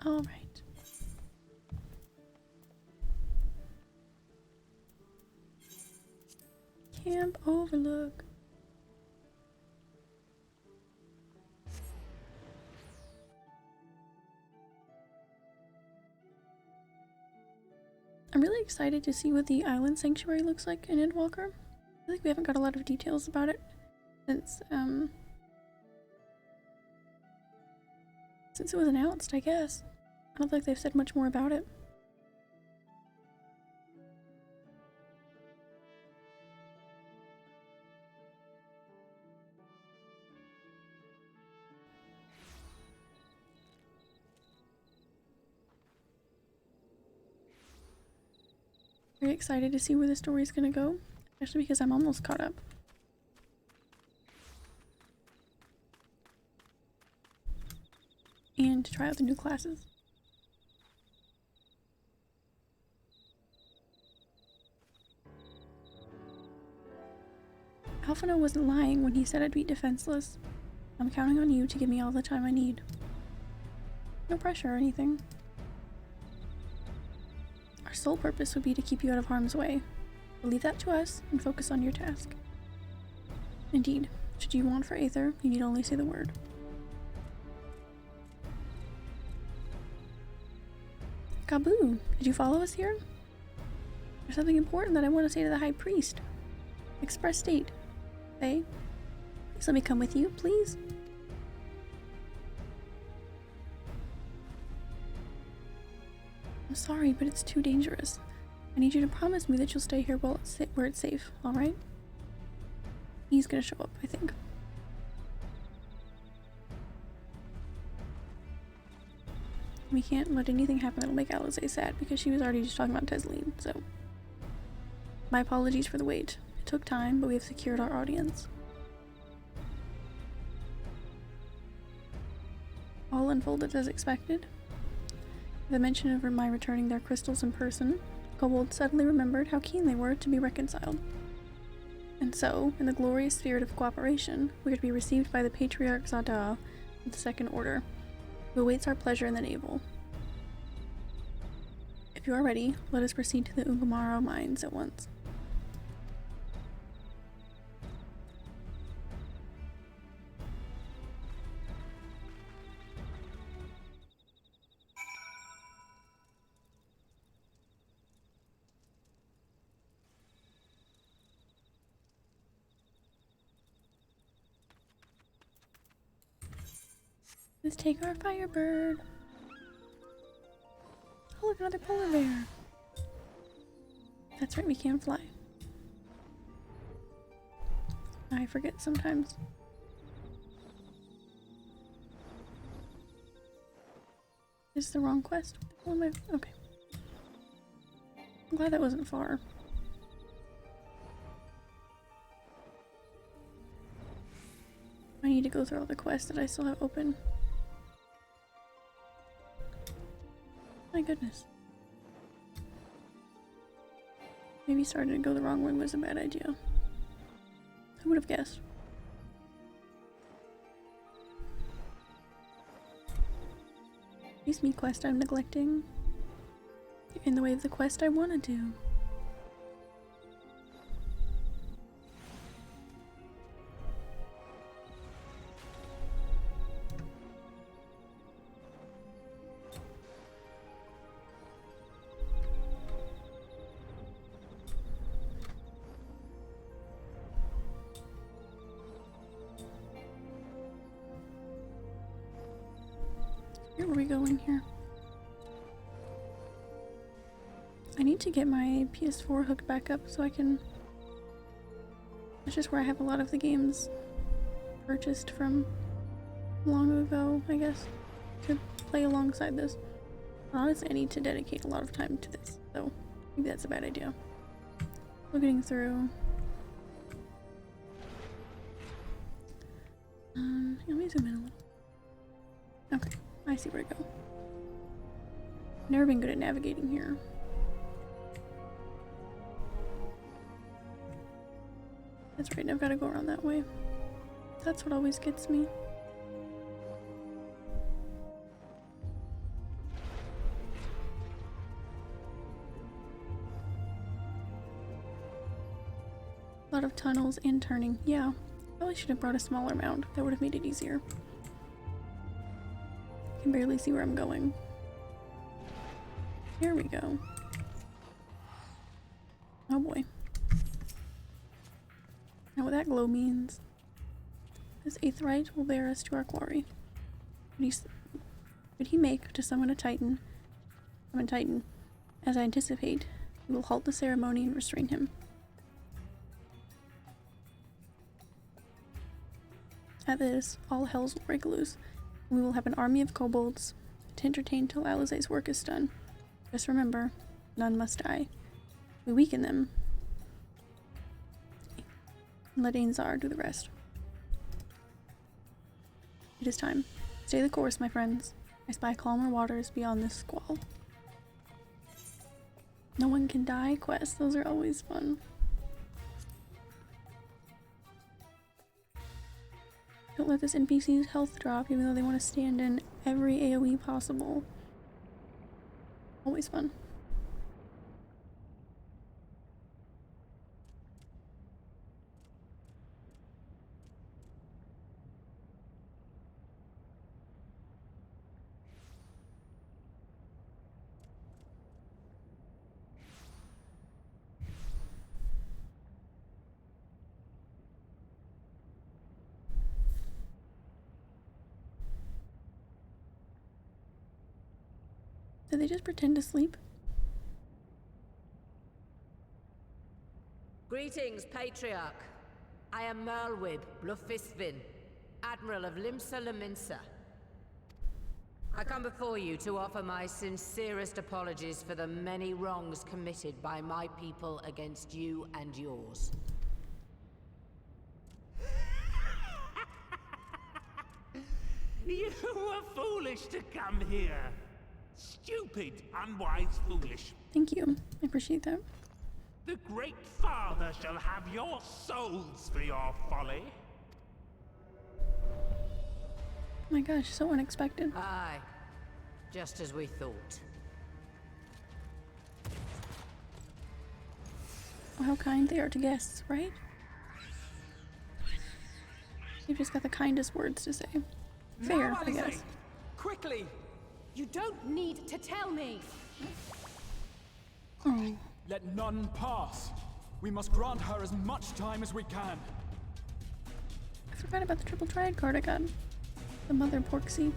Speaker 1: All right. Camp Overlook. I'm really excited to see what the island sanctuary looks like in Endwalker. I feel like we haven't got a lot of details about it since it was announced, I guess. I don't think they've said much more about it. Very excited to see where the story's gonna go, especially because I'm almost caught up. And to try out the new classes. Alphino wasn't lying when he said I'd be defenseless. I'm counting on you to give me all the time I need. No pressure or anything. Our sole purpose would be to keep you out of harm's way. But leave that to us and focus on your task. Indeed, should you want for Aether, you need only say the word. Kaboo! Did you follow us here? There's something important that I want to say to the High Priest. Express state. Faye, please let me come with you, please. I'm sorry, but it's too dangerous. I need you to promise me that you'll stay here where it's safe, alright? He's gonna show up, I think. We can't let anything happen that'll make Alizé sad because she was already just talking about Tesleen, so. My apologies for the wait. It took time, but we have secured our audience. All unfolded as expected. The mention of my returning their crystals in person, Kobold suddenly remembered how keen they were to be reconciled. And so, in the glorious spirit of cooperation, we could be received by the Patriarch Zada of the Second Order, who awaits our pleasure in the navel. If you are ready, let us proceed to the Ungomaro mines at once. Let's take our Firebird. Oh, look, another polar bear. That's right, we can fly. I forget sometimes. This is the wrong quest. What am I? Okay. I'm glad that wasn't far. I need to go through all the quests that I still have open. My goodness. Maybe starting to go the wrong way was a bad idea. Who would have guessed? Excuse me, quest I'm neglecting. You're in the way of the quest I want to do. Where are we going here? I need to get my PS4 hooked back up so I can... That's just where I have a lot of the games purchased from long ago, I guess, to play alongside this. Honestly, I need to dedicate a lot of time to this, so maybe that's a bad idea. Looking through. Let me zoom in a little. Okay, I see where to go. Never been good at navigating here. That's right, I've got to go around that way. That's what always gets me. A lot of tunnels and turning. Yeah, probably should have brought a smaller mound. That would have made it easier. I can barely see where I'm going. Here we go. Oh boy. Now what that glow means. This aetheryte will bear us to our quarry. Could he make to summon a titan? Summon Titan. As I anticipate, we will halt the ceremony and restrain him. At this, all hells will break loose. We will have an army of kobolds to entertain till Alizé's work is done. Just remember, none must die. We weaken them. And let Ainzar do the rest. It is time. Stay the course, my friends. I spy calmer waters beyond this squall. No one can die quests. Those are always fun. Don't let this NPC's health drop even though they want to stand in every AoE possible. Always fun. Did they just pretend to sleep?
Speaker 9: Greetings, Patriarch. I am Merlwib Blufisvin, Admiral of Limsa Laminsa. I come before you to offer my sincerest apologies for the many wrongs committed by my people against you and yours.
Speaker 11: You were foolish to come here. Stupid, unwise, foolish.
Speaker 1: Thank you. I appreciate that.
Speaker 11: The Great Father shall have your souls for your folly.
Speaker 1: Oh my gosh, so unexpected.
Speaker 9: Aye, just as we thought.
Speaker 1: Oh, how kind they are to guests, right? You've just got the kindest words to say. Fair,
Speaker 4: Now,
Speaker 1: I guess.
Speaker 4: Quickly!
Speaker 6: You don't need to tell me!
Speaker 1: Oh.
Speaker 5: Let none pass. We must grant her as much time as we can.
Speaker 1: I forgot about the triple triad card I got. The Mother Porksy.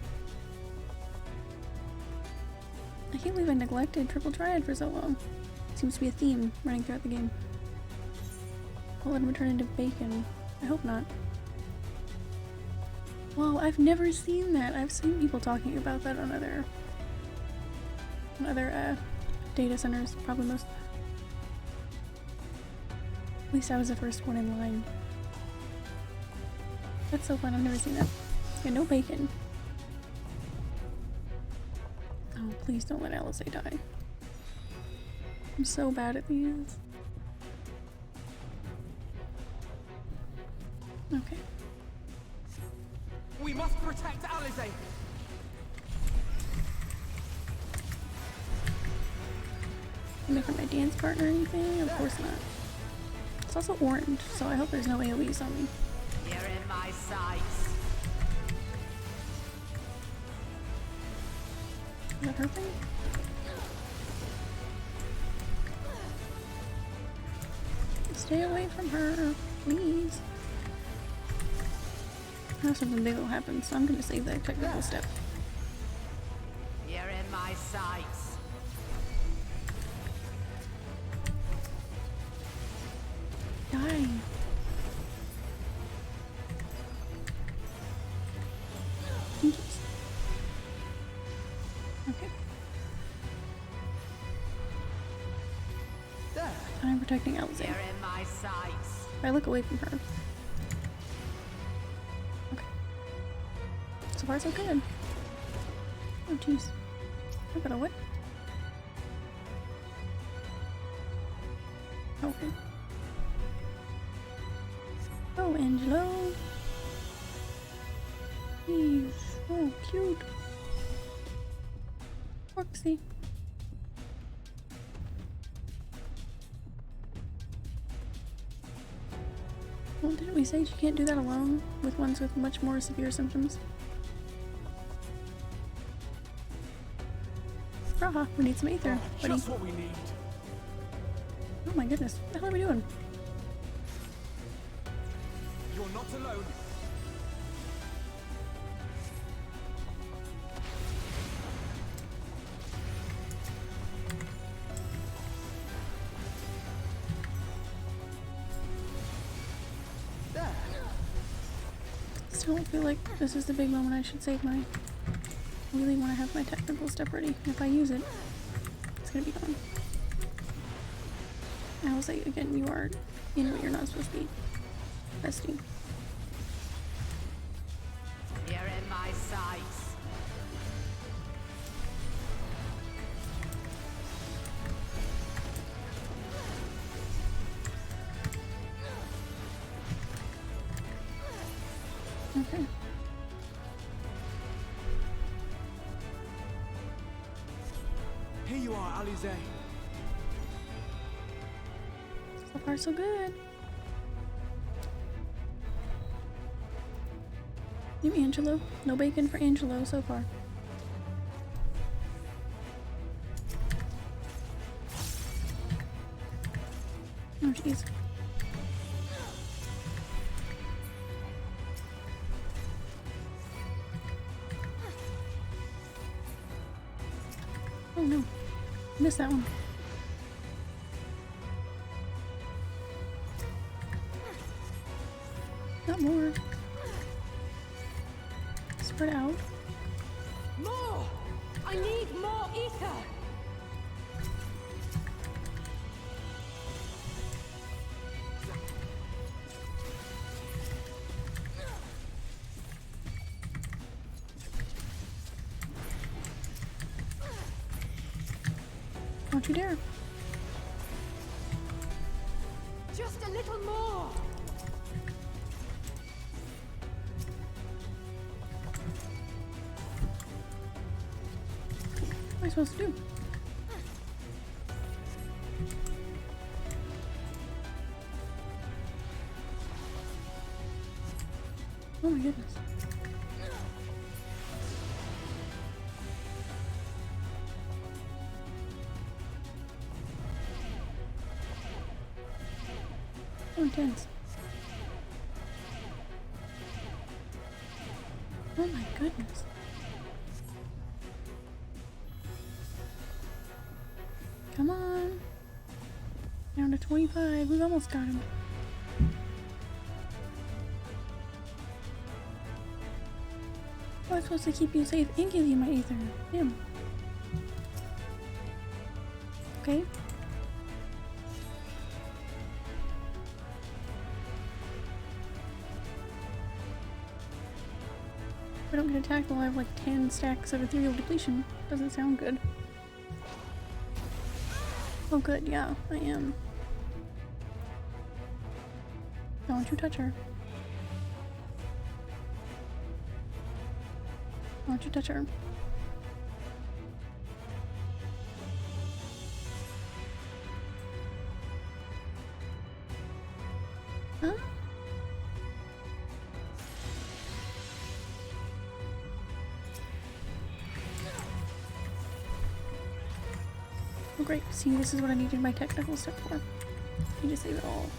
Speaker 1: I can't believe I neglected triple triad for so long. Seems to be a theme running throughout the game. I'll let him turn into bacon. I hope not. Whoa, I've never seen that. I've seen people talking about that on other data centers, probably most. At least I was the first one in line. That's so fun, I've never seen that. Yeah, no bacon. Oh, please don't let Alizé die. I'm so bad at these. Okay.
Speaker 4: We must protect Alizé!
Speaker 1: Am I for my dance partner or anything? Of course not. It's also orange, so I hope there's no AoEs on me.
Speaker 9: You're in my sights.
Speaker 1: Is that her thing? Stay away from her, please. Now something big will happen, so I'm gonna save that technical step.
Speaker 9: You're in my sights.
Speaker 1: Die. I'm protecting Alize.
Speaker 9: You're in my sights.
Speaker 1: If I look away from her. Okay. So far so good. Oh jeez. I got a what? Okay. Oh, Angelo. He's so cute. Foxy. Well, didn't we say you can't do that alone with ones with much more severe symptoms? Raha, we need some ether, buddy.
Speaker 10: Just what we need.
Speaker 1: Oh my goodness, what the hell are we doing?
Speaker 10: You're not alone.
Speaker 1: Still feel like this is the big moment I should save my... I really want to have my technical step ready. If I use it, it's gonna be gone. I will say again, you are in what you're not supposed to be. Bestie.
Speaker 9: You're in my sights.
Speaker 1: Okay.
Speaker 10: Here you are, Alize.
Speaker 1: So far so good. You Angelo? No bacon for Angelo so far. Oh jeez. Oh no. Missed that one. Not more. Spread out.
Speaker 6: More! I need more ether!
Speaker 1: Don't you dare.
Speaker 6: Just a little more!
Speaker 1: What am I supposed to do? Oh my goodness. So intense. Oh my goodness. Come on. Down to 25. We've almost got him. Oh, I'm supposed to keep you safe and give you my ether. Damn. Okay. If I don't get attacked, I'll have like 10 stacks of ethereal depletion. Doesn't sound good. Oh good, yeah, I am. Don't you touch her. Don't you touch her. Huh? Oh great, see, this is what I needed my technical step for. You just save it all.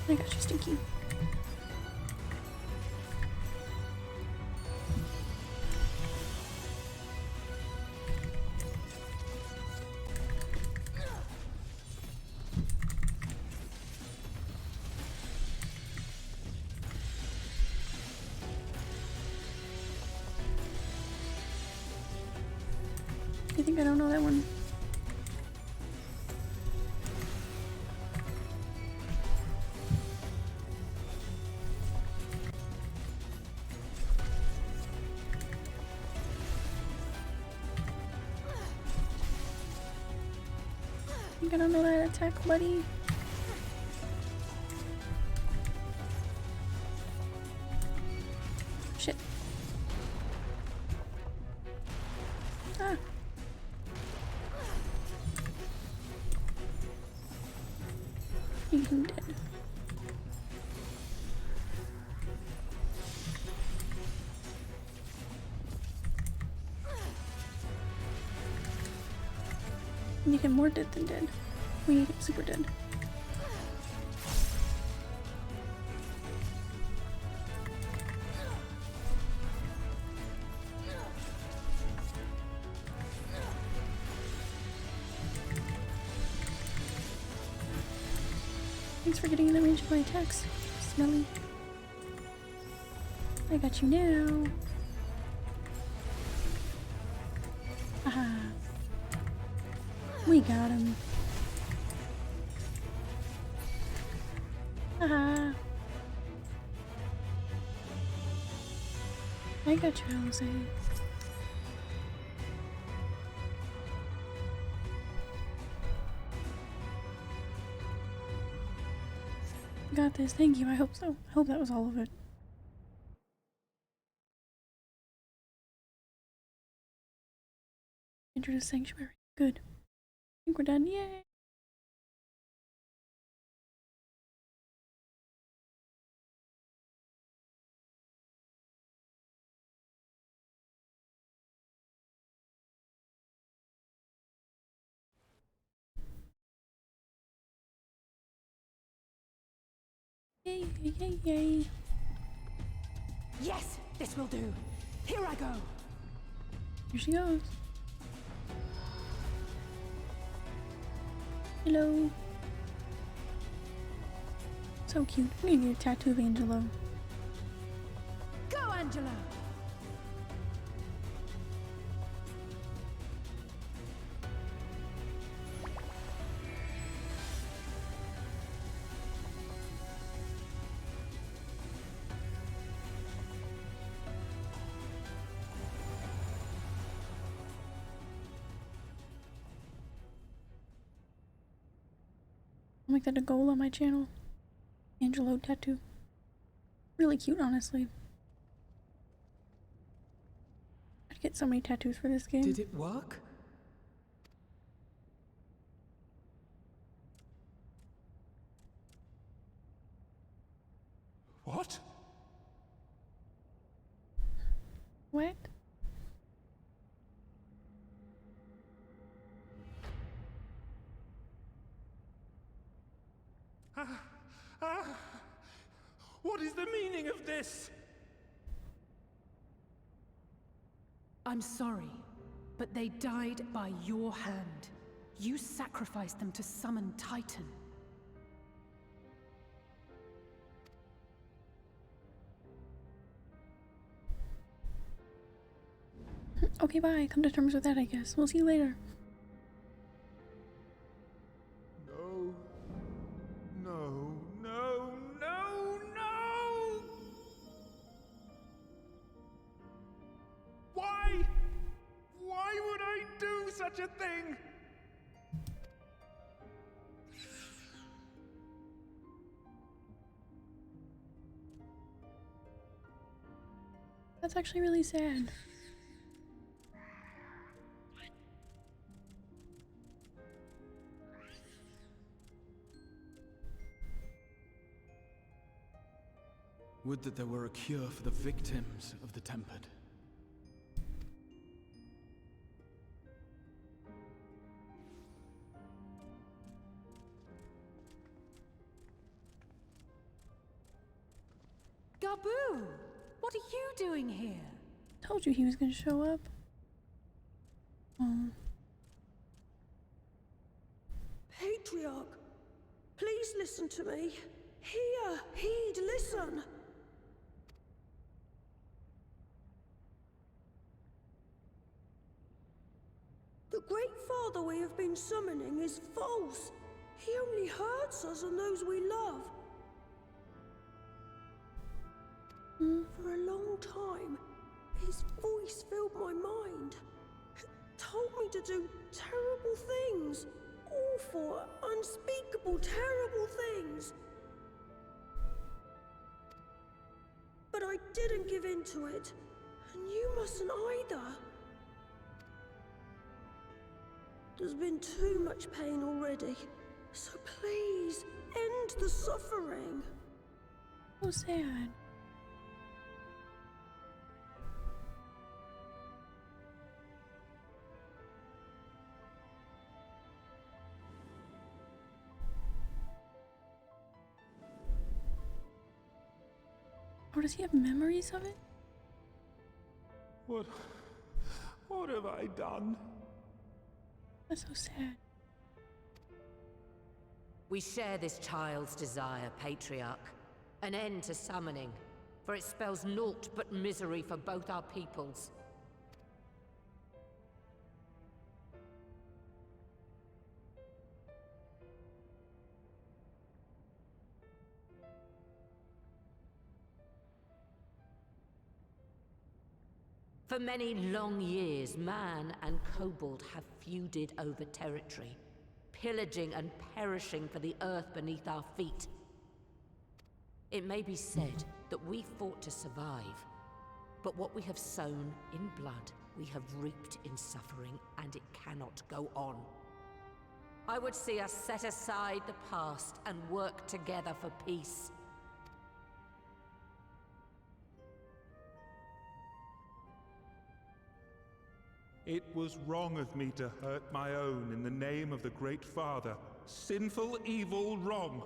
Speaker 1: I got you, Stinky. You think I don't know that one? I don't know that attack, buddy. Shit. Ah. He's dead. Make him more dead than dead. We need him super dead. Thanks for getting in the range of my attacks, Smelly. I got you now. Aha. We got him. Aha. I got you, Jose. Got this. Thank you. I hope so. I hope that was all of it. Enter the sanctuary. Good. I think we're done. Yay! Yay, yay, yay, yay.
Speaker 6: Yes, this will do. Here I go.
Speaker 1: Here she goes. Hello. So cute. I'm gonna get a tattoo of Angelo.
Speaker 6: Go, Angelo.
Speaker 1: I'll make that a goal on my channel. Angelo tattoo. Really cute, honestly. I'd get so many tattoos for this game.
Speaker 4: Did it work? What?
Speaker 1: What?
Speaker 11: What is the meaning of this?
Speaker 6: I'm sorry, but they died by your hand. You sacrificed them to summon Titan.
Speaker 1: Okay, bye. Come to terms with that, I guess. We'll see you later.
Speaker 11: No. No, no, no, no! Why? Why would I do such a thing?
Speaker 1: That's actually really sad.
Speaker 5: Would that there were a cure for the victims of the Tempered.
Speaker 6: Gabu! What are you doing here?
Speaker 1: Told you he was gonna show up. Oh.
Speaker 12: Patriarch, please listen to me. Hear, heed, listen. The Great Father we have been summoning is false. He only hurts us and those we love. For a long time, his voice filled my mind. It told me to do terrible things, awful, unspeakable, terrible things. But I didn't give in to it, and you mustn't either. There's been too much pain already, so please, end the suffering.
Speaker 1: So sad. Or does he have memories of it?
Speaker 11: What have I done?
Speaker 1: That's so sad.
Speaker 9: We share this child's desire, Patriarch. An end to summoning, for it spells naught but misery for both our peoples. For many long years, man and kobold have feuded over territory, pillaging and perishing for the earth beneath our feet. It may be said that we fought to survive, but what we have sown in blood, we have reaped in suffering, and it cannot go on. I would see us set aside the past and work together for peace.
Speaker 11: It was wrong of me to hurt my own in the name of the Great Father. Sinful, evil, wrong.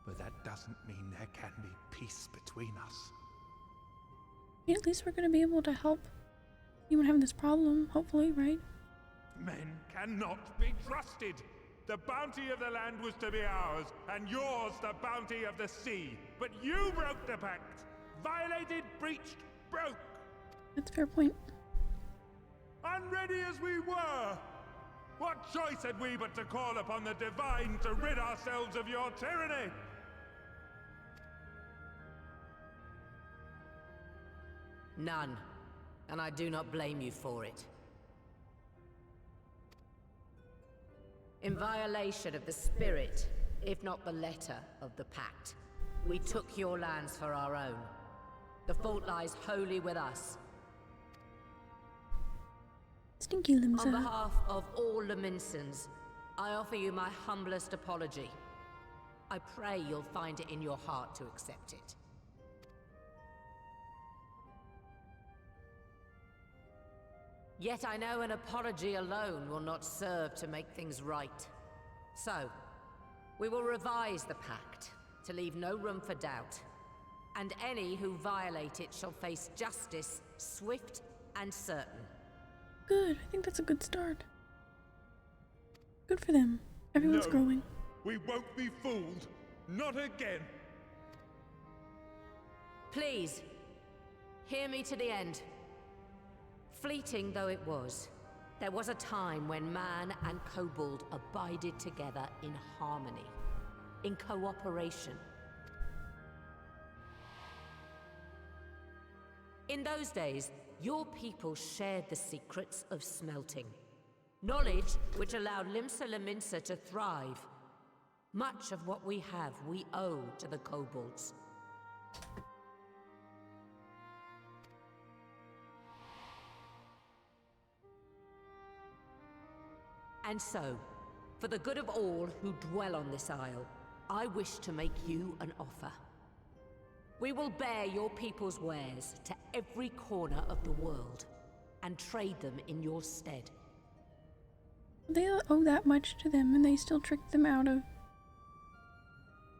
Speaker 11: But that doesn't mean there can be peace between us.
Speaker 1: Yeah, at least we're gonna be able to help anyone having this problem, hopefully, right?
Speaker 11: Men cannot be trusted. The bounty of the land was to be ours, and yours the bounty of the sea. But you broke the pact. Violated, breached, broke.
Speaker 1: That's a fair point.
Speaker 11: Unready as we were! What choice had we but to call upon the divine to rid ourselves of your tyranny?
Speaker 9: None, and I do not blame you for it. In violation of the spirit, if not the letter of the pact, we took your lands for our own. The fault lies wholly with us.
Speaker 1: Stinky Limsa.
Speaker 9: On behalf of all Laminsons, I offer you my humblest apology. I pray you'll find it in your heart to accept it. Yet I know an apology alone will not serve to make things right. So, we will revise the pact to leave no room for doubt. And any who violate it shall face justice, swift and certain.
Speaker 1: Good, I think that's a good start. Good for them. Everyone's growing.
Speaker 11: We won't be fooled. Not again.
Speaker 9: Please, hear me to the end. Fleeting though it was, there was a time when man and kobold abided together in harmony, in cooperation. In those days, your people shared the secrets of smelting. Knowledge which allowed Limsa Lominsa to thrive. Much of what we have, we owe to the kobolds. And so, for the good of all who dwell on this isle, I wish to make you an offer. We will bear your people's wares to every corner of the world, and trade them in your stead.
Speaker 1: They owe that much to them, and they still tricked them out of,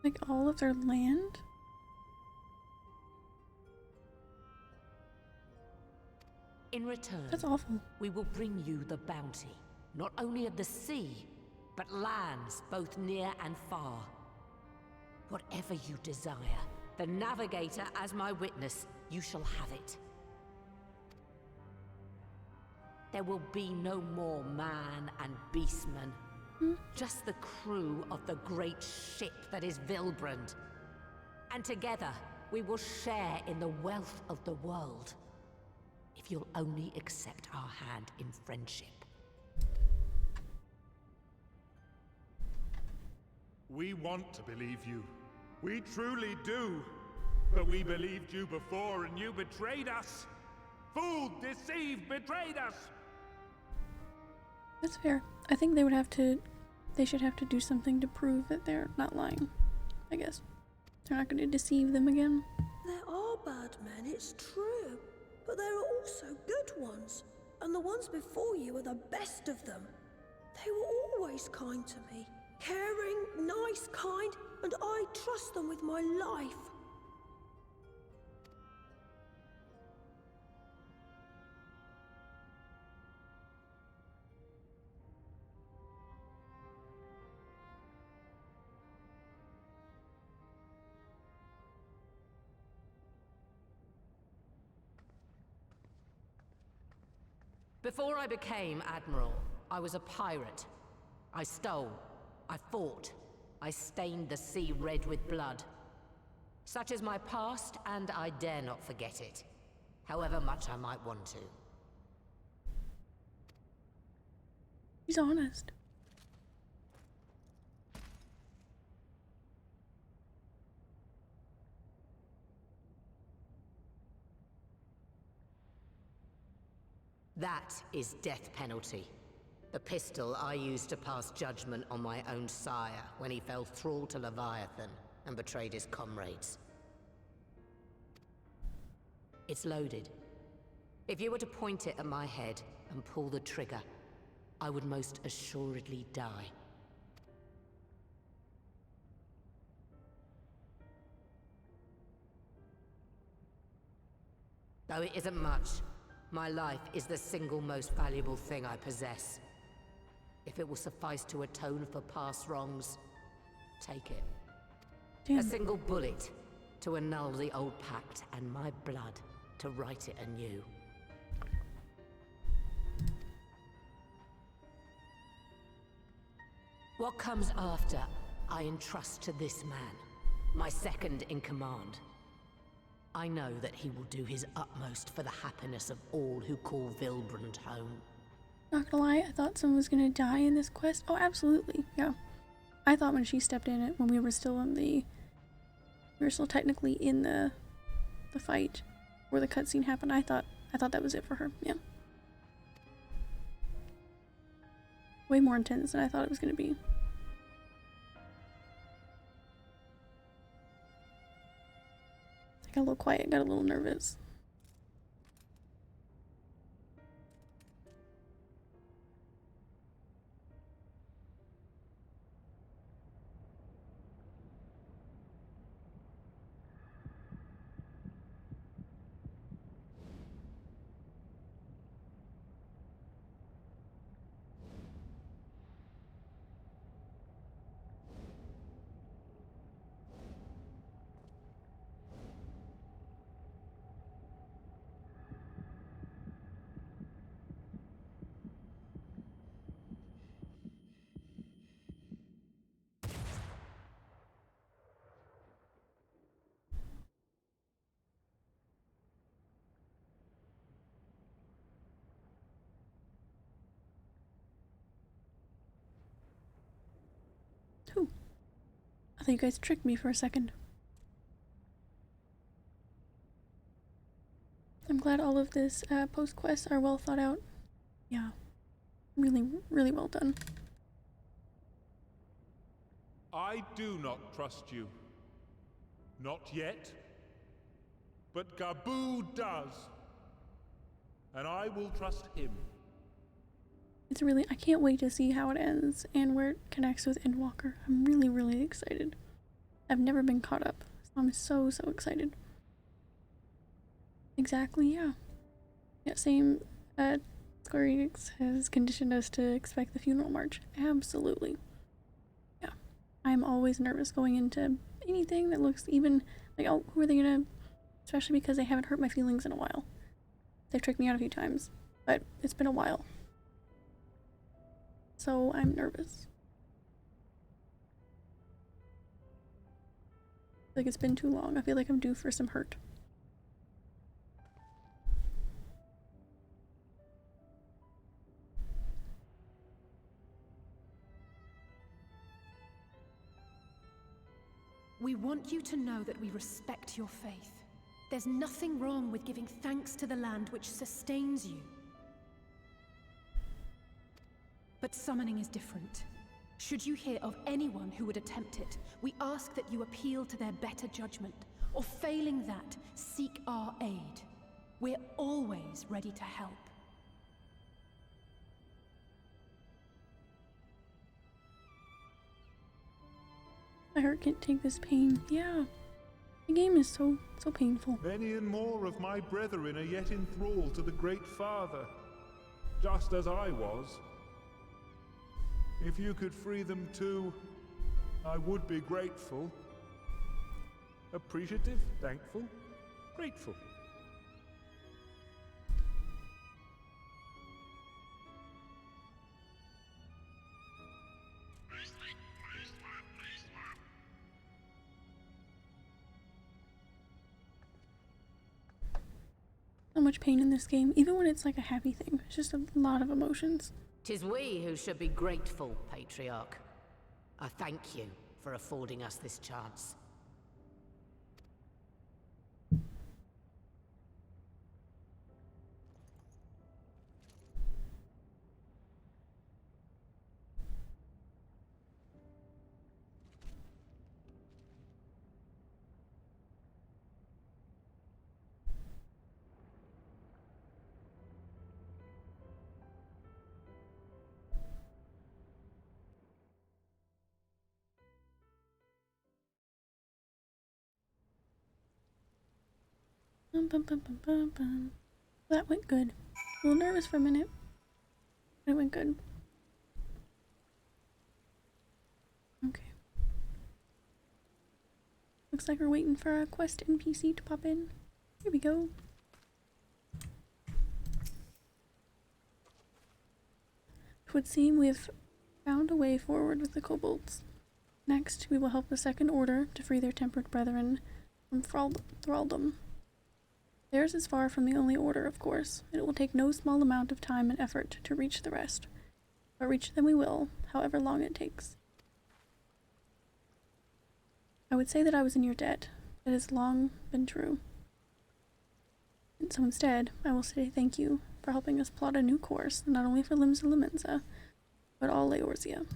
Speaker 1: like, all of their land?
Speaker 9: In return,
Speaker 1: That's awful.
Speaker 9: we will bring you the bounty, not only of the sea, but lands both near and far. Whatever you desire, the Navigator as my witness, you shall have it. There will be no more man and beastman. Just the crew of the great ship that is Vilbrand. And together, we will share in the wealth of the world. If you'll only accept our hand in friendship.
Speaker 11: We want to believe you. We truly do. But we believed you before and you betrayed us. Fooled, deceived, betrayed us.
Speaker 1: That's fair. I think they should have to do something to prove that they're not lying. I guess. They're not going to deceive them again.
Speaker 12: There are bad men, it's true. But there are also good ones. And the ones before you are the best of them. They were always kind to me. Caring, nice, kind, and I trust them with my life.
Speaker 9: Before I became Admiral, I was a pirate. I stole. I fought. I stained the sea red with blood. Such is my past, and I dare not forget it, however much I might want to.
Speaker 1: He's honest.
Speaker 9: That is death penalty. The pistol I used to pass judgment on my own sire when he fell thrall to Leviathan and betrayed his comrades. It's loaded. If you were to point it at my head and pull the trigger, I would most assuredly die. Though it isn't much, my life is the single most valuable thing I possess. If it will suffice to atone for past wrongs, take it.
Speaker 1: Damn.
Speaker 9: A single bullet to annul the old pact, and my blood to write it anew. What comes after, I entrust to this man, my second in command. I know that he will do his utmost for the happiness of all who call Vilbrand home.
Speaker 1: Not gonna lie, I thought someone was gonna die in this quest. Oh, absolutely, yeah. I thought when she stepped in it, when we were still technically in the fight where the cutscene happened, I thought that was it for her, yeah. Way more intense than I thought it was gonna be. I got a little quiet, got a little nervous. Ooh. I thought you guys tricked me for a second. I'm glad all of this post-quests are well thought out. Yeah. Really, really well done.
Speaker 11: I do not trust you. Not yet. But Gabu does. And I will trust him.
Speaker 1: It's really, I can't wait to see how it ends and where it connects with Endwalker. I'm really, really excited. I've never been caught up, so I'm so, so excited. Exactly, yeah. Yeah, same, Square Enix has conditioned us to expect the funeral march. Absolutely. Yeah. I'm always nervous going into anything that looks even like, oh, who are they gonna, especially because they haven't hurt my feelings in a while. They've tricked me out a few times, but it's been a while. So I'm nervous. I feel like it's been too long. I feel like I'm due for some hurt.
Speaker 6: We want you to know that we respect your faith. There's nothing wrong with giving thanks to the land which sustains you. But summoning is different. Should you hear of anyone who would attempt it, we ask that you appeal to their better judgment, or failing that, seek our aid. We're always ready to help.
Speaker 1: My heart can't take this pain. Yeah. The game is so painful.
Speaker 11: Many and more of my brethren are yet enthralled to the Great Father, just as I was. If you could free them too, I would be grateful. Appreciative, thankful, grateful.
Speaker 1: So much pain in this game, even when it's like a happy thing. It's just a lot of emotions.
Speaker 9: 'Tis we who should be grateful, Patriarch. I thank you for affording us this chance.
Speaker 1: Bum, bum, bum, bum, bum. That went good. A little nervous for a minute, but it went good. Okay. Looks like we're waiting for a quest NPC to pop in. Here we go. It would seem we have found a way forward with the kobolds. Next, we will help the Second Order to free their tempered brethren from thraldom. Theirs is far from the only order, of course, and it will take no small amount of time and effort to reach the rest. But reach them we will, however long it takes. I would say that I was in your debt. It has long been true. And so instead, I will say thank you for helping us plot a new course, not only for Limsa Limensa, but all Leorzia.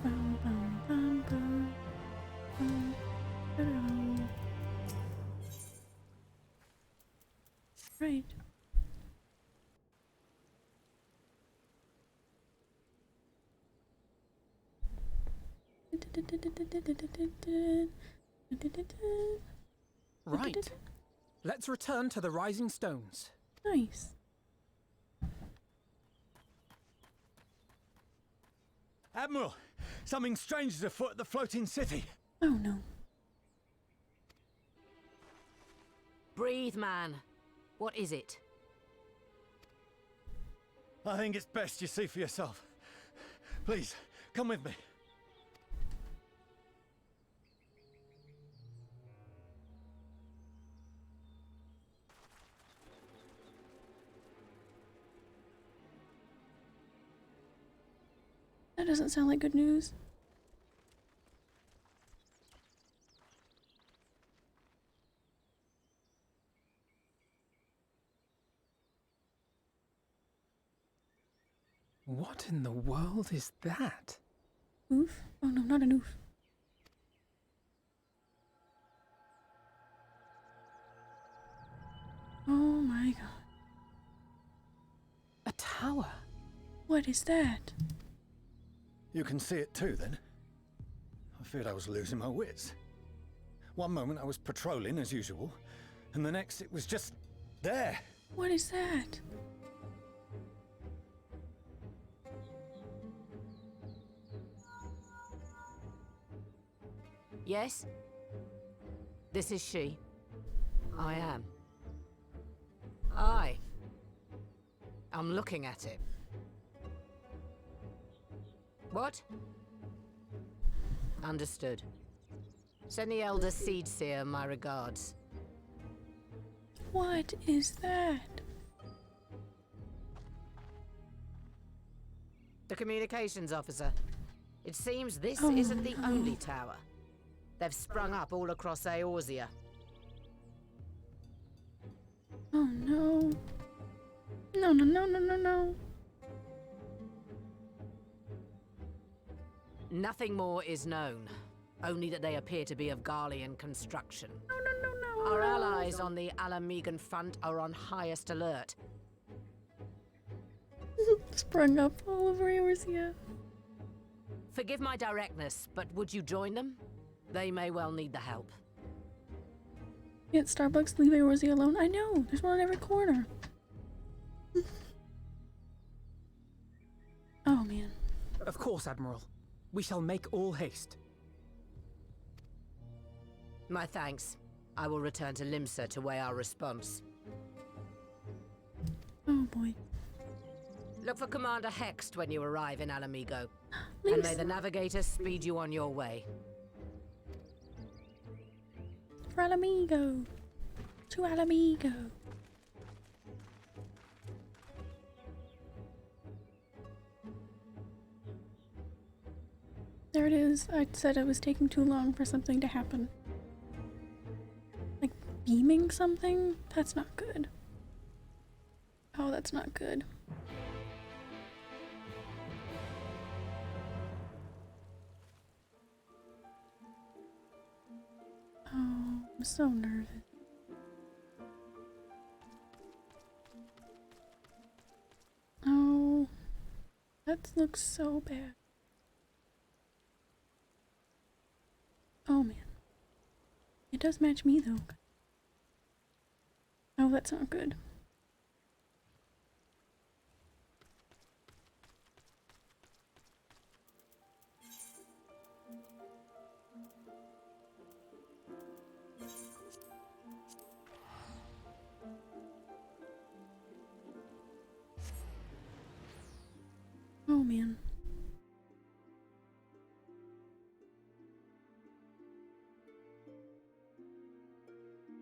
Speaker 1: Bum, bum, bum, bum. Bum, ba-dum. Right.
Speaker 4: Right. Let's return to the Rising Stones.
Speaker 1: Nice.
Speaker 10: Admiral, something strange is afoot at the floating city.
Speaker 1: Oh no.
Speaker 9: Breathe, man. What is it?
Speaker 10: I think it's best you see for yourself. Please, come with me.
Speaker 1: That doesn't sound like good news.
Speaker 4: What in the world is that?
Speaker 1: Oof? Oh no, not an oof. Oh my god.
Speaker 4: A tower?
Speaker 1: What is that?
Speaker 10: You can see it too, then? I feared I was losing my wits. One moment I was patrolling as usual, and the next it was just there.
Speaker 1: What is that?
Speaker 9: Yes? This is she. I am. I'm looking at it. What? Understood. Send the Elder Seedseer my regards.
Speaker 1: What is that?
Speaker 9: The communications officer. It seems this
Speaker 1: Oh,
Speaker 9: isn't the
Speaker 1: no.
Speaker 9: only tower. They've sprung up all across Eorzea.
Speaker 1: Oh no. No, no, no, no, no, no.
Speaker 9: Nothing more is known, only that they appear to be of Garlean construction.
Speaker 1: No, no, no, no.
Speaker 9: Our
Speaker 1: no.
Speaker 9: allies on the Alamegan front are on highest alert.
Speaker 1: Sprung up all over Eorzea.
Speaker 9: Forgive my directness, but would you join them? They may well need the help.
Speaker 1: Yet Starbucks leave Eorzea alone. I know. There's one on every corner. Oh man.
Speaker 4: Of course, Admiral. We shall make all haste.
Speaker 9: My thanks. I will return to Limsa to weigh our response.
Speaker 1: Oh boy.
Speaker 9: Look for Commander Hext when you arrive in Alamigo. And may the Navigator speed you on your way.
Speaker 1: For Alamigo. To Alamigo. There it is. I said it was taking too long for something to happen. Like beaming something? That's not good. Oh, that's not good. Oh, I'm so nervous. Oh, that looks so bad. Oh man. It does match me though. Oh, that's not good. Oh man.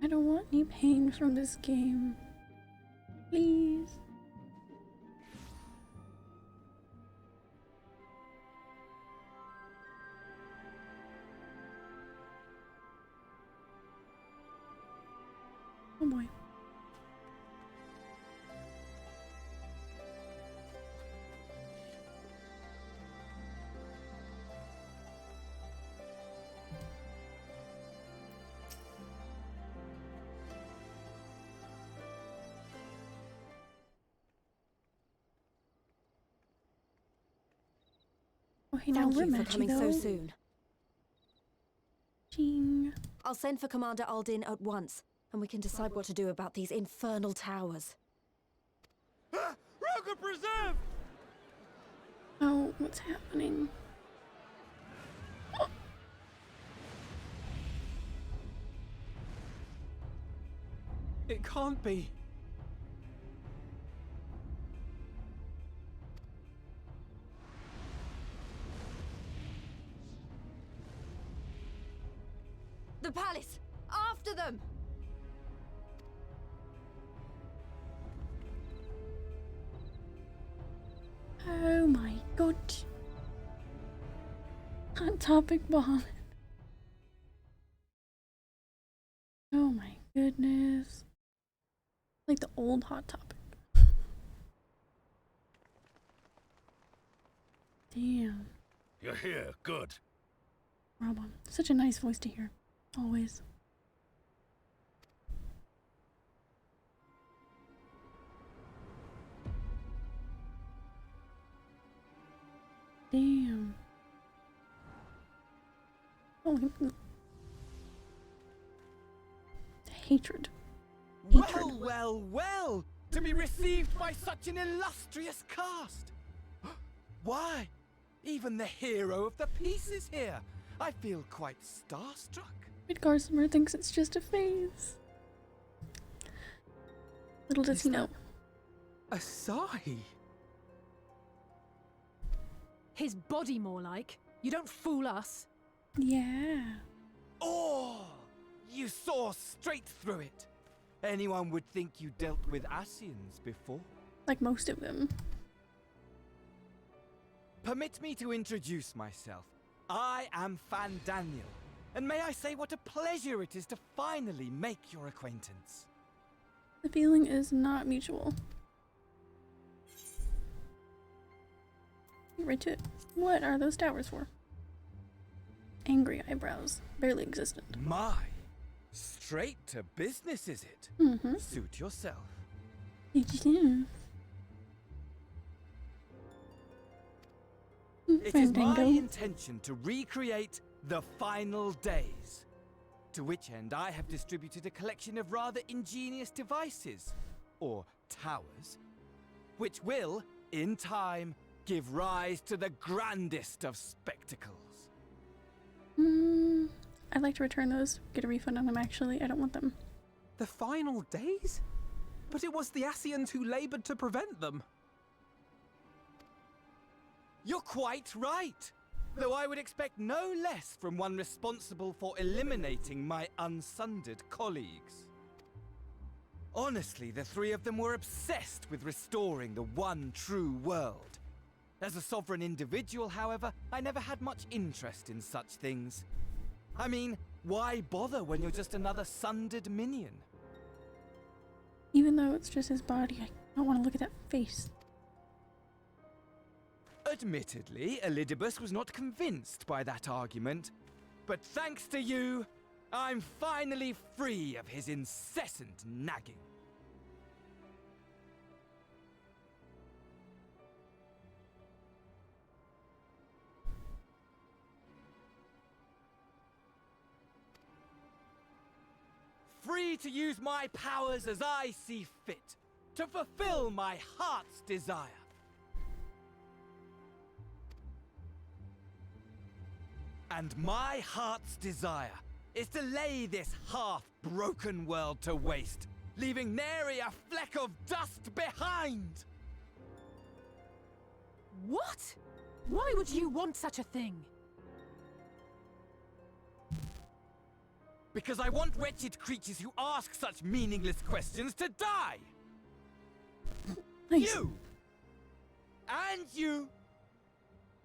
Speaker 1: I don't want any pain from this game. Please. Oh boy. Okay, now
Speaker 13: Thank
Speaker 1: we're
Speaker 13: you for
Speaker 1: matchy
Speaker 13: coming
Speaker 1: though.
Speaker 13: so soon.
Speaker 1: Ching.
Speaker 13: I'll send for Commander Aldin at once, and we can decide what to do about these infernal towers.
Speaker 7: Roger preserve!
Speaker 1: Oh, what's happening? Oh.
Speaker 4: It can't be.
Speaker 13: The palace! After them!
Speaker 1: Oh my god. Hot topic bomb. Oh my goodness. Like the old Hot Topic. Damn.
Speaker 7: You're here, good.
Speaker 1: Robon. Such a nice voice to hear. Always. Damn. Oh, hatred. Hatred.
Speaker 14: Well, well, well! To be received by such an illustrious cast! Why? Even the hero of the piece is here! I feel quite starstruck.
Speaker 1: Midgarsimer thinks it's just a phase. Little does he know.
Speaker 4: Asahi?
Speaker 6: His body, more like. You don't fool us.
Speaker 1: Yeah.
Speaker 14: Oh! You saw straight through it! Anyone would think you dealt with Asians before.
Speaker 1: Like most of them.
Speaker 14: Permit me to introduce myself. I am Fandaniel, and may I say what a pleasure it is to finally make your acquaintance.
Speaker 1: The feeling is not mutual. Get right to it. What are those towers for? Angry eyebrows. Barely existent.
Speaker 14: My, straight to business is it?
Speaker 1: Mm-hmm.
Speaker 14: Suit yourself. It is my intention to recreate the final days. To which end I have distributed a collection of rather ingenious devices, or towers, which will, in time, give rise to the grandest of spectacles.
Speaker 1: I'd like to return those, get a refund on them actually. I don't want them.
Speaker 4: The final days? But it was the Ascians who labored to prevent them.
Speaker 14: You're quite right, though I would expect no less from one responsible for eliminating my unsundered colleagues. Honestly, the three of them were obsessed with restoring the one true world. As a sovereign individual, however, I never had much interest in such things. I mean, why bother when you're just another sundered minion?
Speaker 1: Even though it's just his body, I don't want to look at that face.
Speaker 14: Admittedly, Elidibus was not convinced by that argument, but thanks to you, I'm finally free of his incessant nagging. Free to use my powers as I see fit, to fulfill my heart's desire. And my heart's desire is to lay this half-broken world to waste, leaving nary a fleck of dust behind!
Speaker 6: What? Why would you want such a thing?
Speaker 14: Because I want wretched creatures who ask such meaningless questions to die!
Speaker 1: Nice.
Speaker 14: You! And you!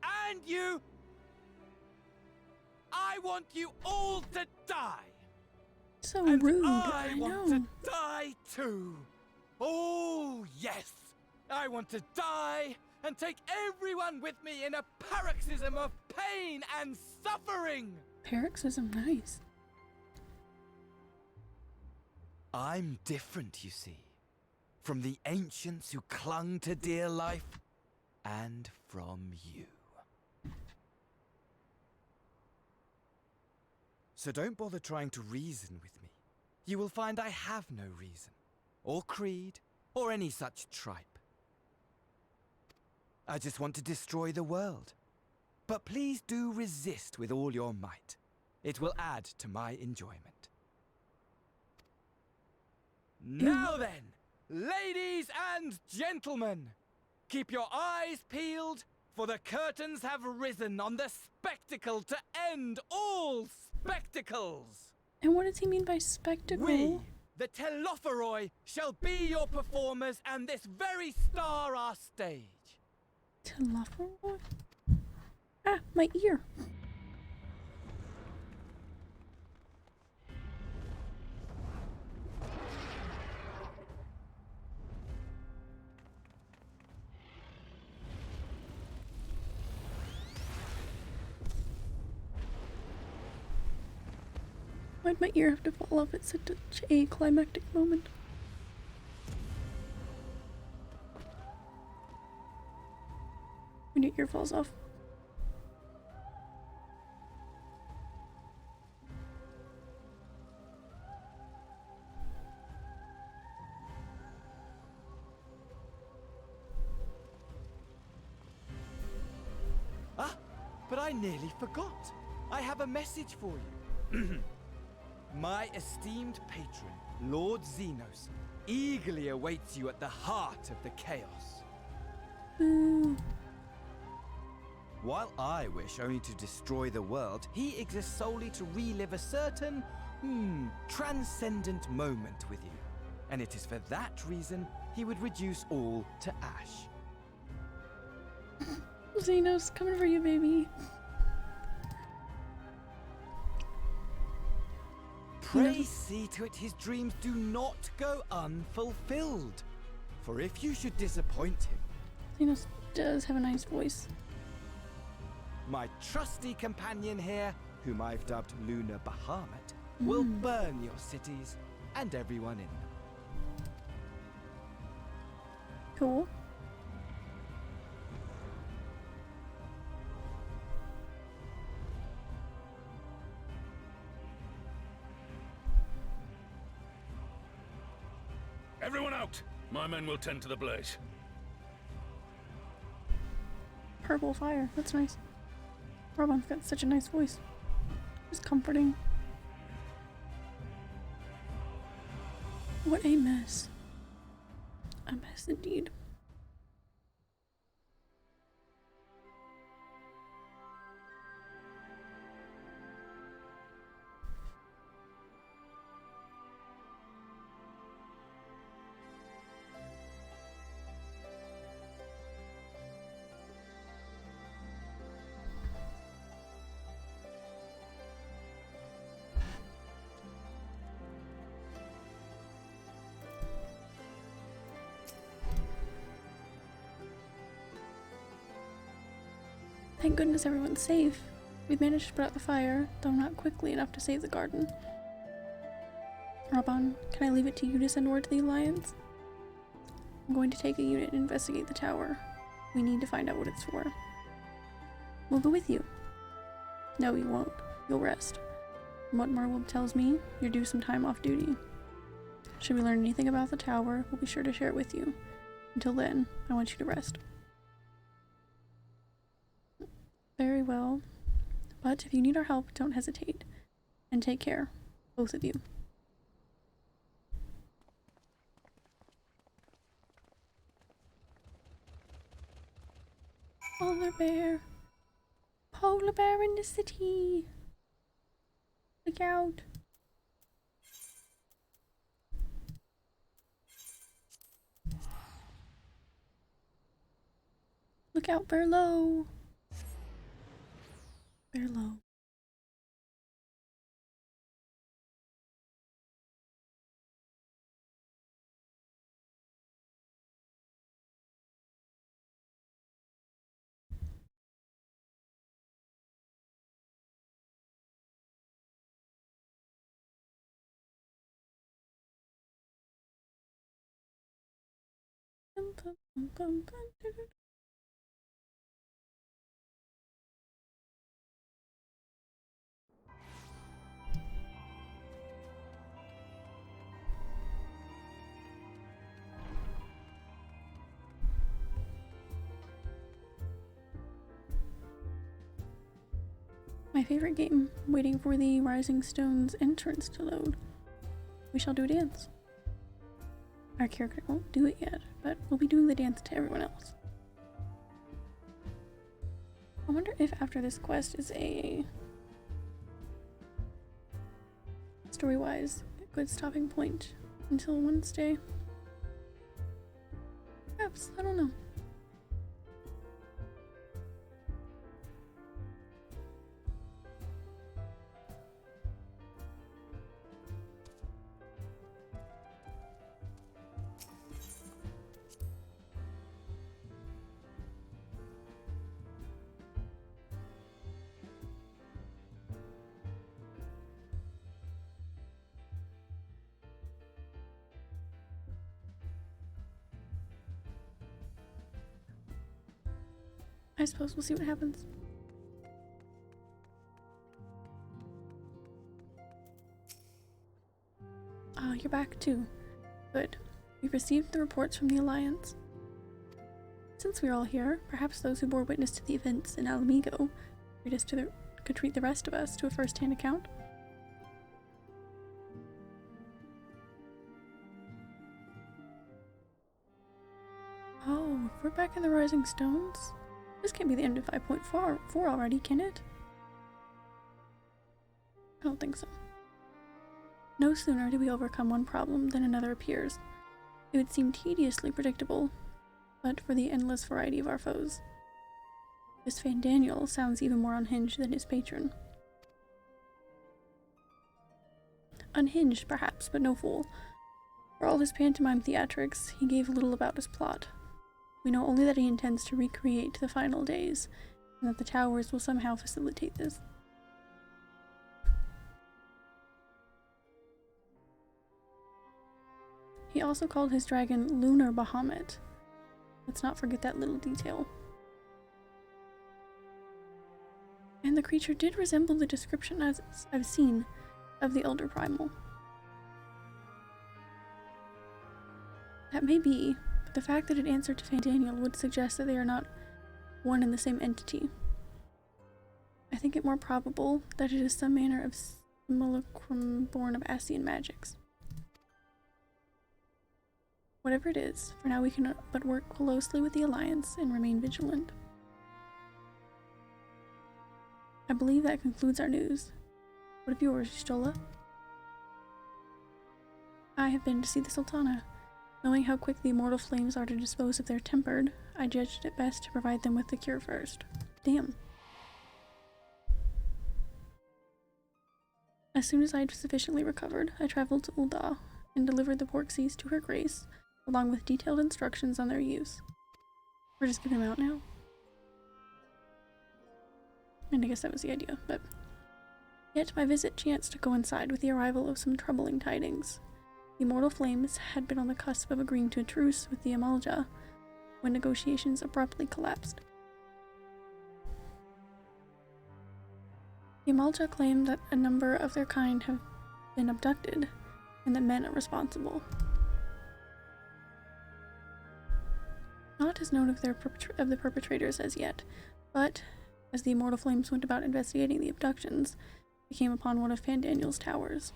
Speaker 14: And you! I want you all to die!
Speaker 1: So
Speaker 14: and
Speaker 1: rude,
Speaker 14: I want
Speaker 1: know.
Speaker 14: to die too! Oh, yes! I want to die and take everyone with me in a paroxysm of pain and suffering!
Speaker 1: Paroxysm, nice.
Speaker 14: I'm different, you see, from the ancients who clung to dear life, and from you. So don't bother trying to reason with me. You will find I have no reason, or creed, or any such tripe. I just want to destroy the world. But please do resist with all your might. It will add to my enjoyment. Now then, ladies and gentlemen, keep your eyes peeled, for the curtains have risen on the spectacle to end all spectacles.
Speaker 1: And what does he mean by spectacle?
Speaker 14: We, the Telophoroi, shall be your performers and this very star our stage.
Speaker 1: Telophoroi? Ah, my ear. Why'd my ear have to fall off at such a climactic moment? When your ear falls off.
Speaker 14: Ah, but I nearly forgot. I have a message for you. My esteemed patron, Lord Xenos, eagerly awaits you at the heart of the chaos. While I wish only to destroy the world, he exists solely to relive a certain, transcendent moment with you. And it is for that reason he would reduce all to ash.
Speaker 1: Xenos, coming for you, baby.
Speaker 14: Pray see to it his dreams do not go unfulfilled. For if you should disappoint him,
Speaker 1: Xenos does have a nice voice.
Speaker 14: my trusty companion here, whom I've dubbed Lunar Bahamut, will burn your cities and everyone in them.
Speaker 1: Cool.
Speaker 15: Everyone out! My men will tend to the blaze.
Speaker 1: Purple fire. That's nice. Robon's got such a nice voice. It's comforting. What a mess. A mess indeed. Thank goodness everyone's safe. We've managed to put out the fire, though not quickly enough to save the garden. Robon, can I leave it to you to send word to the Alliance? I'm going to take a unit and investigate the tower. We need to find out what it's for. We'll go with you. No, you won't. You'll rest. From what Marwub tells me, you're due some time off duty. Should we learn anything about the tower, we'll be sure to share it with you. Until then, I want you to rest. Very well. But if you need our help, don't hesitate. And take care, both of you. Polar bear. Polar bear in the city. Look out. Look out, bear low. Bear low. My favorite game, waiting for the Rising Stone's entrance to load. We shall do a dance. Our character won't do it yet, but we'll be doing the dance to everyone else. I wonder if after this quest is a story-wise a good stopping point until Wednesday. Perhaps, I don't know. I suppose we'll see what happens. Ah, you're back too. Good. We've received the reports from the Alliance. Since we're all here, perhaps those who bore witness to the events in Alamigo could treat the rest of us to a first-hand account. Oh, we're back in the Rising Stones? This can't be the end of 5.4 already, can it? I don't think so. No sooner do we overcome one problem than another appears. It would seem tediously predictable, but for the endless variety of our foes. This Fandaniel sounds even more unhinged than his patron. Unhinged, perhaps, but no fool. For all his pantomime theatrics, he gave little about his plot. We know only that he intends to recreate the final days, and that the towers will somehow facilitate this. He also called his dragon Lunar Bahamut. Let's not forget that little detail. And the creature did resemble the description as I've seen of the Elder Primal. That may be, but the fact that it answered to Fandaniel would suggest that they are not one and the same entity. I think it more probable that it is some manner of simulacrum born of Ascian magics. Whatever it is, for now we can but work closely with the Alliance and remain vigilant. I believe that concludes our news. What of yours, Y'shtola? I have been to see the Sultana. Knowing how quick the immortal flames are to dispose of their tempered, I judged it best to provide them with the cure first. Damn. As soon as I had sufficiently recovered, I traveled to Ul'dah and delivered the Porxies to her grace, along with detailed instructions on their use. We're just giving them out now. And I guess that was the idea, but... Yet my visit chanced to coincide with the arrival of some troubling tidings. The immortal flames had been on the cusp of agreeing to a truce with the Amalja when negotiations abruptly collapsed. The Amalja claimed that a number of their kind have been abducted and that men are responsible. Naught is known of the perpetrators as yet, but as the immortal flames went about investigating the abductions, they came upon one of Fandaniel's towers.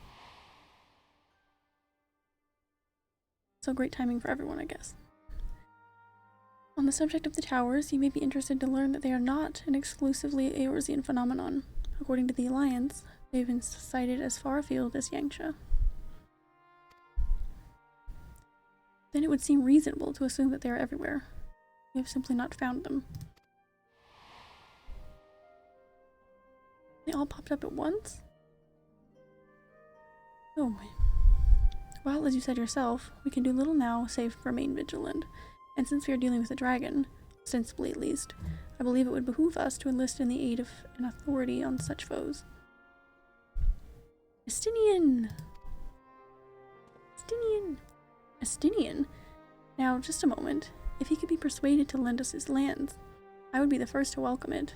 Speaker 1: So great timing for everyone, I guess. On the subject of the towers, you may be interested to learn that they are not an exclusively Eorzean phenomenon. According to the Alliance, they've been sighted as far afield as Yangsha. Then it would seem reasonable to assume that they are everywhere. We have simply not found them. They all popped up at once? Oh my. Well, as you said yourself, we can do little now save remain vigilant. And since we are dealing with a dragon, ostensibly at least, I believe it would behoove us to enlist in the aid of an authority on such foes. Estinian! Estinian! Estinian? Now, just a moment. If he could be persuaded to lend us his lands, I would be the first to welcome it.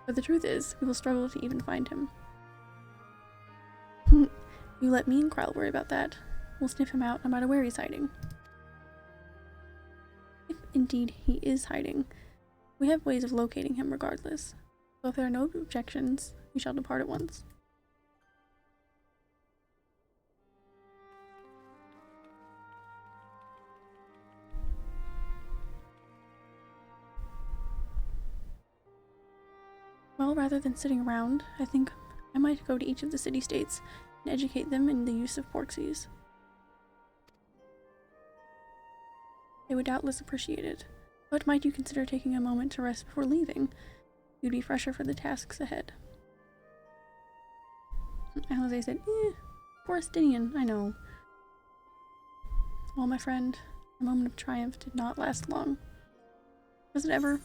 Speaker 1: But the truth is, we will struggle to even find him. You let me and Krile worry about that. We'll sniff him out no matter where he's hiding. If indeed he is hiding, we have ways of locating him regardless. So if there are no objections, we shall depart at once. Well, rather than sitting around, I think I might go to each of the city-states and educate them in the use of Porxies. They would doubtless appreciate it, but might you consider taking a moment to rest before leaving? You'd be fresher for the tasks ahead. And Jose said, poor Estinian, I know. Well, my friend, a moment of triumph did not last long. Does it ever?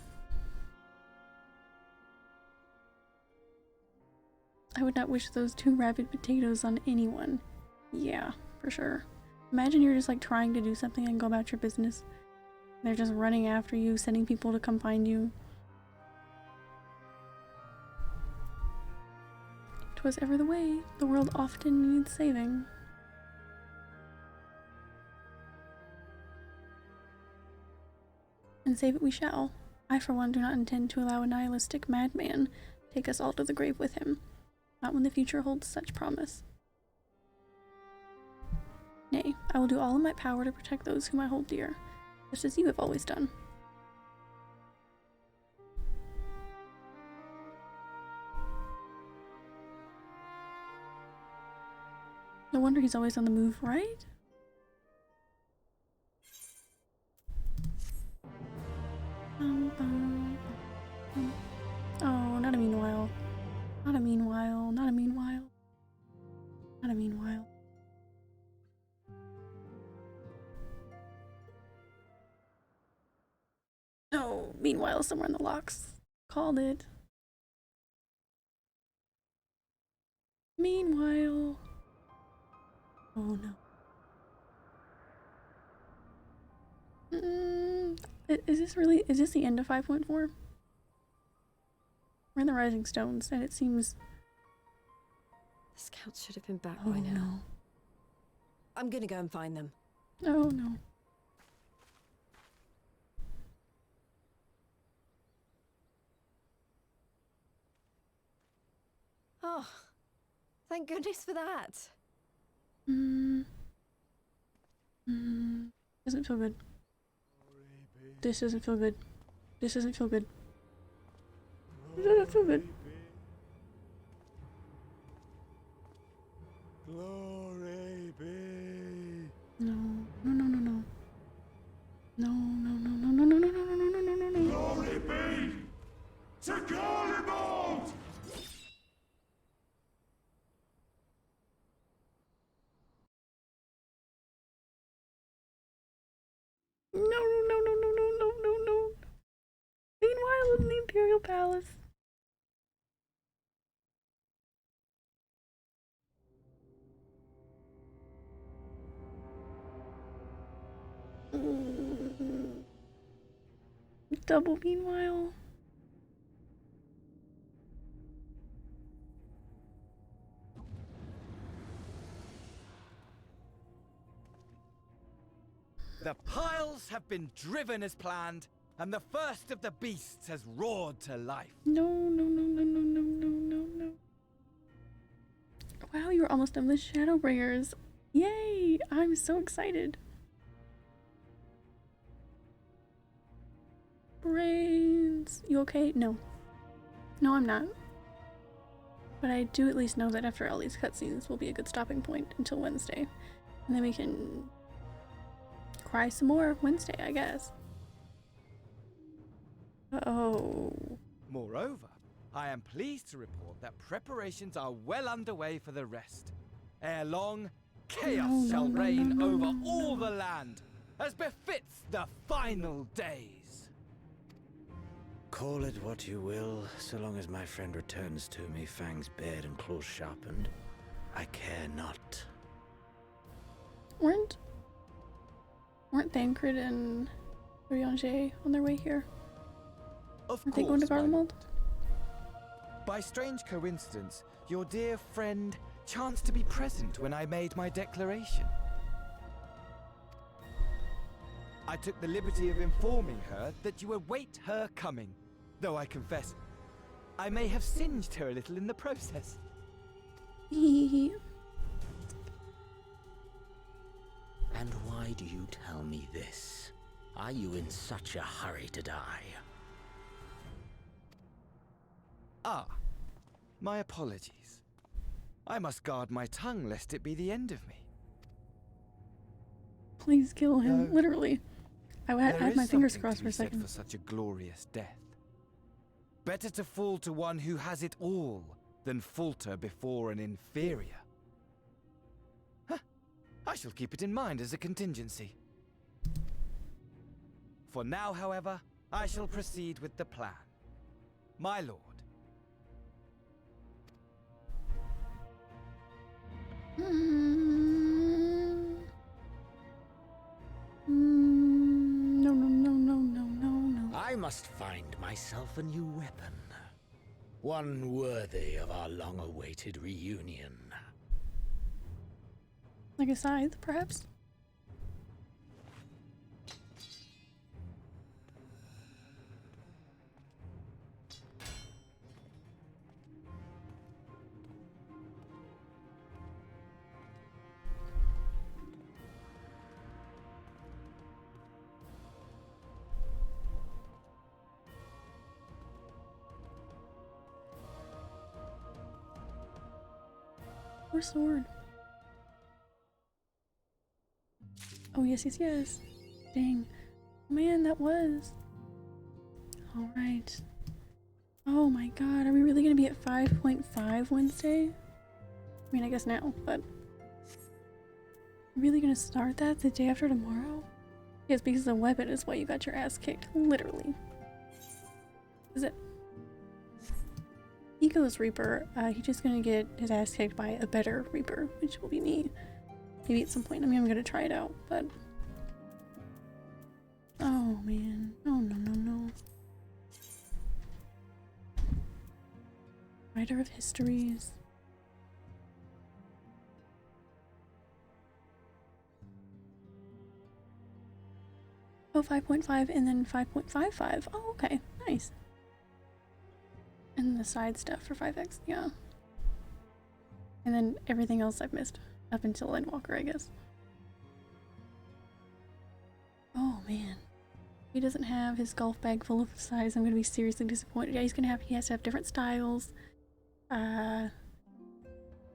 Speaker 1: I would not wish those 2 rabid potatoes on anyone. Yeah, for sure. Imagine you're just like trying to do something and go about your business. They're just running after you, sending people to come find you. 'Twas ever the way. The world often needs saving. And save it we shall. I for one do not intend to allow a nihilistic madman take us all to the grave with him. Not when the future holds such promise. Nay, I will do all in my power to protect those whom I hold dear, just as you have always done. No wonder he's always on the move, right? Meanwhile, somewhere in the locks. Called it. Meanwhile. Oh no. Is this the end of 5.4? We're in the Rising Stones, and it seems...
Speaker 13: The scouts should have been back
Speaker 1: Oh
Speaker 13: by now.
Speaker 1: no.
Speaker 13: I'm gonna go and find them.
Speaker 1: Oh no.
Speaker 13: Oh, thank goodness for that.
Speaker 1: Doesn't feel good. This doesn't feel good. This doesn't feel good. This doesn't feel good.
Speaker 7: Glory be.
Speaker 1: No, no, no, no, no. No, no, no, no, no, no, no, no, no, no, no, no, no.
Speaker 7: Glory be to Garibald!
Speaker 1: No, no, no, no, no, no, no, no, no. Meanwhile, in the Imperial Palace. Double meanwhile.
Speaker 14: The piles have been driven as planned, and the first of the beasts has roared to life.
Speaker 1: No, no, no, no, no, no, no, no, no. Wow, you were almost done with Shadowbringers. Yay! I'm so excited. Brains. You okay? No. No, I'm not. But I do at least know that after all these cutscenes will be a good stopping point until Wednesday. And then we can cry some more Wednesday, I guess. Oh.
Speaker 14: Moreover, I am pleased to report that preparations are well underway for the rest. Ere long, chaos shall reign over all the land, as befits the final days.
Speaker 8: Call it what you will, so long as my friend returns to me, fangs bared and claws sharpened. I care not.
Speaker 1: Weren't Thancred and Ryanje on their way here?
Speaker 14: Of
Speaker 1: Are they going to
Speaker 14: course, my
Speaker 1: Garlemald?
Speaker 14: lord. By strange coincidence, your dear friend chanced to be present when I made my declaration. I took the liberty of informing her that you await her coming, though I confess, I may have singed her a little in the process.
Speaker 8: And why do you tell me this? Are you in such a hurry to die?
Speaker 14: Ah, my apologies. I must guard my tongue lest it be the end of me.
Speaker 1: Please kill him,
Speaker 14: No.
Speaker 1: literally. I
Speaker 14: There
Speaker 1: had
Speaker 14: is
Speaker 1: my fingers
Speaker 14: something
Speaker 1: crossed
Speaker 14: to
Speaker 1: for a
Speaker 14: be said
Speaker 1: second.
Speaker 14: for such a glorious death. Better to fall to one who has it all than falter before an inferior. Huh. I shall keep it in mind as a contingency. For now, however, I shall proceed with the plan. My lord.
Speaker 1: No, no, no, no, no, no, no.
Speaker 8: I must find myself a new weapon. One worthy of our long-awaited reunion.
Speaker 1: Like a scythe, perhaps? Or sword. Oh, yes, yes, yes. Dang. Man, that was. Alright. Oh my god, are we really gonna be at 5.5 Wednesday? I mean, I guess now, but... Really gonna start that the day after tomorrow? Yes, because the weapon is why you got your ass kicked, literally. Is it? He goes Reaper. He's just gonna get his ass kicked by a better Reaper, which will be me. Maybe at some point. I mean, I'm gonna try it out, but... Oh, man. No, no, no, no. Writer of Histories. Oh, 5.5 and then 5.55. Oh, okay. Nice. And the side stuff for 5X, yeah. And then everything else I've missed. Up until Endwalker, I guess. Oh, man. He doesn't have his golf bag full of size. I'm gonna be seriously disappointed. Yeah, he has to have different styles.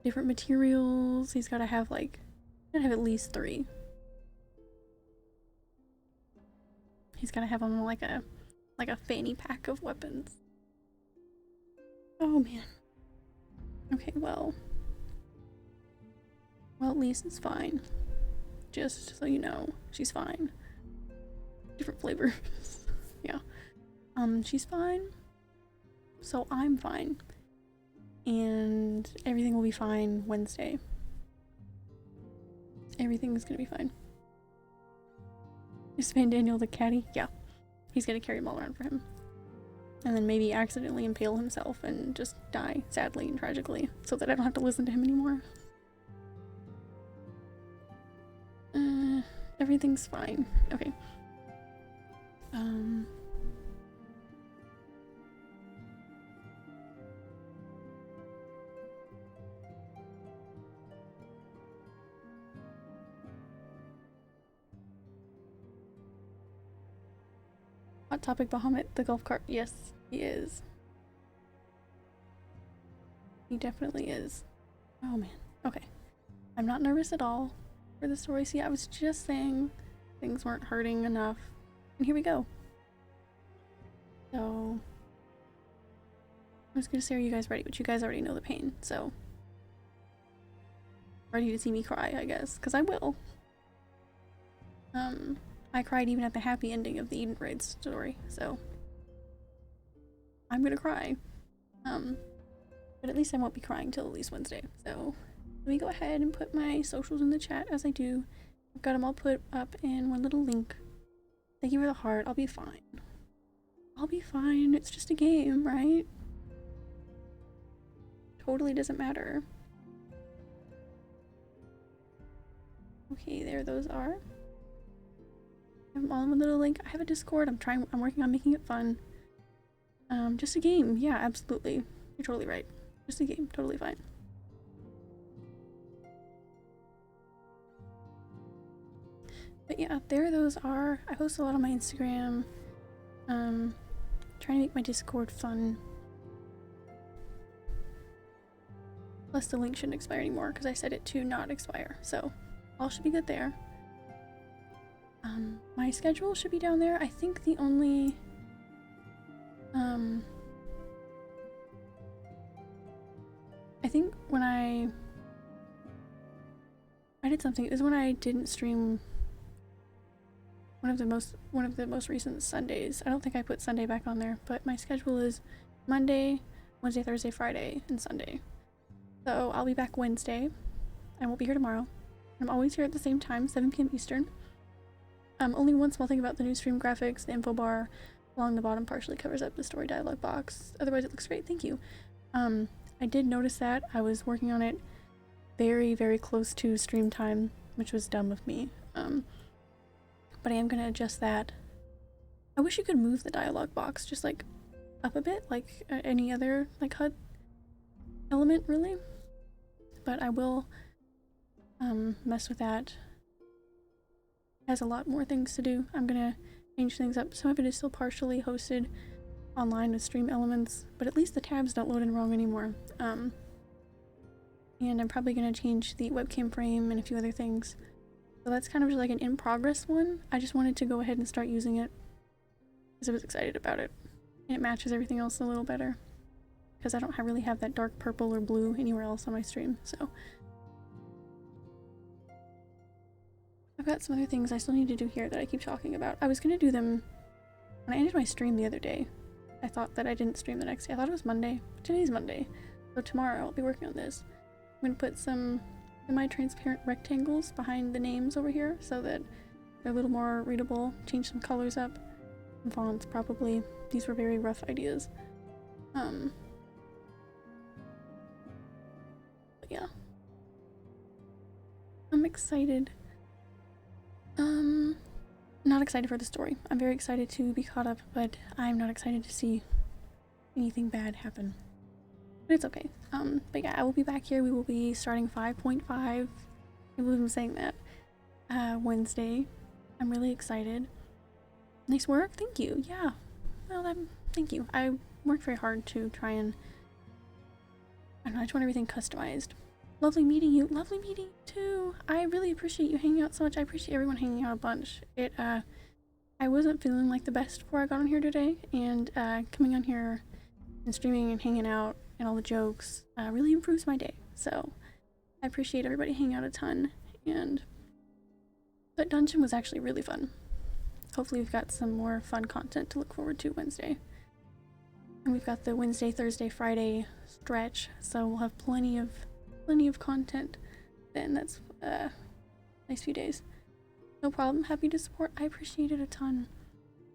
Speaker 1: Different materials. He's gotta have like, at least 3. He's gotta have them like a fanny pack of weapons. Oh man. Okay, well, at least it's fine. Just so you know, she's fine. Different flavors. Yeah. She's fine. So I'm fine. And everything will be fine Wednesday. Everything's gonna be fine. Is Van Daniel the caddy? Yeah. He's gonna carry them all around for him. And then maybe accidentally impale himself and just die sadly and tragically so that I don't have to listen to him anymore. Everything's fine. Okay. Hot topic Bahamut, the golf cart. Yes, he is. He definitely is. Oh man. Okay. I'm not nervous at all for the story. See, I was just saying things weren't hurting enough. And here we go. So I was gonna say, are you guys ready? But you guys already know the pain, so ready to see me cry, I guess, because I will. I cried even at the happy ending of the Eden Raid story, so I'm gonna cry. But at least I won't be crying till at least Wednesday. So let me go ahead and put my socials in the chat as I do. I've got them all put up in one little link. Thank you for the heart. I'll be fine. I'll be fine. It's just a game, right? Totally doesn't matter. Okay, there those are. I have them all in one little link. I have a Discord. I'm working on making it fun. Just a game. Yeah, absolutely. You're totally right. Just a game. Totally fine. But yeah, there those are. I post a lot on my Instagram. Trying to make my Discord fun. Plus the link shouldn't expire anymore because I set it to not expire. So all should be good there. My schedule should be down there. I think the only I think when I did something, it was when I didn't stream one of the most recent Sundays. I don't think I put Sunday back on there, but my schedule is Monday, Wednesday, Thursday, Friday, and Sunday. So I'll be back Wednesday. I won't be here tomorrow. I'm always here at the same time, 7 p.m. Eastern. Only one small thing about the new stream graphics. The info bar along the bottom partially covers up the story dialogue box. Otherwise it looks great, thank you. I did notice that. I was working on it very, very close to stream time, which was dumb of me. But I am gonna adjust that. I wish you could move the dialogue box just like up a bit, like any other like HUD element really. But I will mess with that. It has a lot more things to do. I'm gonna change things up. Some of it is still partially hosted online with stream elements, but at least the tabs don't load in wrong anymore. And I'm probably gonna change the webcam frame and a few other things. So that's kind of just like an in-progress one. I just wanted to go ahead and start using it because I was excited about it. And it matches everything else a little better. Because I don't really have that dark purple or blue anywhere else on my stream, so. I've got some other things I still need to do here that I keep talking about. I was gonna do them when I ended my stream the other day. I thought that I didn't stream the next day. I thought it was Monday. Today's Monday. So tomorrow I'll be working on this. I'm gonna put some semi-transparent rectangles behind the names over here so that they're a little more readable. Change some colors up. Some fonts probably. These were very rough ideas. But yeah. I'm excited. Not excited for the story. I'm very excited to be caught up, but I'm not excited to see anything bad happen. But it's okay. But yeah, I will be back here. We will be starting 5.5. I believe I'm saying that. Wednesday. I'm really excited. Nice work. Thank you. Yeah. Well, thank you. I worked very hard to try and, I don't know, I just want everything customized. Lovely meeting you. Lovely meeting you too. I really appreciate you hanging out so much. I appreciate everyone hanging out a bunch. I wasn't feeling like the best before I got on here today, and coming on here and streaming and hanging out and all the jokes really improves my day. So I appreciate everybody hanging out a ton, and that dungeon was actually really fun. Hopefully we've got some more fun content to look forward to Wednesday. And we've got the Wednesday, Thursday, Friday stretch, so we'll have plenty of content then. That's nice few days. No problem. Happy to support. I appreciate it a ton.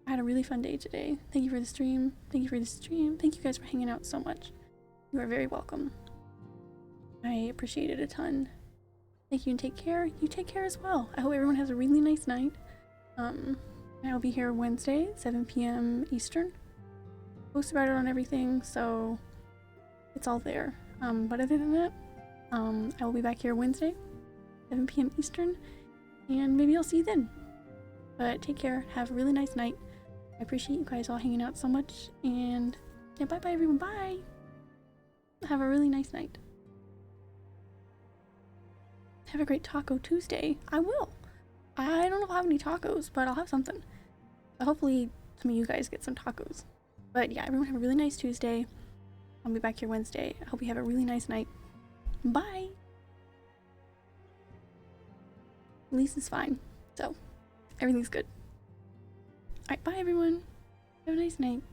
Speaker 1: I had a really fun day today. Thank you for the stream. Thank you for the stream. Thank you guys for hanging out so much. You are very welcome. I appreciate it a ton. Thank you and take care. You take care as well. I hope everyone has a really nice night. I'll be here Wednesday, 7 p.m. Eastern. Post about it on everything, so it's all there. But other than that, I will be back here Wednesday, 7 p.m. Eastern, and maybe I'll see you then. But take care, have a really nice night. I appreciate you guys all hanging out so much, and yeah, bye bye everyone, bye! Have a really nice night. Have a great Taco Tuesday. I will. I don't know if I'll have any tacos, but I'll have something. So hopefully some of you guys get some tacos. But yeah, everyone have a really nice Tuesday. I'll be back here Wednesday. I hope you have a really nice night. Bye! Lisa's fine, so everything's good. Alright, bye everyone. Have a nice night.